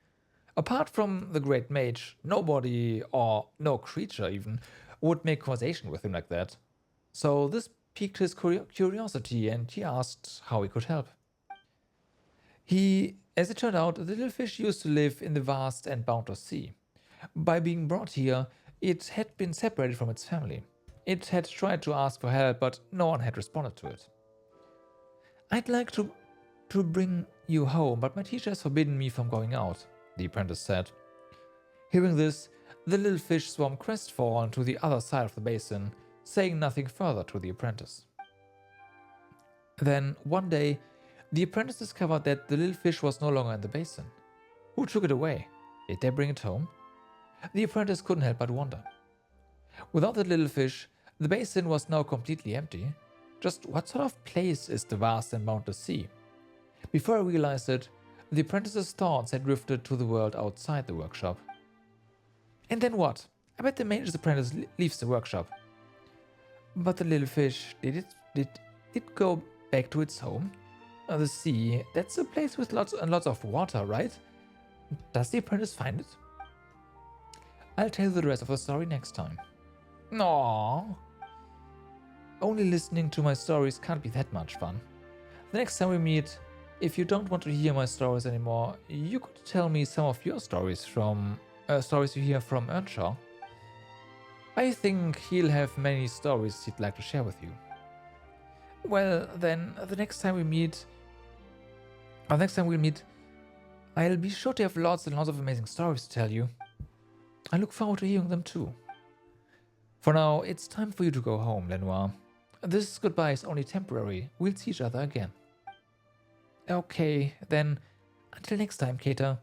Apart from the great mage, nobody, or no creature even, would make conversation with him like that. So this piqued his curiosity, and he asked how he could help. As it turned out, the little fish used to live in the vast and boundless sea. By being brought here, it had been separated from its family. It had tried to ask for help, but no one had responded to it. "I'd like to bring you home, but my teacher has forbidden me from going out," the apprentice said. Hearing this, the little fish swam crestfallen to the other side of the basin, saying nothing further to the apprentice. Then, one day, the apprentice discovered that the little fish was no longer in the basin. Who took it away? Did they bring it home? The apprentice couldn't help but wonder. Without the little fish, the basin was now completely empty. Just what sort of place is the vast and boundless sea? Before I realized it, the apprentice's thoughts had drifted to the world outside the workshop. And then what? I bet the mage's apprentice leaves the workshop. But the little fish, did it go back to its home? The sea, that's a place with lots and lots of water, right? Does the apprentice find it? I'll tell you the rest of the story next time. Aww. Only listening to my stories can't be that much fun. The next time we meet, if you don't want to hear my stories anymore, you could tell me some of your stories from stories you hear from Earnshaw. I think he'll have many stories he'd like to share with you. Well, then, the next time we'll meet, I'll be sure to have lots and lots of amazing stories to tell you. I look forward to hearing them too. For now, it's time for you to go home, Lenoir. This goodbye is only temporary. We'll see each other again. Okay, then, until next time, Keita.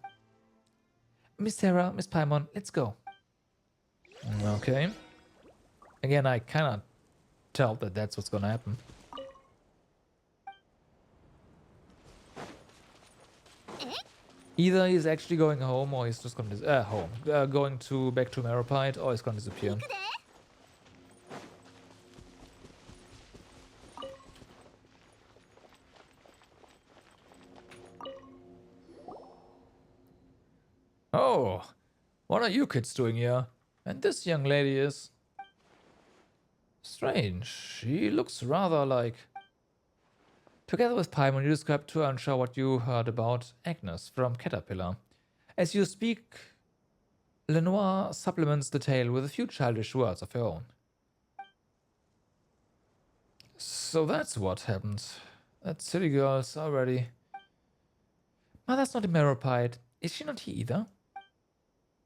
Miss Sarah, Miss Paimon, let's go. Okay. Again, I cannot tell that that's what's gonna happen. Either he's actually going home, or he's just gonna going to back to Meropide, or he's gonna disappear. Oh, what are you kids doing here? And this young lady is strange. She looks rather like. Together with Paimon, you describe to Earnshaw what you heard about Agnes from Caterpillar. As you speak, Lenoir supplements the tale with a few childish words of her own. So that's what happened. That city girl's already. Mother's not a Meropide. Is she not here either?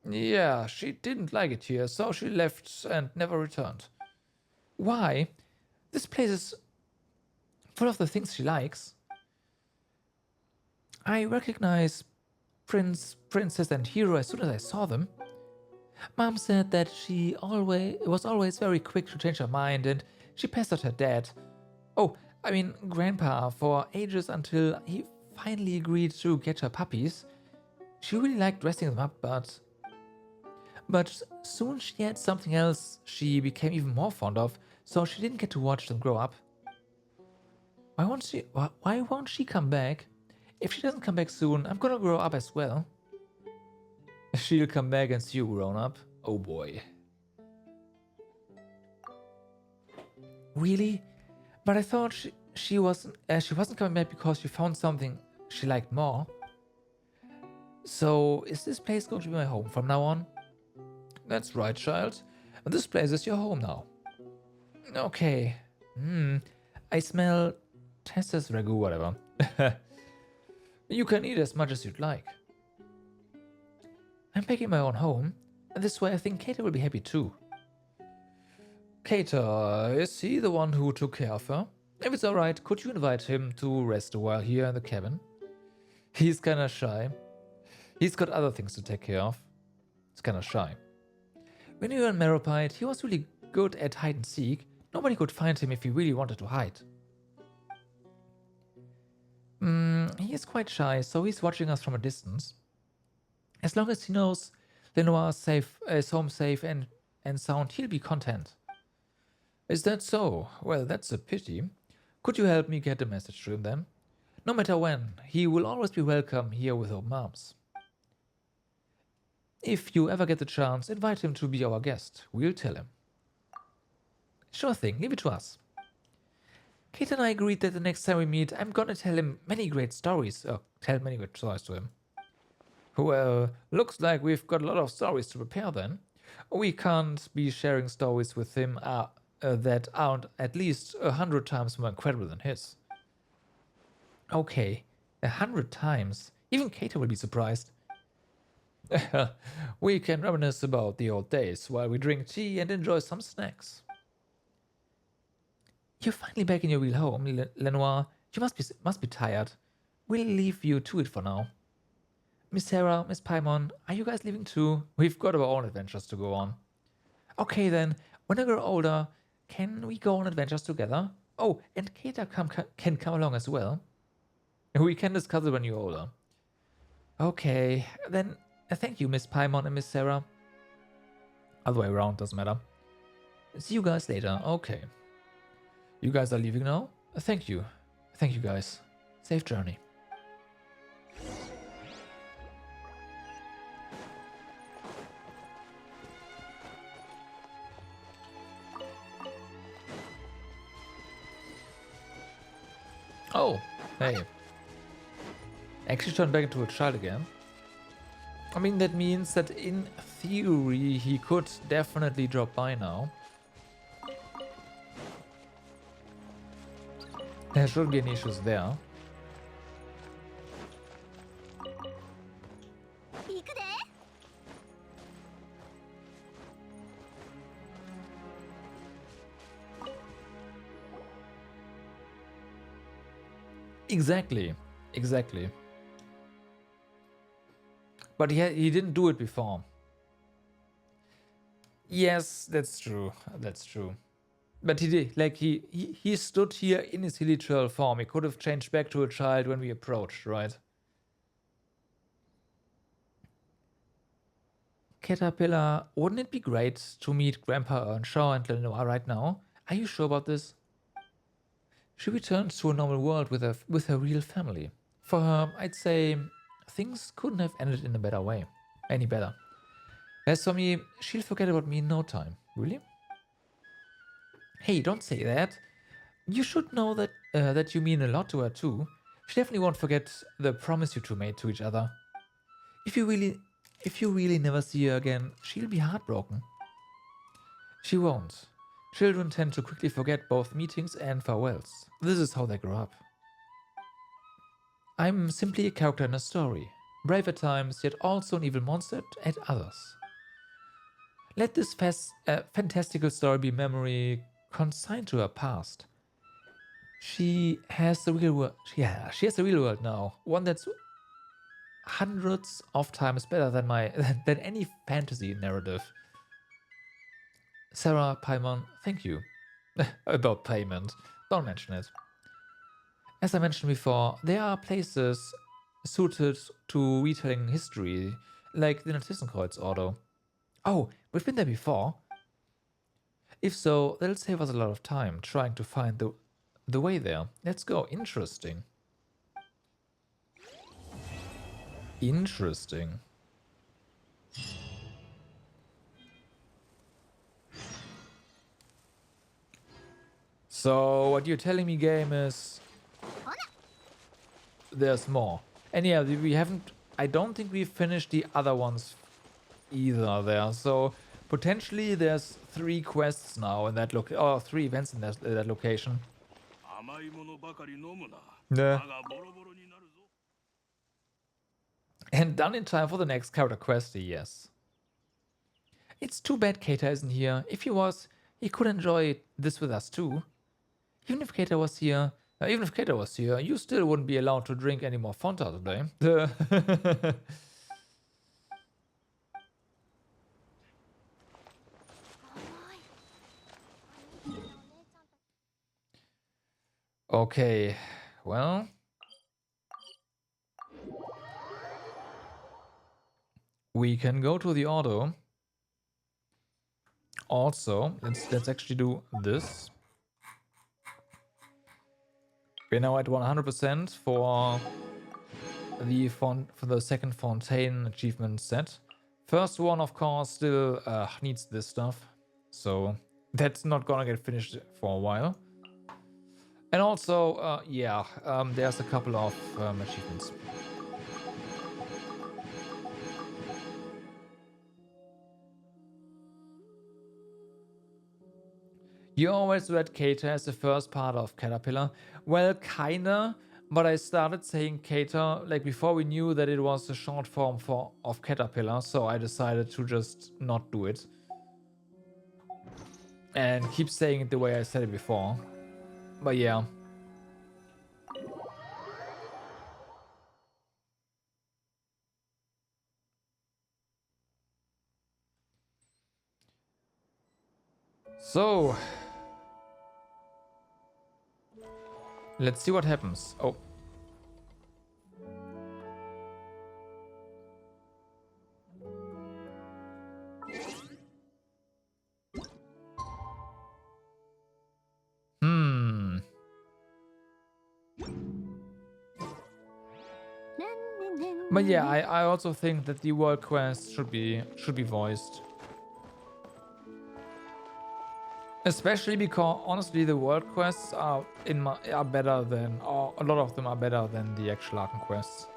Yeah, she didn't like it here, so she left and never returned. Why? This place is full of the things she likes. I recognize Prince, Princess, and Hero as soon as I saw them. Mom said that she was always very quick to change her mind, and she pestered her dad. Oh, I mean Grandpa, for ages until he finally agreed to get her puppies. She really liked dressing them up, but soon she had something else she became even more fond of, so she didn't get to watch them grow up. Why won't she come back? If she doesn't come back soon, I'm gonna grow up as well. She'll come back and see you grown up. Oh boy. Really? But I thought she wasn't coming back because she found something she liked more. So is this place going to be my home from now on? That's right, child. This place is your home now. Okay. I smell Tessa's ragu, whatever. You can eat as much as you'd like. I'm making my own home, and this way I think Keita will be happy too. Keita, is he the one who took care of her? If it's alright, could you invite him to rest a while here in the cabin? He's kinda shy. He's got other things to take care of. He's kinda shy. When we were in Meropide, he was really good at hide and seek. Nobody could find him if he really wanted to hide. He is quite shy, so he's watching us from a distance. As long as he knows Lenoir is home safe and sound, he'll be content. Is that so? Well, that's a pity. Could you help me get a message to him then? No matter when, he will always be welcome here with open arms. If you ever get the chance, invite him to be our guest. We'll tell him. Sure thing, leave it to us. Kate and I agreed that the next time we meet, I'm gonna tell many great stories to him. Well, looks like we've got a lot of stories to prepare then. We can't be sharing stories with him that aren't at least 100 times more incredible than his. Okay, 100 times? Even Kato will be surprised. We can reminisce about the old days while we drink tea and enjoy some snacks. You're finally back in your real home, Lenoir. You must be tired. We'll leave you to it for now. Miss Sarah, Miss Paimon, are you guys leaving too? We've got our own adventures to go on. Okay then, when I grow older, can we go on adventures together? Oh, and Keita can come along as well. We can discuss it when you're older. Okay, then thank you, Miss Paimon and Miss Sarah. Other way around, doesn't matter. See you guys later. Okay. You guys are leaving now? Thank you. Thank you guys. Safe journey. Oh, hey. Actually turned back into a child again. I mean, that means that in theory he could definitely drop by now. There shouldn't be any issues there. 行くで。 Exactly. Exactly. But he didn't do it before. Yes, that's true. That's true. But he did. Like, he stood here in his literal form. He could have changed back to a child when we approached, right? Caterpillar, wouldn't it be great to meet Grandpa Earnshaw and Lenoir right now? Are you sure about this? She returns to a normal world with her real family. For her, I'd say things couldn't have ended in a better way. Any better. As for me, she'll forget about me in no time. Really? Hey, don't say that. You should know that that you mean a lot to her too. She definitely won't forget the promise you two made to each other. If you really never see her again, she'll be heartbroken. She won't. Children tend to quickly forget both meetings and farewells. This is how they grow up. I'm simply a character in a story. Brave at times, yet also an evil monster at others. Let this fantastical story be memory consigned to her past. She has the real world. Yeah, she has the real world now. One that's hundreds of times better than than any fantasy narrative. Sarah, Paimon, thank you. About payment. Don't mention it. As I mentioned before, there are places suited to retelling history, like the Narcissenkreuz Ordo. Oh, we've been there before. If so, that'll save us a lot of time trying to find the way there. Let's go. Interesting. Interesting. So, what you're telling me, game, is there's more. And yeah, we haven't... I don't think we've finished the other ones either there. So, potentially there's 3 quests now in that or 3 events in that location. Yeah. And done in time for the next character quest, yes. It's too bad Keita isn't here. If he was, he could enjoy this with us too. Even if Keita was here, you still wouldn't be allowed to drink any more Fanta today. Okay, well... we can go to the auto. Also, let's actually do this. We're now at 100% for the second Fontaine achievement set. First one, of course, still needs this stuff, so that's not gonna get finished for a while. And also, yeah, there's a couple of achievements. You always read Keita as the first part of Caterpillar. Well, kinda, but I started saying Keita like before we knew that it was a short form of Caterpillar, so I decided to just not do it. And keep saying it the way I said it before. But yeah. So... let's see what happens. Oh. But yeah, I also think that the world quest should be voiced. Especially because honestly the world quests are better than, or a lot of them are better than the actual Arkham quests.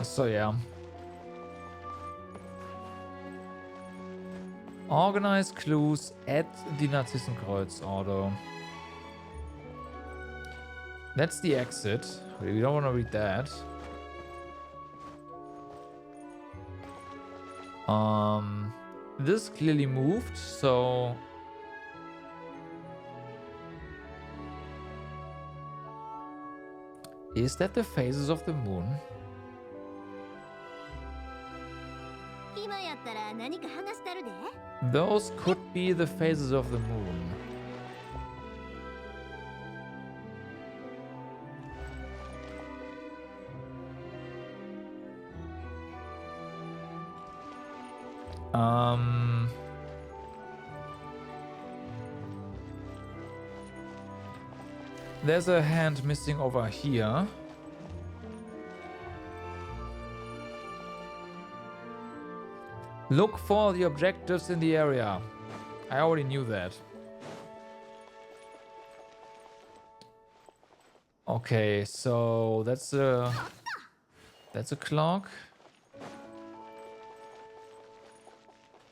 So yeah. Organize clues at the Narzissenkreuz-Order. That's the exit. We don't want to read that. This clearly moved, so is that the phases of the moon? 今やったら何か話したるで。 Those could be the phases of the moon. There's a hand missing over here. Look for the objectives in the area. I already knew that. Okay, so that's a clock.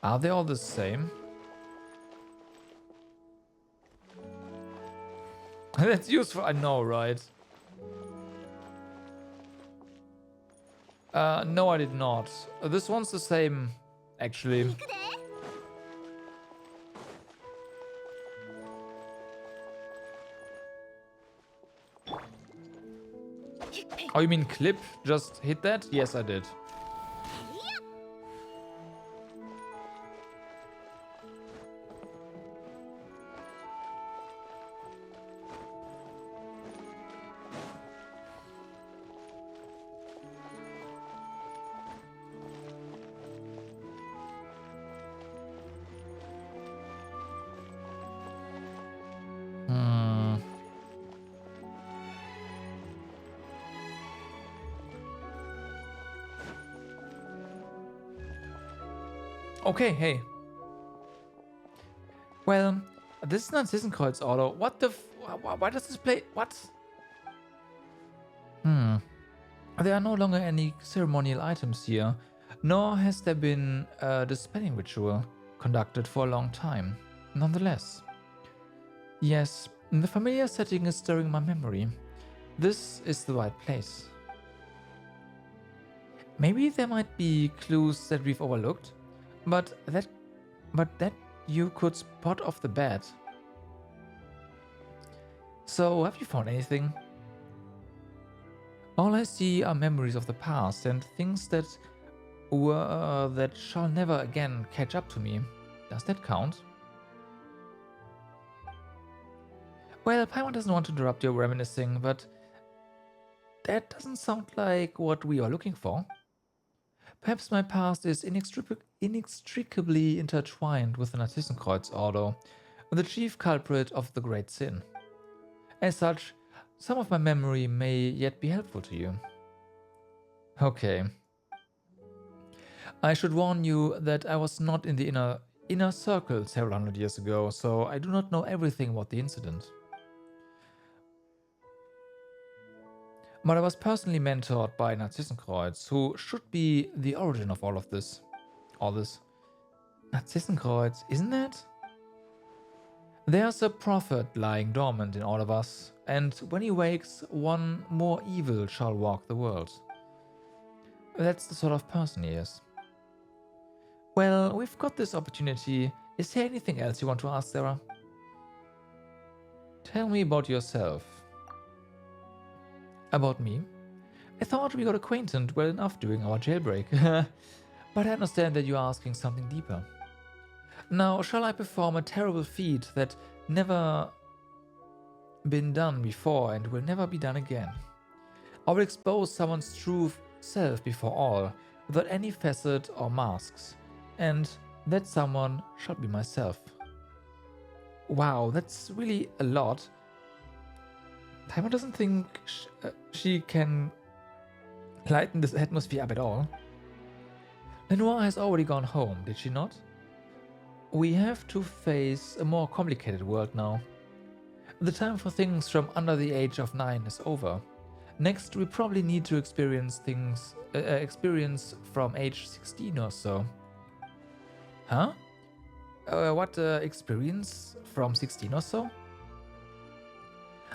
Are they all the same? That's useful. I know, right? No, I did not. This one's the same, actually. Oh, you mean clip? Just hit that? Yes, I did. Okay, hey. Well, this is Narzissenkreuz-Order. What the why does this play? What? There are no longer any ceremonial items here, nor has there been a dispelling ritual conducted for a long time. Nonetheless. Yes, the familiar setting is stirring my memory. This is the right place. Maybe there might be clues that we've overlooked. But that you could spot off the bat. So, have you found anything? All I see are memories of the past and things that shall never again catch up to me. Does that count? Well, Paimon doesn't want to interrupt your reminiscing, but that doesn't sound like what we are looking for. Perhaps my past is inextricably intertwined with the Narzissenkreuz-Order, the chief culprit of the great sin. As such, some of my memory may yet be helpful to you. Okay. I should warn you that I was not in the inner circle several hundred years ago, so I do not know everything about the incident. But I was personally mentored by Narzissenkreuz, who should be the origin of all this. Narzissenkreuz, isn't it? There's a prophet lying dormant in all of us, and when he wakes, one more evil shall walk the world. That's the sort of person he is. Well, we've got this opportunity. Is there anything else you want to ask, Sarah? Tell me about yourself. About me? I thought we got acquainted well enough during our jailbreak, but I understand that you are asking something deeper. Now, shall I perform a terrible feat that never been done before and will never be done again? I will expose someone's true self before all, without any facet or masks, and That someone shall be myself. Wow, that's really a lot. Teyvat doesn't think she can lighten this atmosphere up at all. Lenoir has already gone home, did she not? We have to face a more complicated world now. The time for things from under the age of 9 is over. Next, we probably need to experience from age 16 or so. Huh? What experience from 16 or so?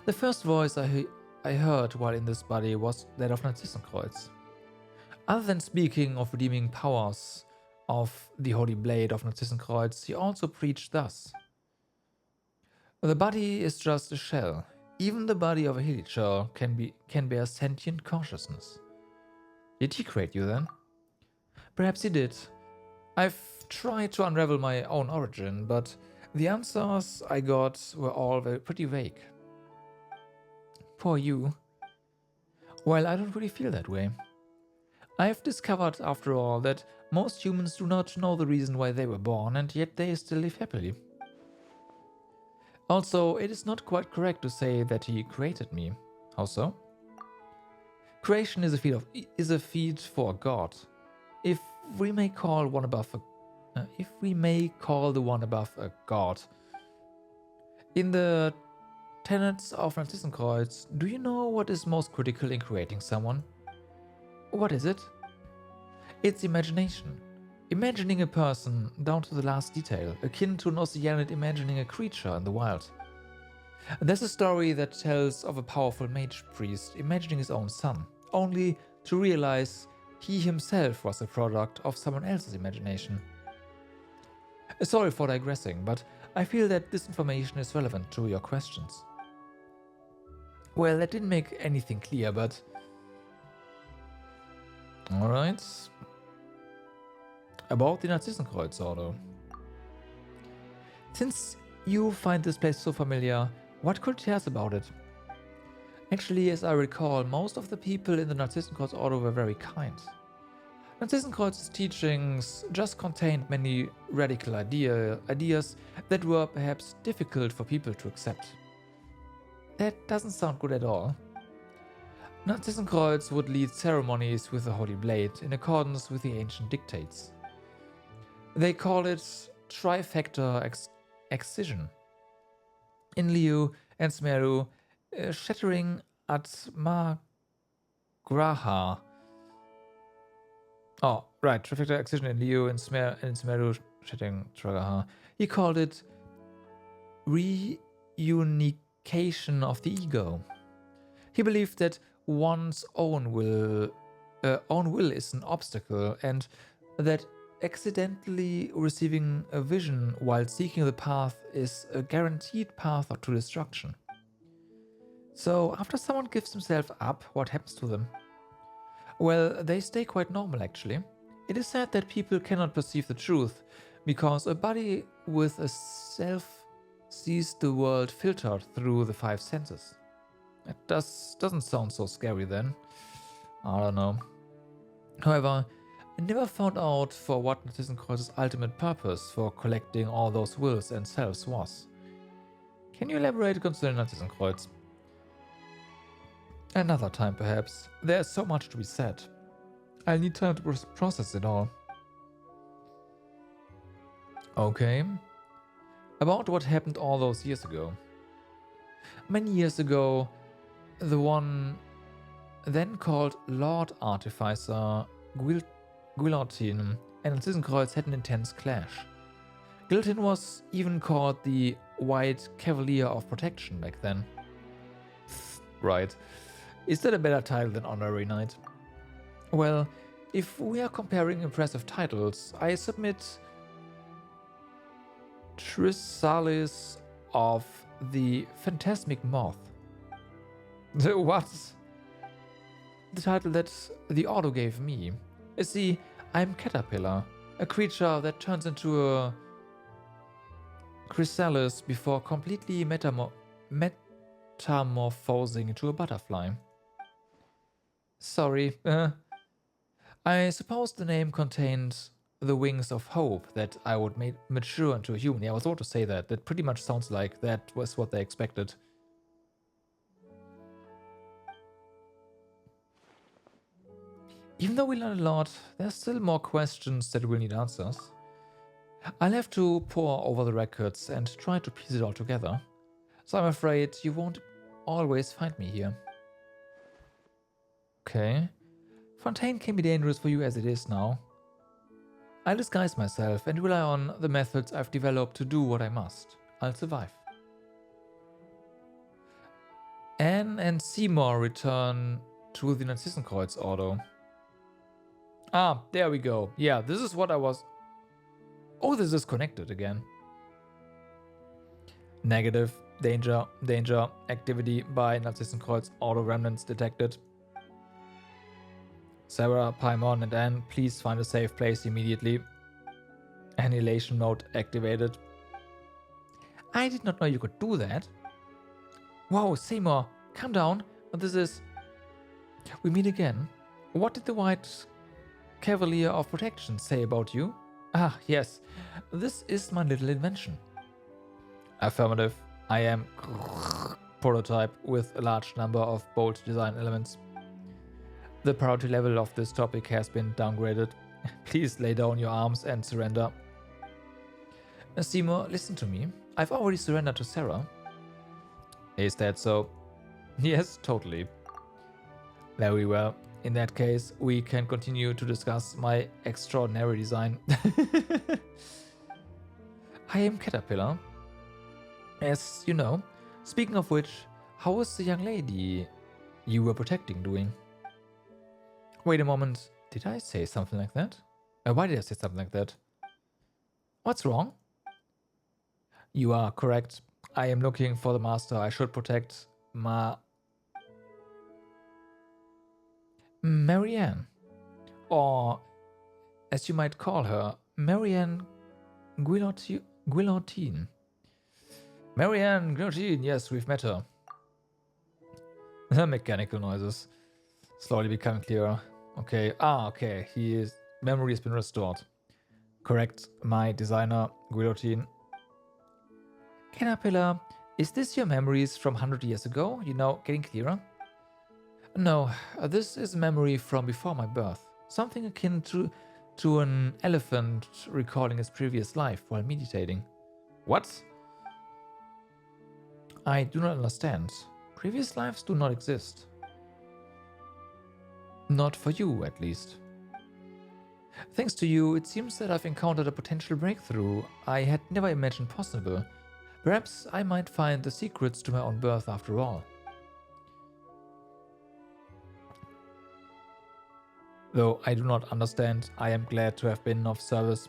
The first voice I heard while in this body was that of Narcissenkreuz. Other than speaking of redeeming powers of the Holy Blade of Narcissenkreuz, he also preached thus. The body is just a shell. Even the body of a Hilichurl can bear sentient consciousness. Did he create you then? Perhaps he did. I've tried to unravel my own origin, but the answers I got were all pretty vague. Poor you. Well, I don't really feel that way. I've discovered, after all, that most humans do not know the reason why they were born, and yet they still live happily. Also, it is not quite correct to say that he created me. How so? Creation is a feat for a god. If we may call the one above a god. In the tenets of Narcissenkreuz, do you know what is most critical in creating someone? What is it? It's imagination. Imagining a person down to the last detail, akin to an Oceanid imagining a creature in the wild. There's a story that tells of a powerful mage priest imagining his own son, only to realize he himself was a product of someone else's imagination. Sorry for digressing, but I feel that this information is relevant to your questions. Well, that didn't make anything clear, but... Alright. About the Narcissenkreuz Order. Since you find this place so familiar, what could you tell us about it? Actually, as I recall, most of the people in the Narcissenkreuz Order were very kind. Narcissenkreuz's teachings just contained many radical ideas that were perhaps difficult for people to accept. That doesn't sound good at all. Narcissenkreuz would lead ceremonies with the Holy Blade in accordance with the ancient dictates. They call it trifecta excision. In Liu and Smeru, shattering Atma Graha. Oh, right, trifecta excision in Liu and Smeru, shattering Tragaha. He called it reunification of the ego. He believed that one's own will is an obstacle, and that accidentally receiving a vision while seeking the path is a guaranteed path to destruction. So, after someone gives himself up, what happens to them? Well, they stay quite normal actually. It is said that people cannot perceive the truth because a body with a self sees the world filtered through the 5 senses. It doesn't sound so scary then. I don't know. However, I never found out for what Narcissenkreuz's ultimate purpose for collecting all those wills and selves was. Can you elaborate concerning Narcissenkreuz? Another time perhaps. There's so much to be said. I'll need time to process it all. Okay. About what happened all those years ago. Many years ago, the one then called Lord Artificer Guillotine and Narcissenkreuz had an intense clash. Guillotine was even called the White Cavalier of Protection back then. Right. Is that a better title than Honorary Knight? Well, if we are comparing impressive titles, I submit Trisalis of the Phantasmic Moth. What? The title that the Ordo gave me. See, I'm Caterpillar, a creature that turns into a chrysalis before completely metamorphosing into a butterfly. Sorry. I suppose the name contained the wings of hope that I would mature into a human. Yeah, I was about to say that. That pretty much sounds like that was what they expected. Even though we learned a lot, there's still more questions that will need answers. I'll have to pore over the records and try to piece it all together. So I'm afraid you won't always find me here. Okay. Fontaine can be dangerous for you as it is now. I'll disguise myself and rely on the methods I've developed to do what I must. I'll survive. Anne and Seymour return to the Narcissenkreuz Ordo. Ah, there we go. Yeah, this is what I was... Oh, this is connected again. Negative. Danger. Danger. Activity by Narcissenkreuz Ordo remnants detected. Sarah, Paimon, and Anne, please find a safe place immediately. Annihilation mode activated. I did not know you could do that. Whoa, Seymour, calm down. This is... We meet again. What did the White Cavalier of Protection say about you? Ah, yes. This is my little invention. Affirmative. I am prototype with a large number of bold design elements. The priority level of this topic has been downgraded. Please lay down your arms and surrender. Seymour, listen to me. I've already surrendered to Sarah. Is that so? Yes, totally. Very well. In that case, we can continue to discuss my extraordinary design. I am Caterpillar. As you know, speaking of which, how is the young lady you were protecting doing? Wait a moment, did I say something like that? Why did I say something like that? What's wrong? You are correct. I am looking for the master. I should protect Marianne. Or, as you might call her, Marianne Guillotine. Marianne Guillotine, yes, we've met her. Mechanical noises. Slowly becoming clearer. Okay, okay, his memory has been restored. Correct, my designer, Guillotine. Caterpillar, is this your memories from 100 years ago? You know, getting clearer? No, this is a memory from before my birth. Something akin to an elephant recalling its previous life while meditating. What? I do not understand. Previous lives do not exist. Not for you, at least. Thanks to you, it seems that I've encountered a potential breakthrough I had never imagined possible. Perhaps I might find the secrets to my own birth after all. Though I do not understand, I am glad to have been of service.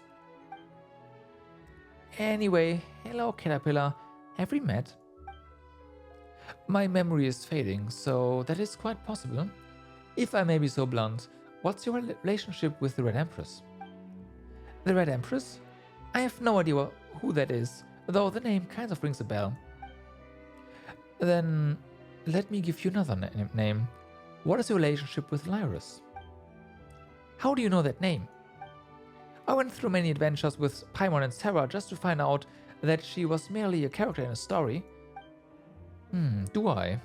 Anyway, hello Caterpillar. Have we met? My memory is fading, so that is quite possible. If I may be so blunt, what's your relationship with the Red Empress? The Red Empress? I have no idea who that is, though the name kind of rings a bell. Then, let me give you another name. What is your relationship with Lyris? How do you know that name? I went through many adventures with Paimon and Sarah just to find out that she was merely a character in a story. Do I?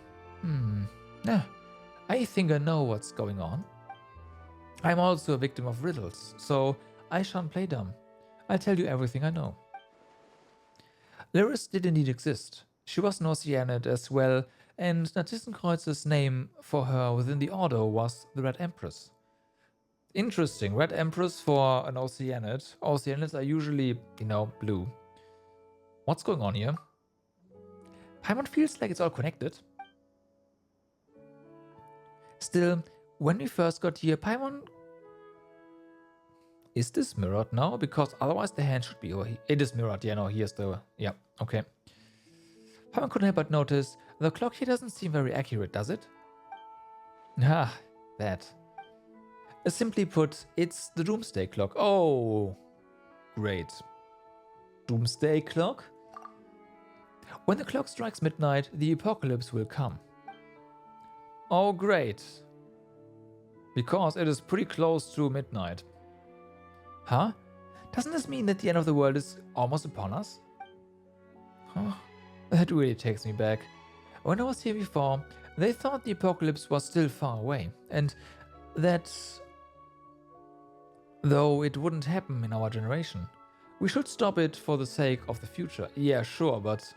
I think I know what's going on. I'm also a victim of riddles, so I shan't play dumb. I'll tell you everything I know. Lyris did indeed exist. She was an Oceanid as well, and Narcissenkreuz's name for her within the Order was the Red Empress. Interesting, Red Empress for an Oceanid. Oceanids are usually, blue. What's going on here? Paimon feels like it's all connected. Still, when we first got here, Paimon... Is this mirrored now? Because otherwise the hand should be over here. It is mirrored, yeah, no, here's the... Yeah, okay. Paimon couldn't help but notice the clock here doesn't seem very accurate, does it? Ah, that. Simply put, it's the Doomsday Clock. Oh, great. Doomsday Clock? When the clock strikes midnight, the apocalypse will come. Oh, great. Because it is pretty close to midnight. Huh? Doesn't this mean that the end of the world is almost upon us? Huh? That really takes me back. When I was here before, they thought the apocalypse was still far away, and that though it wouldn't happen in our generation, we should stop it for the sake of the future. Yeah, sure, but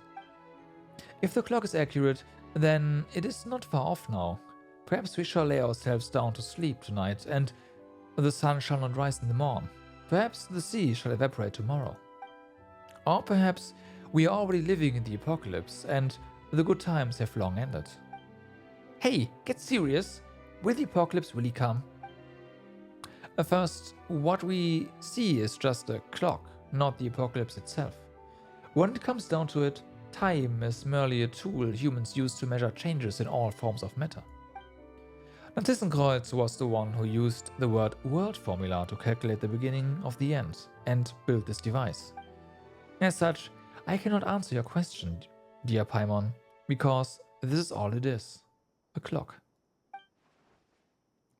if the clock is accurate, then it is not far off now. Perhaps we shall lay ourselves down to sleep tonight, and the sun shall not rise in the morn. Perhaps the sea shall evaporate tomorrow. Or perhaps we are already living in the apocalypse, and the good times have long ended. Hey, get serious! Will the apocalypse really come? First, what we see is just a clock, not the apocalypse itself. When it comes down to it, time is merely a tool humans use to measure changes in all forms of matter. ThyssenKreuz was the one who used the word world formula to calculate the beginning of the end and build this device. As such, I cannot answer your question, dear Paimon, because this is all it is. A clock.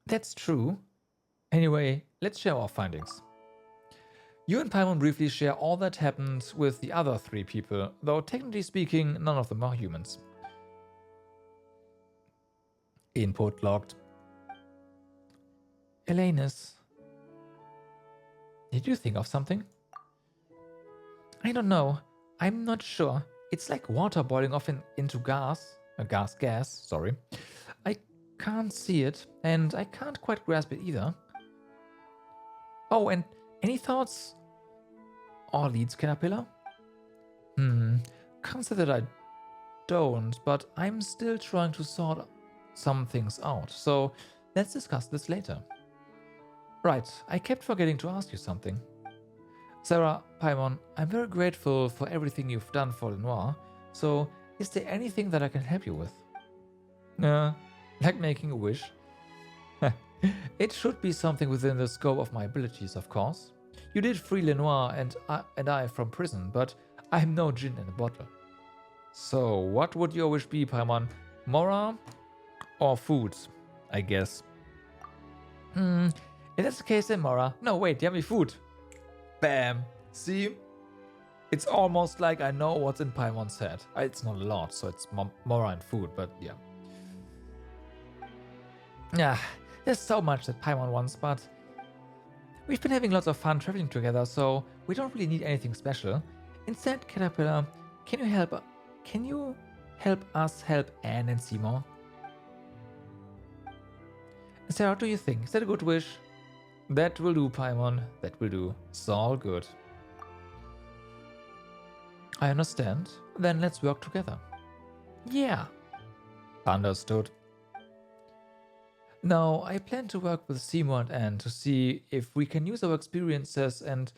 That's true. Anyway, let's share our findings. You and Paimon briefly share all that happened with the other 3 people, though technically speaking, none of them are humans. Input logged. Elenus, did you think of something? I don't know. I'm not sure. It's like water boiling off into gas. Gas, sorry. I can't see it, and I can't quite grasp it either. Oh, and any thoughts? Or leads, Caterpillar? Can't say that I don't, but I'm still trying to sort some things out, so let's discuss this later. Right, I kept forgetting to ask you something. Sarah, Paimon, I'm very grateful for everything you've done for Lenoir, so is there anything that I can help you with? Like making a wish? It should be something within the scope of my abilities, of course. You did free Lenoir and I from prison, but I'm no gin in a bottle. So, what would your wish be, Paimon? Mora or food, I guess? If that's the case, then Mora. No, wait, yummy food. Bam. See? It's almost like I know what's in Paimon's head. It's not a lot, so it's Mora and food, but yeah. Yeah, there's so much that Paimon wants, but we've been having lots of fun traveling together, so we don't really need anything special. Instead, Caterpillar, can you help us help Anne and Seymour? Sarah, what do you think? Is that a good wish? That will do, Paimon. That will do. It's all good. I understand. Then let's work together. Yeah. Understood. Now, I plan to work with Seymour and Anne to see if we can use our experiences and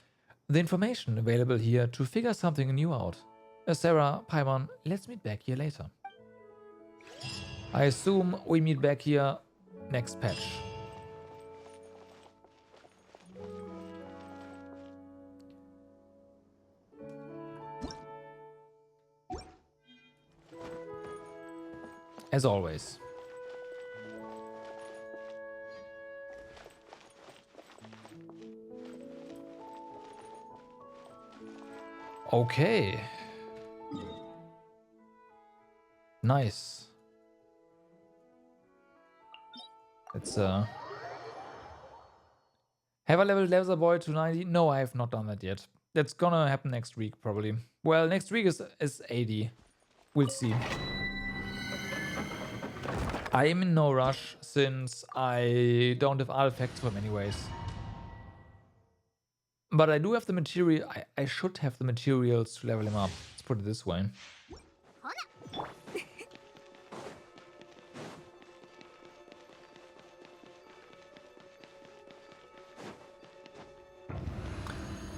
the information available here to figure something new out. Sarah, Paimon, let's meet back here later. I assume we meet back here next patch. As always. Okay. Nice. Let's have I leveled Laser Boy to 90? No, I have not done that yet. That's gonna happen next week, probably. Well, next week is 80. We'll see. I am in no rush, since I don't have artifacts for him anyways. But I do have the material. I should have the materials to level him up. Let's put it this way.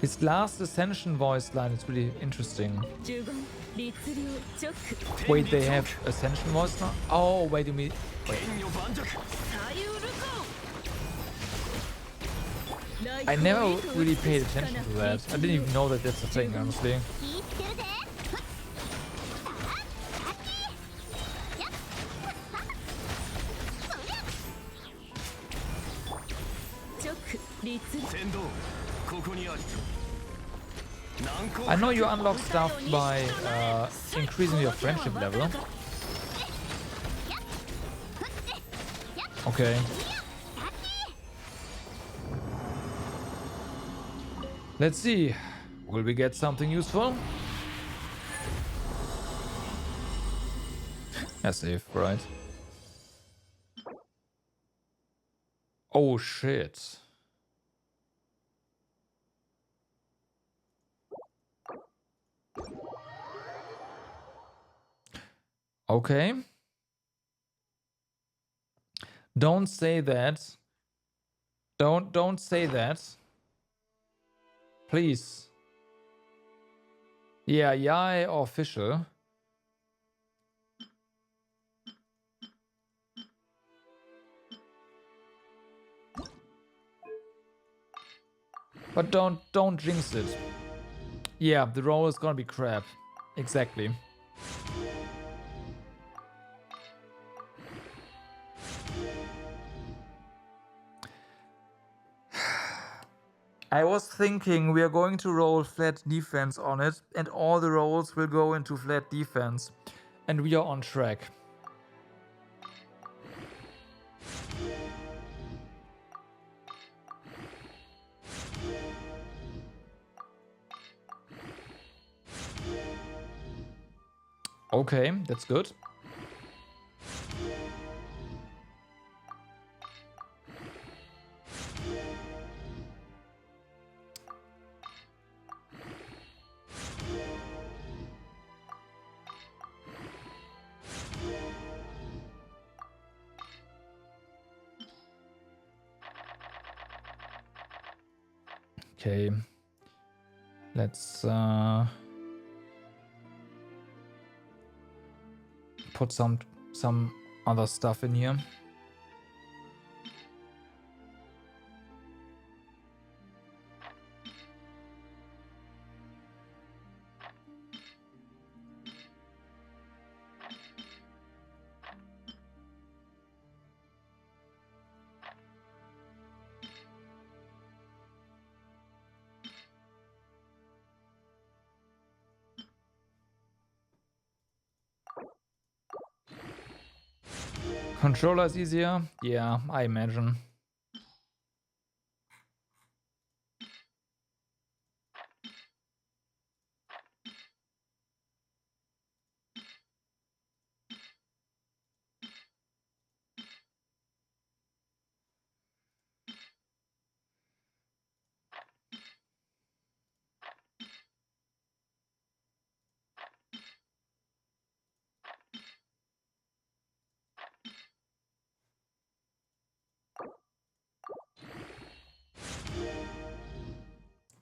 His last Ascension voice line is really interesting. Wait, they have Ascension voice now? Oh, wait, you mean... Wait. I never really paid attention to that. I didn't even know that that's a thing, honestly. I know you unlock stuff by increasing your friendship level. Okay. Let's see. Will we get something useful? As if, right? Oh shit. Okay. Don't say that. Don't say that. Please. Yeah, Yai official. But don't jinx it. Yeah, the roll is gonna be crap. Exactly. I was thinking we are going to roll flat defense on it, and all the rolls will go into flat defense. And we are on track. Okay, that's good. Okay. Let's put some other stuff in here. Controller is easier? Yeah, I imagine.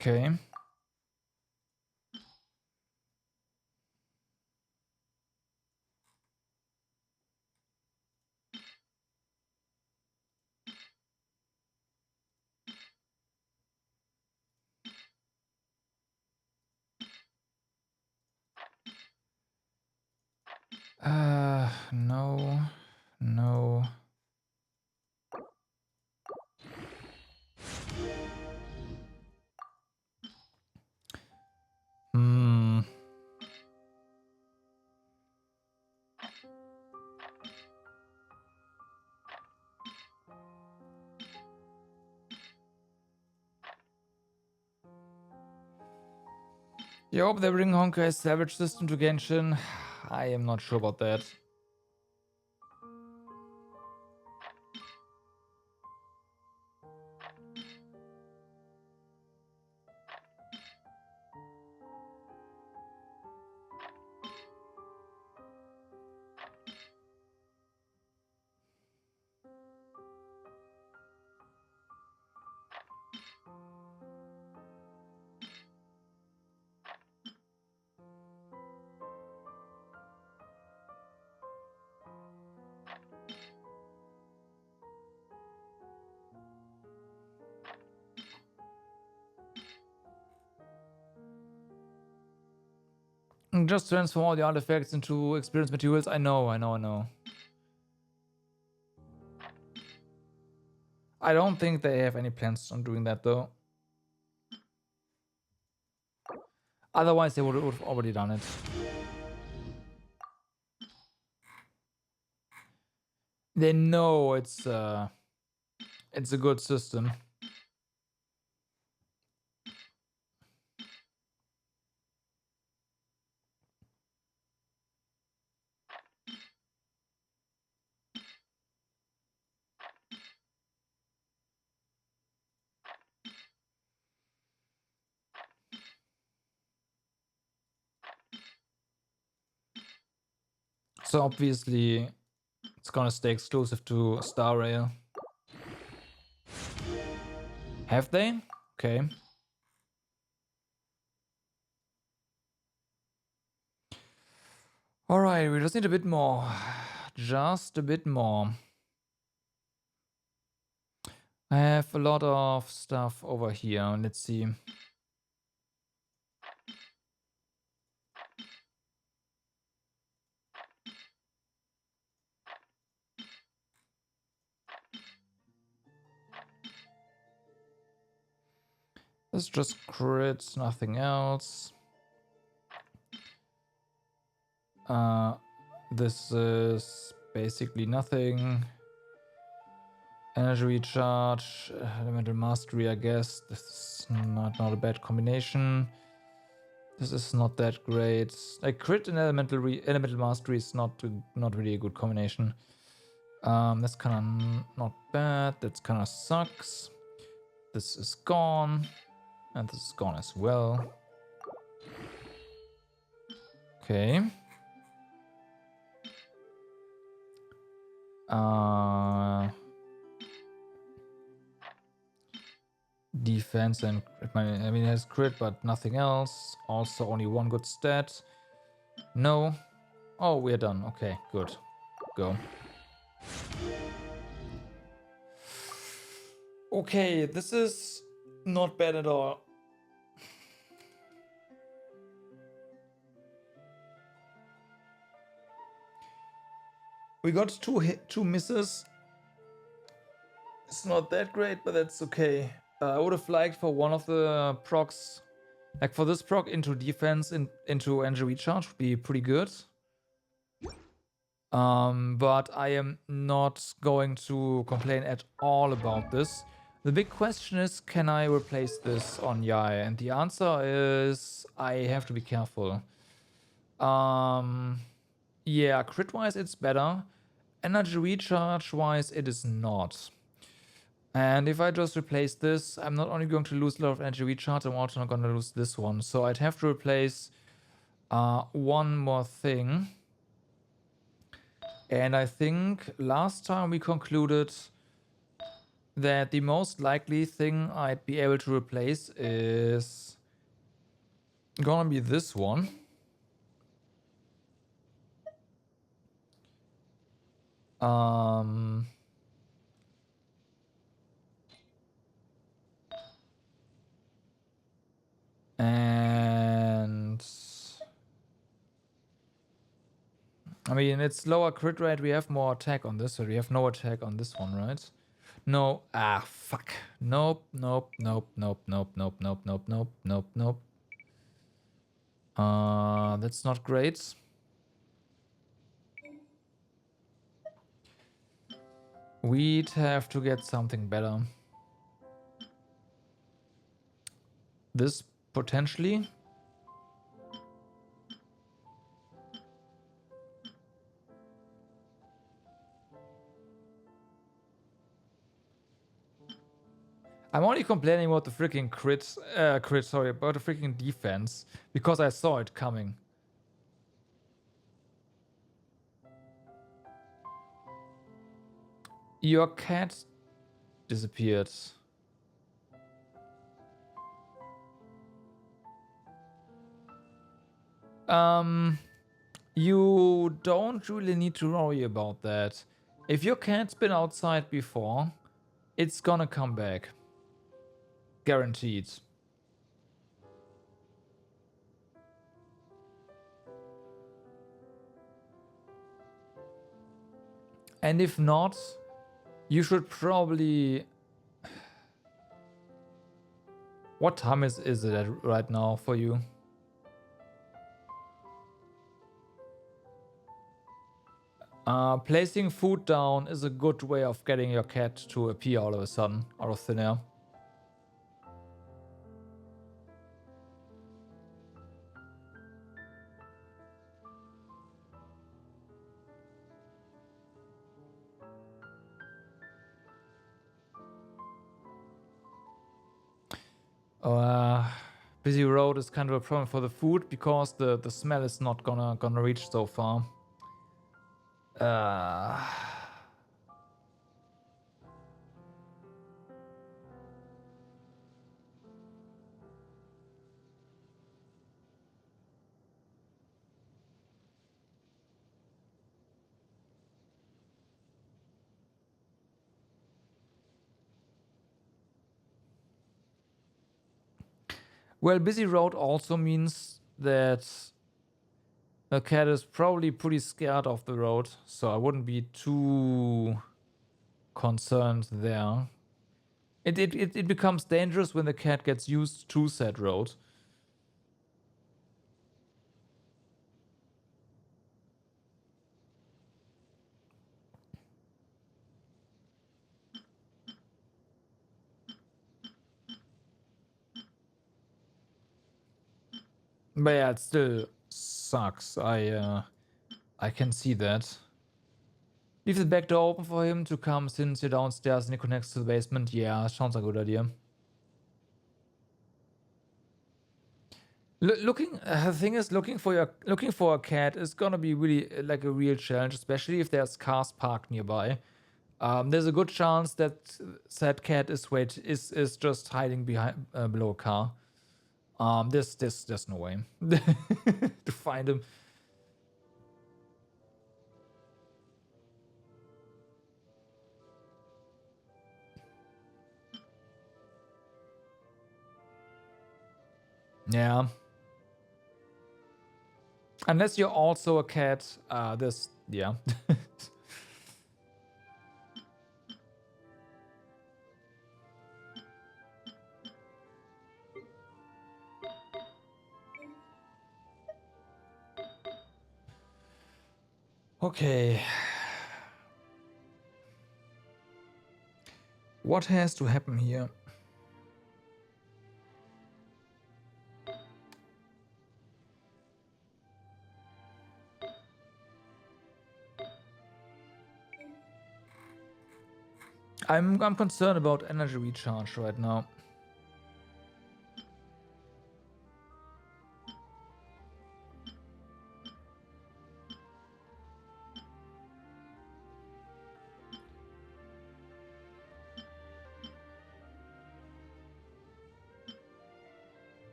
Okay. No. No. Hmm. You hope they bring Honkai's Savage system to Genshin. I am not sure about that. Just transform all the artifacts into experience materials. I know. I don't think they have any plans on doing that though. Otherwise, they would have already done it. They know it's a good system. So obviously, it's gonna stay exclusive to Star Rail. Have they? Okay. Alright, we just need a bit more. Just a bit more. I have a lot of stuff over here. Let's see. This is just crits, nothing else. This is basically nothing. Energy recharge, elemental mastery, I guess. This is not a bad combination. This is not that great. Like crit and elemental mastery is not really a good combination. That's kind of not bad. That's kind of sucks. This is gone, and this is gone as well. Okay. Defense and I mean it has crit, but nothing else. Also, only one good stat. No. Oh, we're done. Okay, good. Go. Okay, this is not bad at all. We got two misses. It's not that great, but that's okay. I would have liked for one of the procs, like for this proc into defense into energy recharge would be pretty good. But I am not going to complain at all about this. The big question is, can I replace this on Yai? And the answer is, I have to be careful. Yeah, crit-wise it's better. Energy recharge-wise it is not. And if I just replace this, I'm not only going to lose a lot of energy recharge, I'm also not going to lose this one. So I'd have to replace one more thing. And I think last time we concluded that the most likely thing I'd be able to replace is gonna be this one. And I mean, it's lower crit rate. We have more attack on this, so we have no attack on this one, right? No. Ah, fuck. Nope, nope, nope, nope, nope, nope, nope, nope, nope, nope, nope. That's not great. We'd have to get something better. This potentially. I'm only complaining about the freaking about the freaking defense because I saw it coming. Your cat disappeared. You don't really need to worry about that. If your cat's been outside before, it's gonna come back. Guaranteed. And if not, you should probably... What time is it right now for you? Placing food down is a good way of getting your cat to appear all of a sudden, out of thin air. Busy road is kind of a problem for the food because the smell is not gonna reach so far. Well, busy road also means that the cat is probably pretty scared of the road, so I wouldn't be too concerned there. It becomes dangerous when the cat gets used to said road. But yeah, it still sucks. I can see that. Leave the back door open for him to come since you're downstairs and he connects to the basement. Yeah, sounds like a good idea. The thing is, looking for a cat is gonna be really like a real challenge, especially if there's cars parked nearby. There's a good chance that said cat is just hiding behind below a car. There's no way to find him. Yeah. Unless you're also a cat, yeah. Okay. What has to happen here? I'm concerned about energy recharge right now.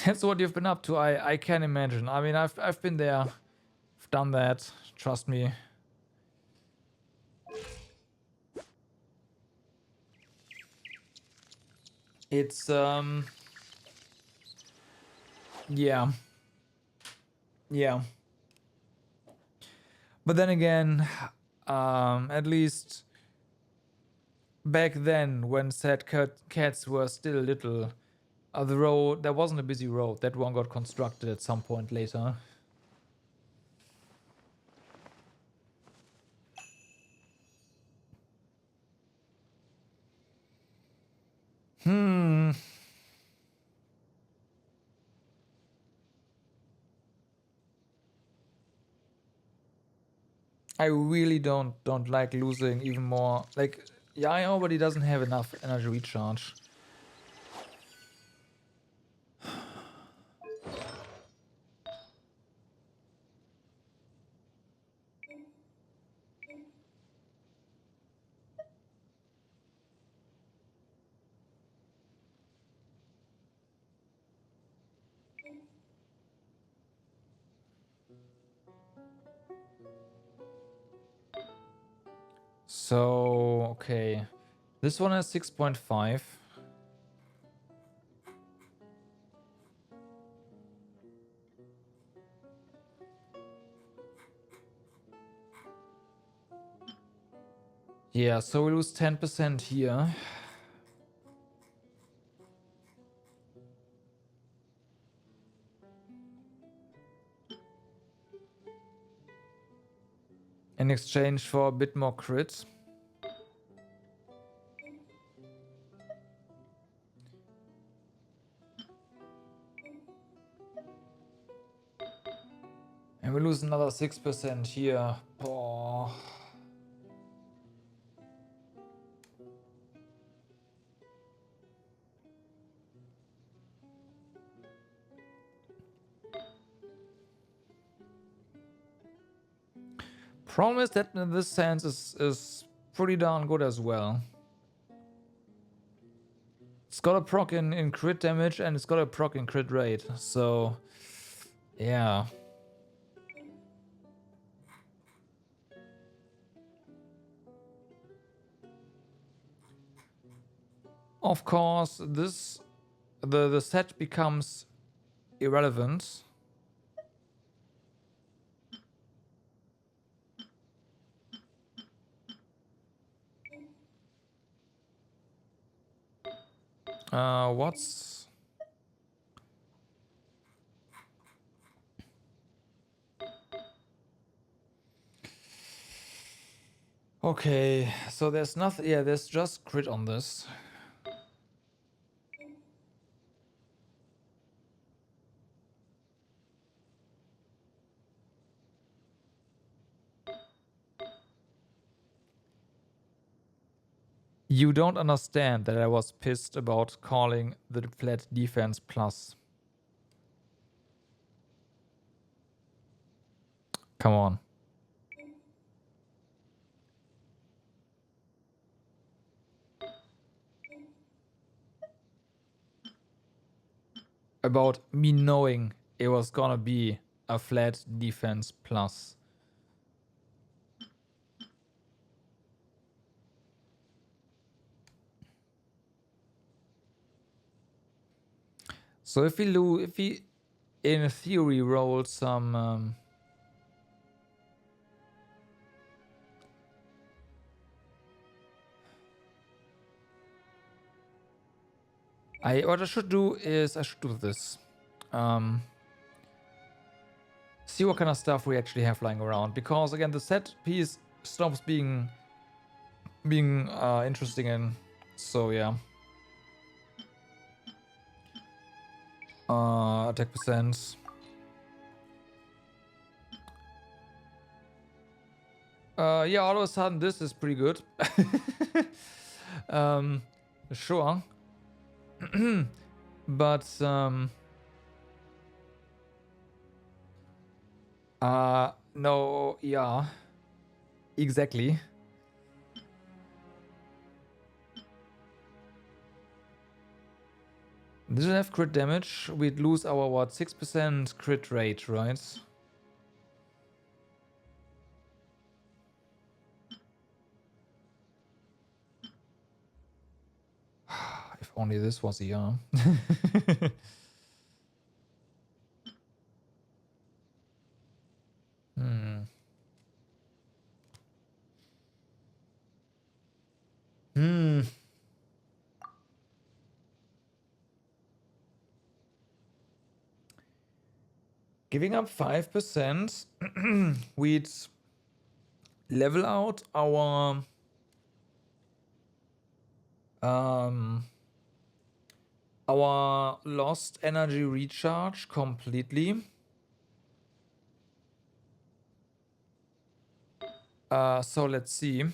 That's what you've been up to. I can imagine. I mean, I've been there, I've done that. Trust me. It's yeah. Yeah. But then again, at least back then when said cats were still little, the road, there wasn't a busy road. That one got constructed at some point later. I really don't like losing even more. Like, yeah, I already doesn't have enough energy recharge. So, okay. This one has 6.5. Yeah, so we lose 10% here. In exchange for a bit more crit. And we lose another 6% here. Oh. Problem is that in this sense is pretty darn good as well. It's got a proc in crit damage and it's got a proc in crit rate. So, yeah. Of course, the set becomes irrelevant. What's... Okay, so there's nothing... Yeah, there's just crit on this. You don't understand that I was pissed about calling the flat defense plus. Come on. About me knowing it was gonna be a flat defense plus. So if we in theory roll some what I should do is I should do this. See what kind of stuff we actually have lying around, because again the set piece stops being interesting in. So yeah. Attack percent. Yeah, all of a sudden this is pretty good. Sure. But no, yeah. Exactly. Didn't have crit damage. We'd lose our what, 6% crit rate, right? If only this was ER. Giving up 5%, we'd level out our lost energy recharge completely. So let's see.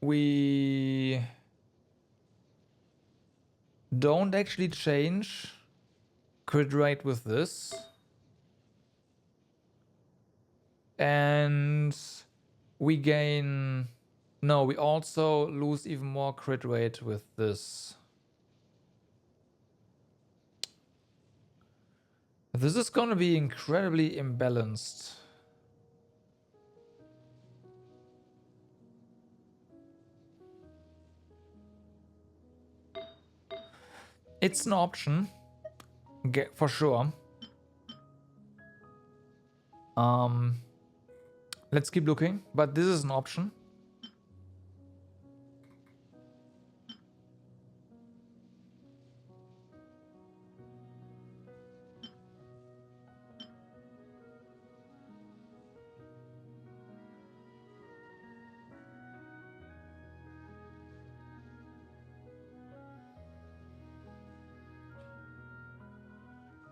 We don't actually change crit rate with this. And we gain... No, we also lose even more crit rate with this. This is gonna be incredibly imbalanced. It's an option, for sure. Let's keep looking, but this is an option.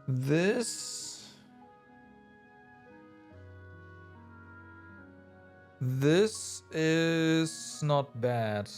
This is not bad.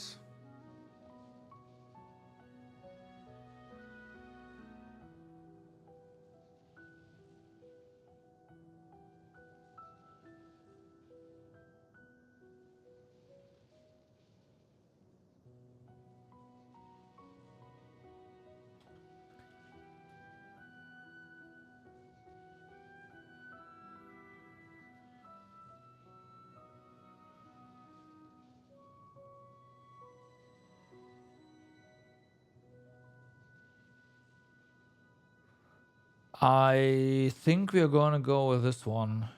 I think we are gonna go with this one.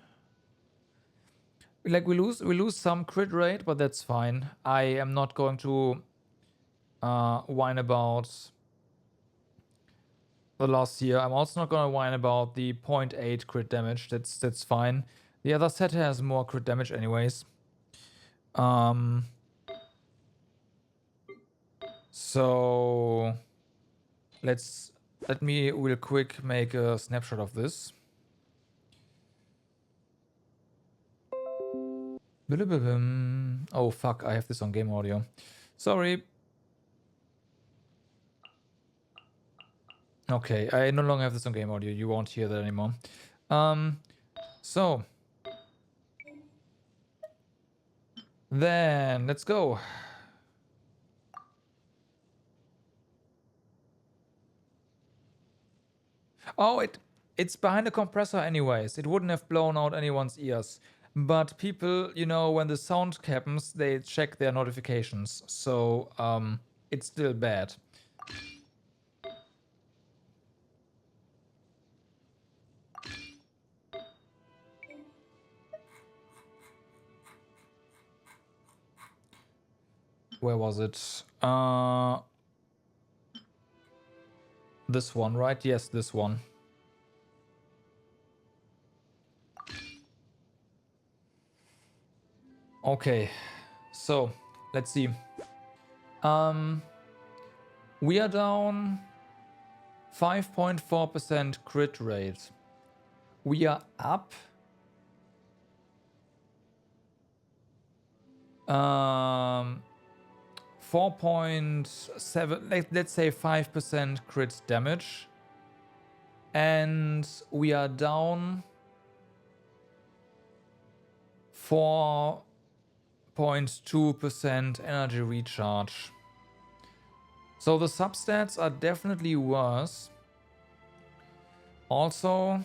Like we lose some crit rate, but that's fine. I am not going to whine about the loss here. I'm also not gonna whine about the 0.8 crit damage. That's fine. The other set has more crit damage anyways. So let me real quick make a snapshot of this. Oh fuck, I have this on game audio. Sorry. Okay, I no longer have this on game audio. You won't hear that anymore. So then let's go. Oh, it's behind the compressor anyways. It wouldn't have blown out anyone's ears. But people, you know, when the sound happens, they check their notifications. So it's still bad. Where was it? This one, right? Yes, this one. Okay, so let's see. We are down 5.4% crit rate. We are up 4.7, let's say 5% crit damage. And we are down 4.2% energy recharge. So the substats are definitely worse. Also,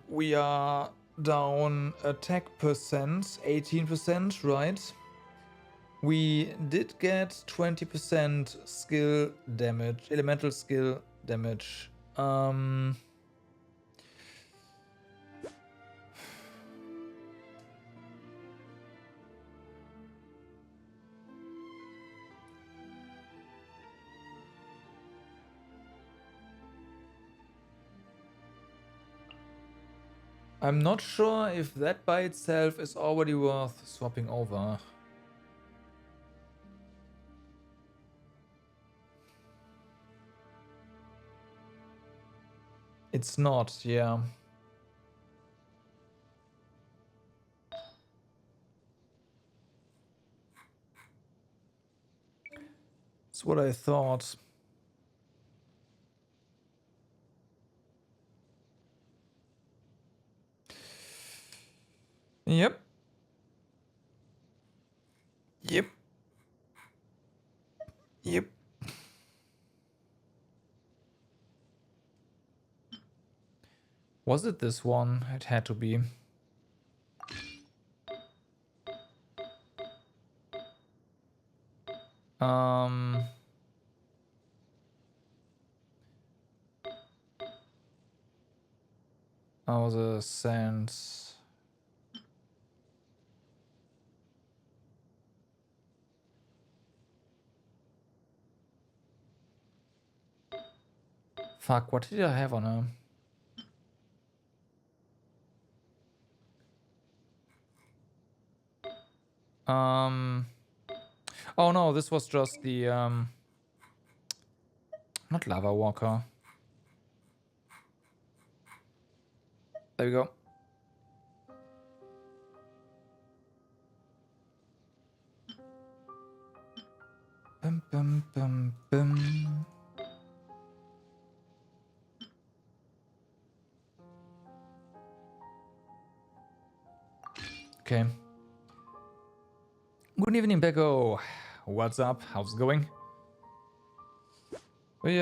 we are down attack percent, 18%, right? We did get 20% skill damage, elemental skill damage. I'm not sure if that by itself is already worth swapping over. It's not, yeah. That's what I thought. Yep. Yep. Yep. Was it this one? It had to be. Oh, the sense. Fuck, what did I have on her? Oh no, this was just the not Lava Walker. There we go. Bum, bum, bum, bum. Okay. Good evening, Becco. What's up? How's it going? We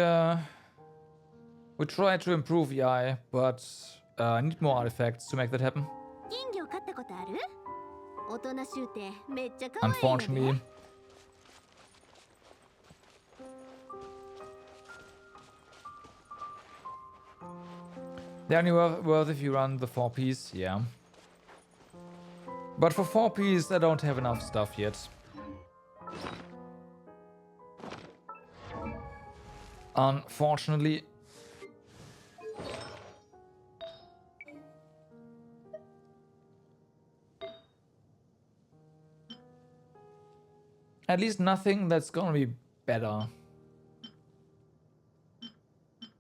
try to improve AI, but need more artifacts to make that happen. 金魚飼ったことある？大人しゅうてめっちゃ可愛いんやで。 Unfortunately. They're only worth if you run the 4Ps, yeah. But for 4Ps, I don't have enough stuff yet. Unfortunately. At least nothing that's gonna be better.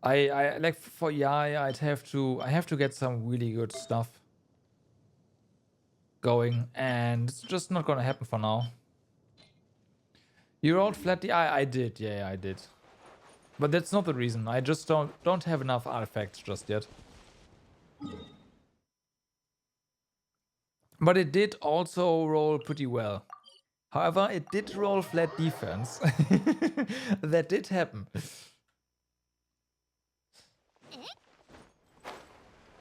I like for AI, I have to get some really good stuff going, and it's just not gonna happen for now. You rolled flat DI? I did, yeah, I did. But that's not the reason. I just don't have enough artifacts just yet. But it did also roll pretty well. However, it did roll flat defense. That did happen.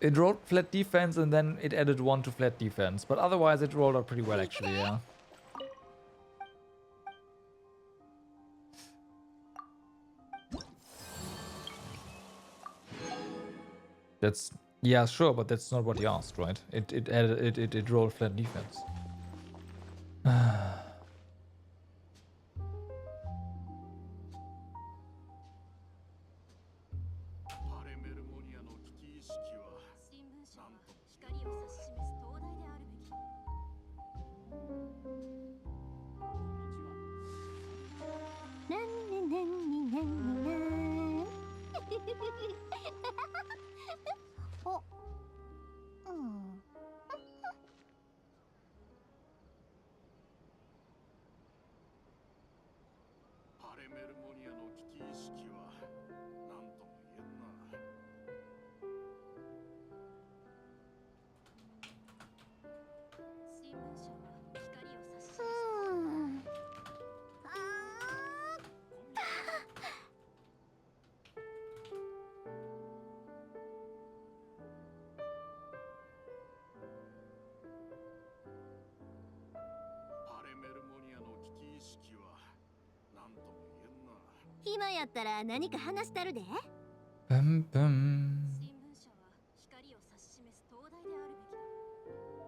It rolled flat defense and then it added 1 to flat defense. But otherwise it rolled out pretty well actually, yeah. That's, yeah, sure, but that's not what you asked, right? It rolled flat defense.今やったら何か話したるで。 Bum, bum. 新聞社は光を指し示す灯台であるべきだ。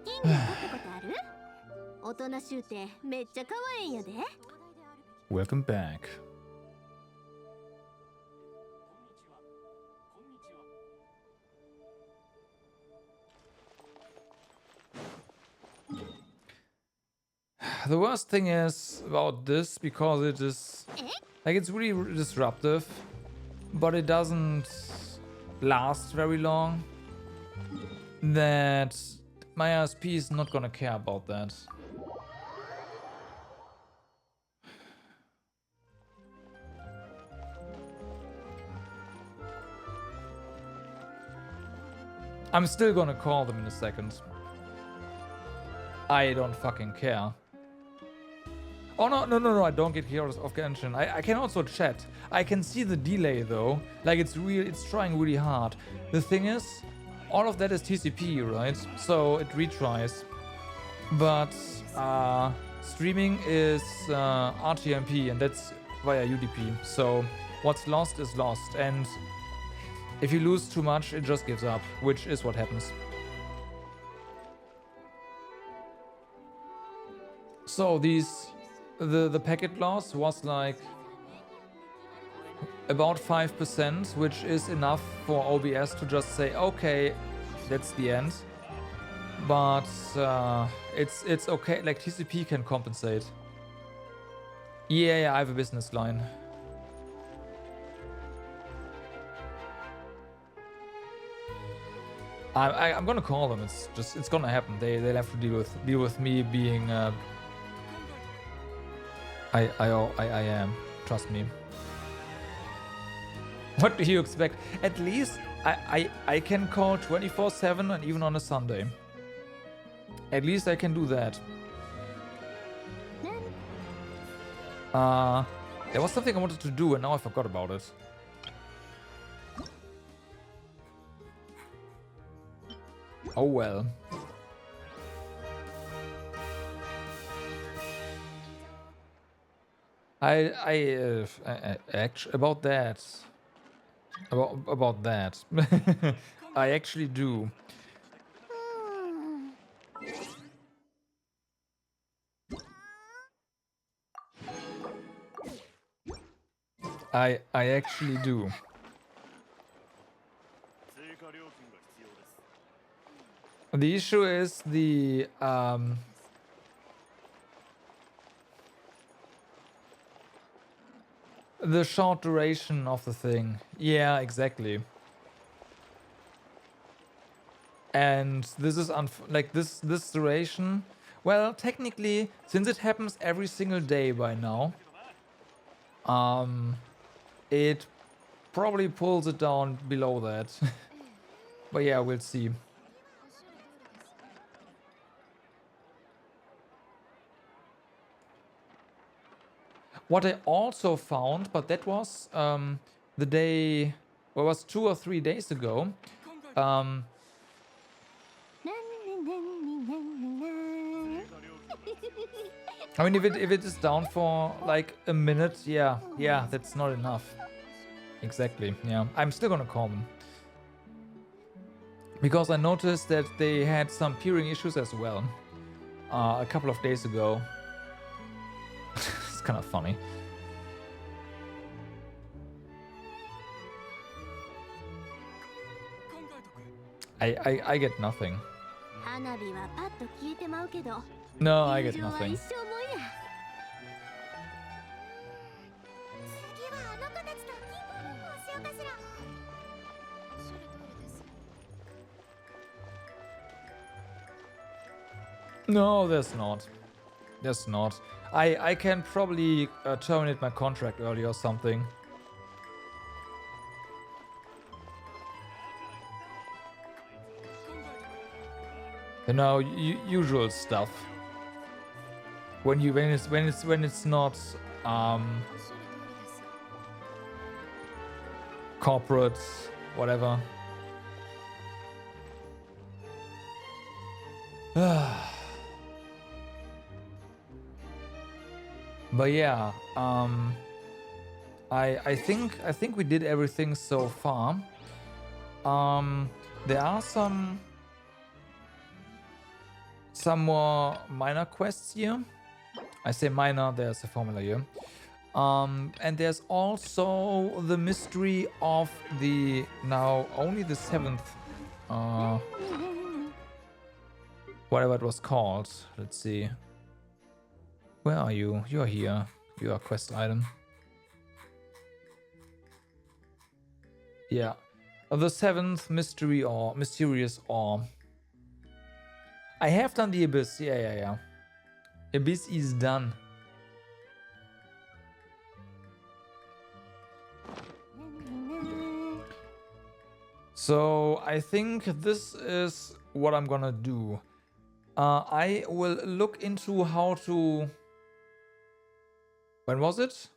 金魚飼ったことある？大人しゅうてめっちゃ可愛いんやで。 Welcome back. The worst thing is about this, because it is like it's really disruptive, but it doesn't last very long, that my ISP is not gonna care about that. I'm still gonna call them in a second. I don't fucking care. Oh, no, I don't get Heroes of Genshin. I can also chat. I can see the delay though. Like it's trying really hard. The thing is, all of that is TCP, right? So it retries. But streaming is RTMP, and that's via UDP. So what's lost is lost. And if you lose too much, it just gives up, which is what happens. So the packet loss was like about 5%, which is enough for OBS to just say, okay, that's the end. But it's okay, like TCP can compensate. Yeah, I have a business line. I'm gonna call them. It's gonna happen. They'll have to deal with me being I am. Trust me. What do you expect? At least I can call 24/7 and even on a Sunday. At least I can do that. There was something I wanted to do and now I forgot about it. Oh well. About that. About that. I actually do. I actually do. The issue is the short duration of the thing. Yeah, exactly. And this is like this duration. Well, technically, since it happens every single day by now, it probably pulls it down below that. But yeah, we'll see. What I also found, but that was the day, well, it was 2 or 3 days ago. I mean, if it is down for like a minute, yeah, that's not enough. Exactly, yeah. I'm still gonna call them. Because I noticed that they had some peering issues as well. A couple of days ago. It's kind of funny. I get nothing. No, I get nothing. No, there's not. There's not. I can probably terminate my contract early or something. You know, usual stuff. When it's not corporate, whatever. But yeah, I think we did everything so far. There are some more minor quests here. I say minor, there's a formula here. And there's also the mystery of the now only the 7th whatever it was called. Let's see. Where are you? You're here. You are a quest item. Yeah. The 7th mystery or mysterious ore. I have done the Abyss. Yeah. Abyss is done. So I think this is what I'm gonna do. I will look into how to... When was it?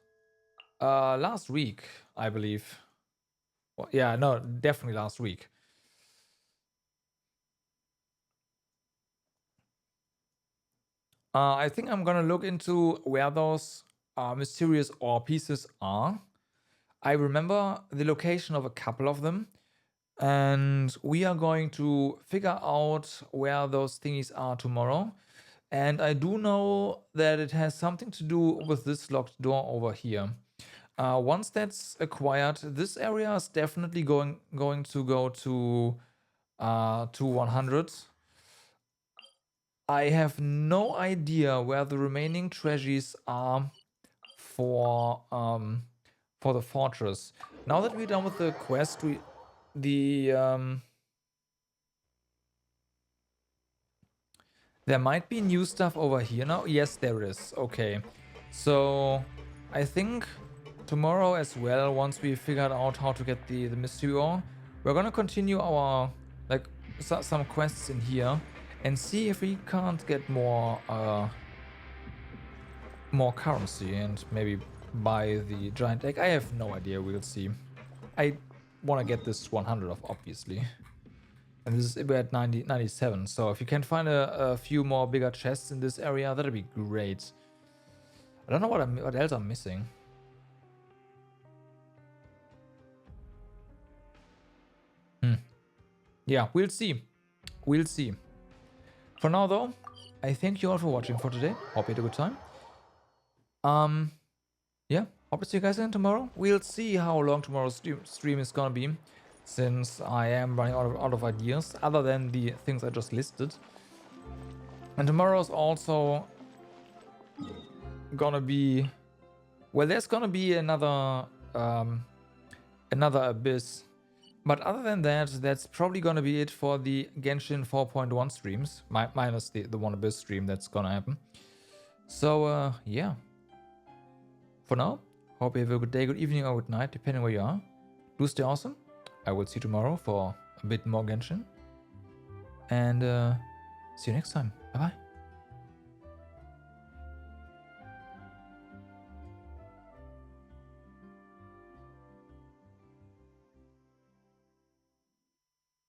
Last week, I believe. Well, yeah, no, definitely last week. I think I'm gonna look into where those mysterious ore pieces are. I remember the location of a couple of them, and we are going to figure out where those thingies are tomorrow. And I do know that it has something to do with this locked door over here. Once that's acquired, this area is definitely going to go to 100. I have no idea where the remaining treasures are for the fortress. Now that we're done with the quest, there might be new stuff over here now. Yes, there is. Okay, so I think tomorrow as well, once we figured out how to get the mystery ore, we're gonna continue our some quests in here and see if we can't get more currency and maybe buy the giant egg. I have no idea. We'll see. I want to get this 100 of, obviously. And this is, we're at 97. So if you can find a few more bigger chests in this area, that'd be great. I don't know what else I'm missing. Yeah, we'll see. We'll see. For now, though, I thank you all for watching for today. Hope you had a good time. Yeah, hope to see you guys again tomorrow. We'll see how long tomorrow's stream is gonna be, since I am running out of ideas, other than the things I just listed. And tomorrow's also gonna be... Well, there's gonna be another abyss. But other than that, that's probably gonna be it for the Genshin 4.1 streams, minus the one abyss stream that's gonna happen. So, yeah. For now, hope you have a good day, good evening, or good night, depending where you are. Do stay awesome. I will see you tomorrow for a bit more Genshin. And see you next time. Bye-bye.